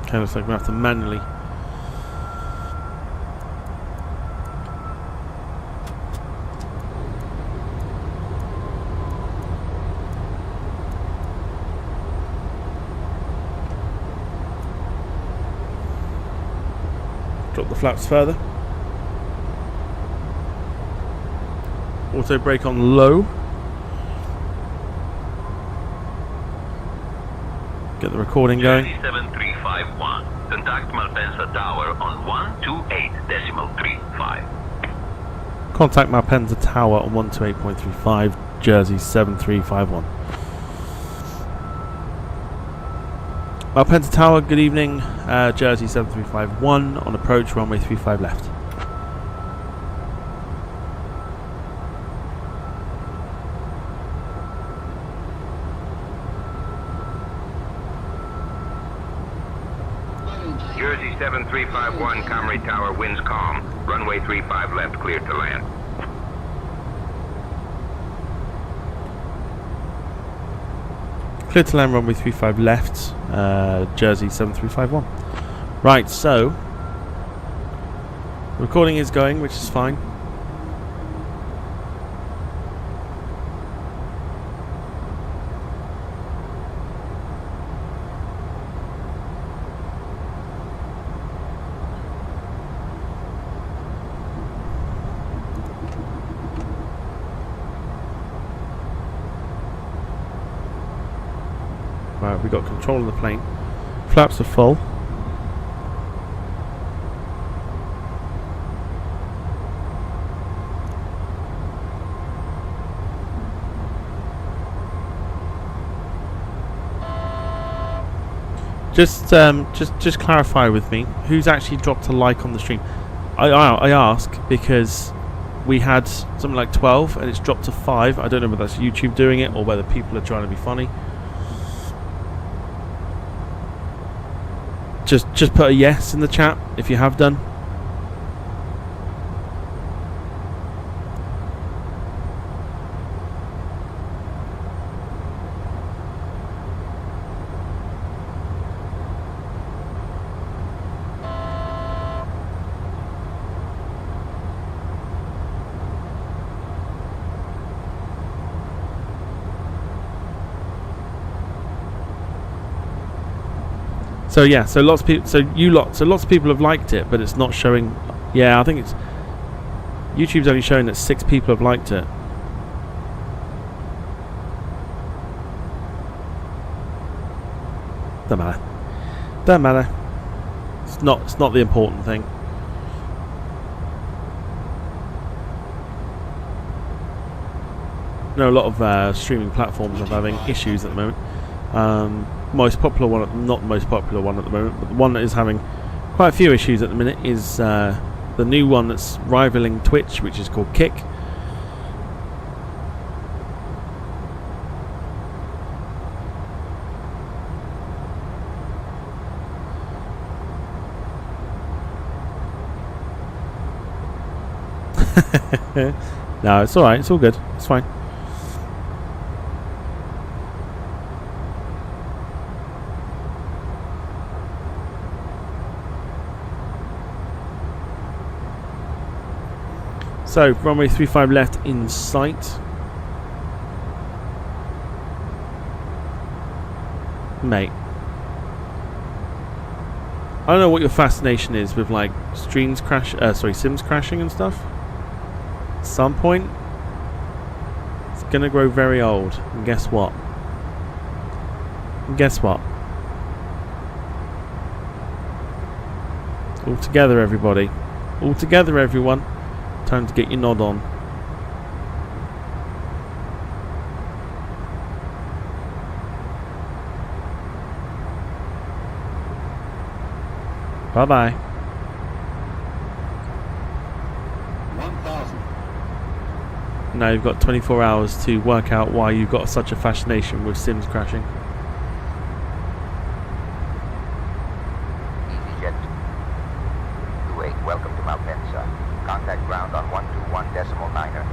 Okay, looks like we're going to have to manually Drop the flaps further. Auto brake on low. Get the recording going. 7351. Contact Malpensa Tower on 128.35. Contact Malpensa Tower on 128.35, Jersey 7351. Malpensa Tower, good evening. Jersey 7351 on approach, runway 35 left. Jersey 7351, Comrie Tower, winds calm. Runway 35 left, clear to land. Clear to land, runway 35 left, Jersey 7351. Right, so recording is going, which is fine. Right, we got control of the plane. Flaps are full. Just clarify with me who's actually dropped a like on the stream. I ask because we had something like 12 and it's dropped to 5. I don't know whether that's YouTube doing it or whether people are trying to be funny. Just put a yes in the chat if you have done. So yeah, so lots of people, so lots of people have liked it, but it's not showing. Yeah, I think it's YouTube's only showing that 6 people have liked it. Don't matter. Don't matter. It's not the important thing. I know a lot of streaming platforms are having issues at the moment. Most popular one, not the most popular one at the moment, but the one that is having quite a few issues at the minute is the new one that's rivaling Twitch, which is called Kick. No, it's alright, it's all good, it's fine. So, runway 35 left in sight. Mate. I don't know what your fascination is with like Sims crashing and stuff. At some point, it's gonna grow very old. And guess what? All together, everybody. All together, everyone. Time to get your nod on. Bye bye. 1,000. Now you've got 24 hours to work out why you've got such a fascination with Sims crashing. EasyJet 28, welcome to Malpensa. Contact ground on 121.9er.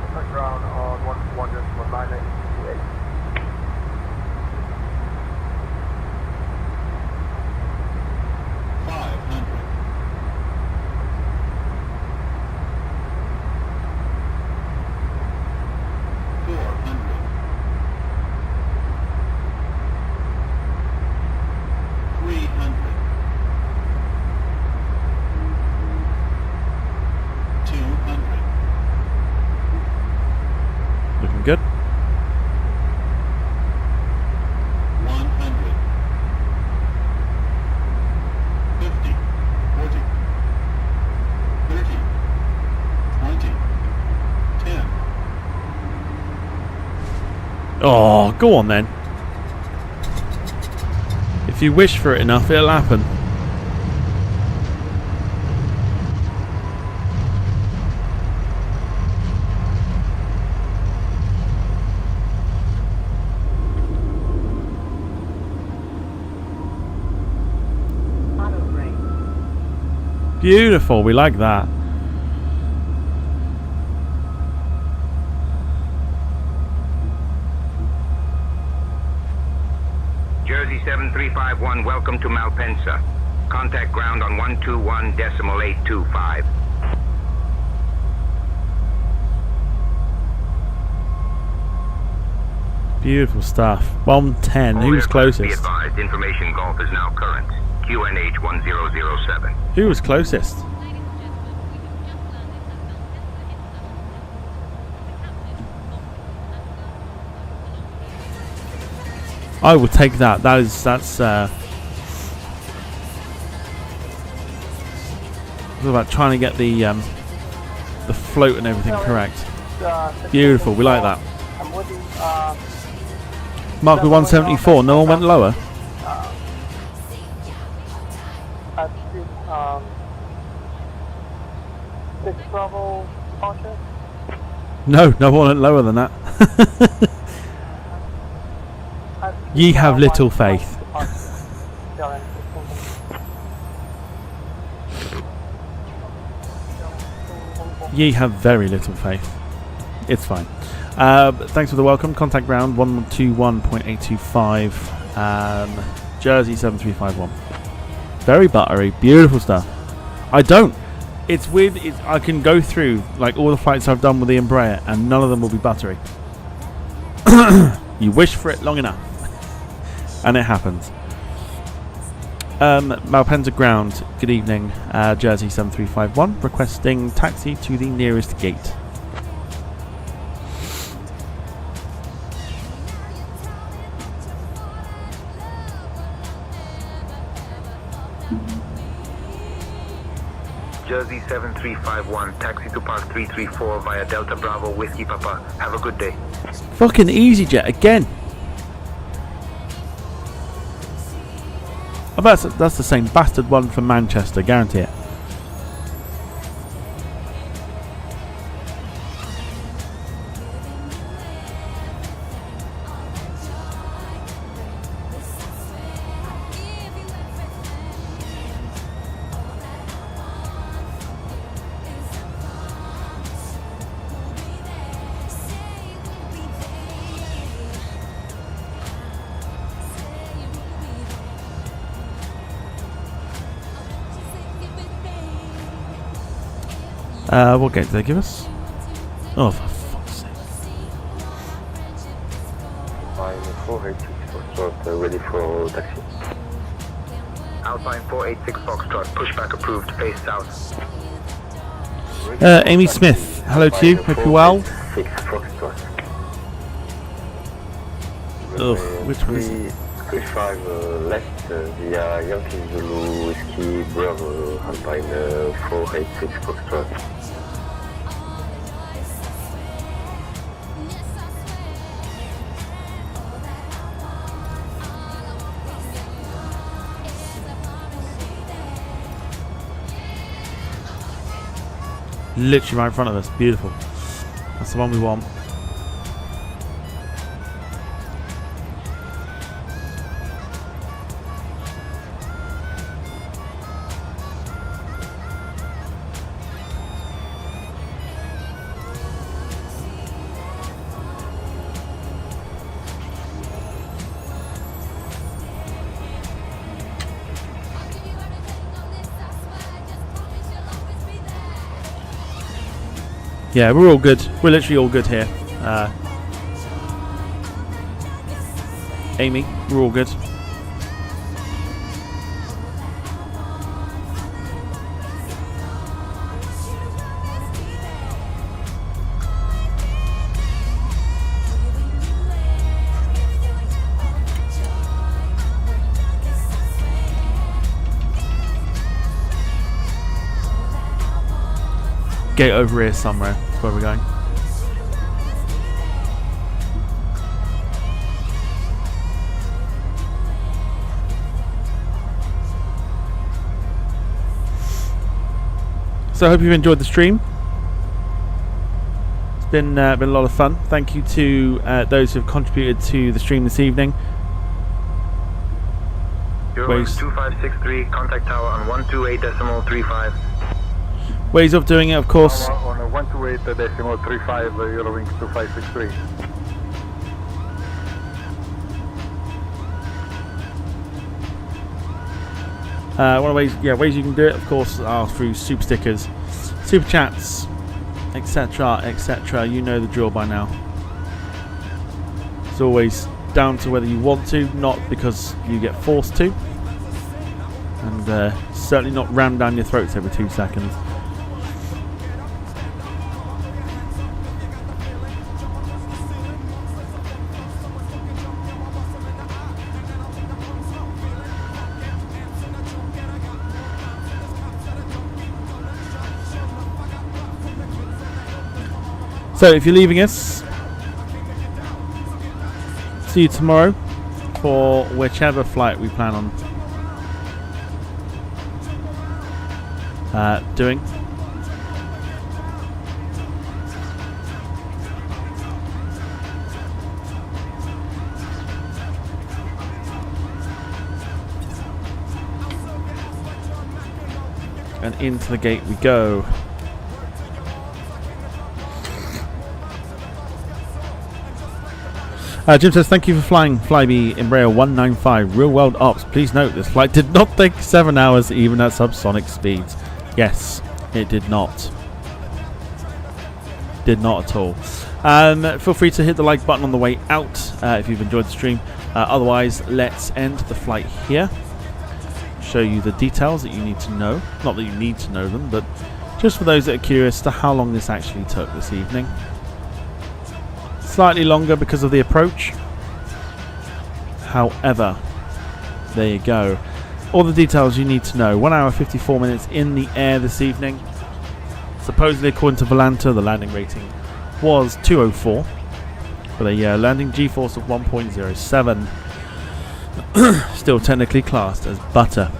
Contact ground on 121.9er. 500. 400. Oh, go on then. If you wish for it enough, it'll happen. Beautiful, we like that. Jersey 7351, welcome to Malpensa. Contact ground on 121.825. Beautiful stuff. 110. All Who was aircraft Be closest? advised, information golf is now current. QNH 1007. Who was closest? I will take that. That's it's about trying to get the float and everything correct. Beautiful. We like that. Mark with 174. No one went lower. No, no one went lower than that. Ye have little faith. Ye have very little faith. It's fine. Thanks for the welcome. Contact ground 121.825. Jersey 7351. Very buttery. Beautiful stuff. I don't. It's weird. I can go through like all the flights I've done with the Embraer and none of them will be buttery. You wish for it long enough. And it happens. Malpensa ground. Good evening. Jersey 7351. Requesting taxi to the nearest gate. Jersey 7351, taxi to Park 334 via Delta Bravo Whiskey Papa. Have a good day. Fucking EasyJet again. I bet that's the same bastard one from Manchester, guarantee it. What gate did they give us? Oh, for fuck's sake. Alpine 486 Foxtrot, ready for taxi. Alpine 486 Foxtrot, pushback approved, face south. Amy Smith, hello to you. Hope you're well. 6 Foxtrot. Ugh, which one is it? 35 left via Yankee Zulu Whiskey Bravo, Alpine 486 Foxtrot. Literally right in front of us. Beautiful. That's the one we want. Yeah, we're all good. We're literally all good here. Amy, we're all good. Gate over here somewhere. That's where we're going. So I hope you've enjoyed the stream. It's been a lot of fun. Thank you to those who have contributed to the stream this evening. Eurowings 2563, contact tower on 128.35. Ways of doing it, of course. On a 128.35, Eurowings 2563. One of the ways you can do it, of course, are through super stickers, super chats, etc., etc. You know the drill by now. It's always down to whether you want to, not because you get forced to, and certainly not rammed down your throats every 2 seconds. So if you're leaving us, see you tomorrow for whichever flight we plan on doing. And into the gate we go. Jim says, thank you for flying Flybe Embraer 195 real world ops. Please note this flight did not take 7 hours even at subsonic speeds. Yes, it did not. Did not at all. Feel free to hit the like button on the way out if you've enjoyed the stream. Otherwise, let's end the flight here. Show you the details that you need to know. Not that you need to know them, but just for those that are curious as to how long this actually took this evening. Slightly longer because of the approach. However, there you go. All the details you need to know. 1 hour 54 minutes in the air this evening. Supposedly, according to Volanta, the landing rating was 204 with a landing G-force of 1.07. Still technically classed as butter.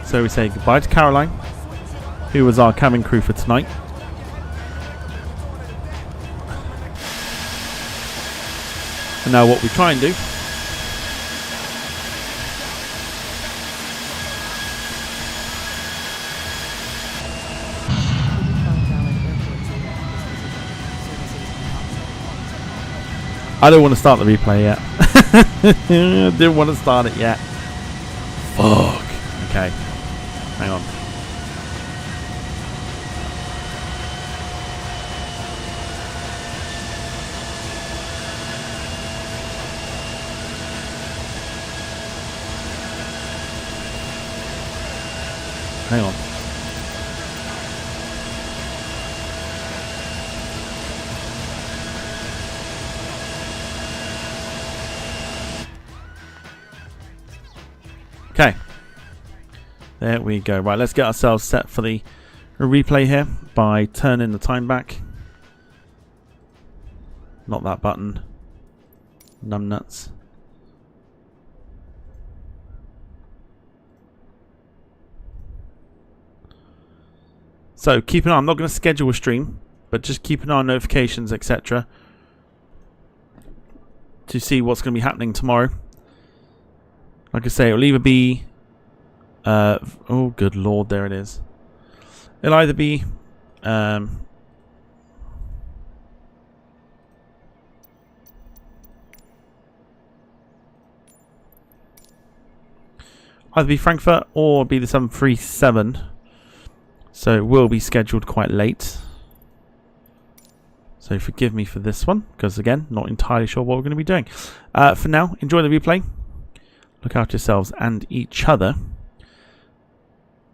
So we say goodbye to Caroline, who was our cabin crew for tonight. And now what we try and do I don't want to start the replay yet. Didn't want to start it yet. Fuck. Okay. Hang on. Hang on. Okay. There we go. Right, let's get ourselves set for the replay here by turning the time back. Not that button. Numbnuts. So keep an eye. I'm not going to schedule a stream, but just keep an eye on notifications, etc. to see what's going to be happening tomorrow. Like I say, it'll either be oh good lord, there it is. It'll either be either be Frankfurt or be the 737. So it will be scheduled quite late. So forgive me for this one, because again, not entirely sure what we're going to be doing. For now, enjoy the replay. Look after yourselves and each other.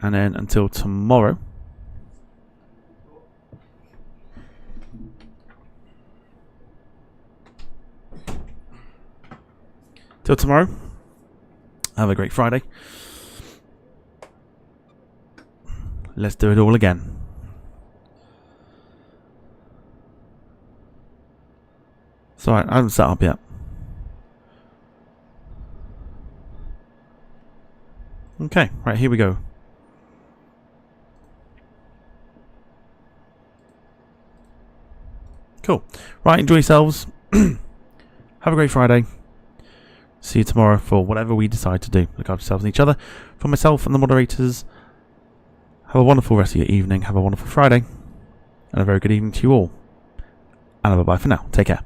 And then until tomorrow. Till tomorrow. Have a great Friday. Let's do it all again. So alright, I haven't set up yet. Okay, right, here we go. Cool. Right, enjoy yourselves. Have a great Friday. See you tomorrow for whatever we decide to do. Look after yourselves and each other. For myself and the moderators, have a wonderful rest of your evening. Have a wonderful Friday. And a very good evening to you all. And bye-bye for now. Take care.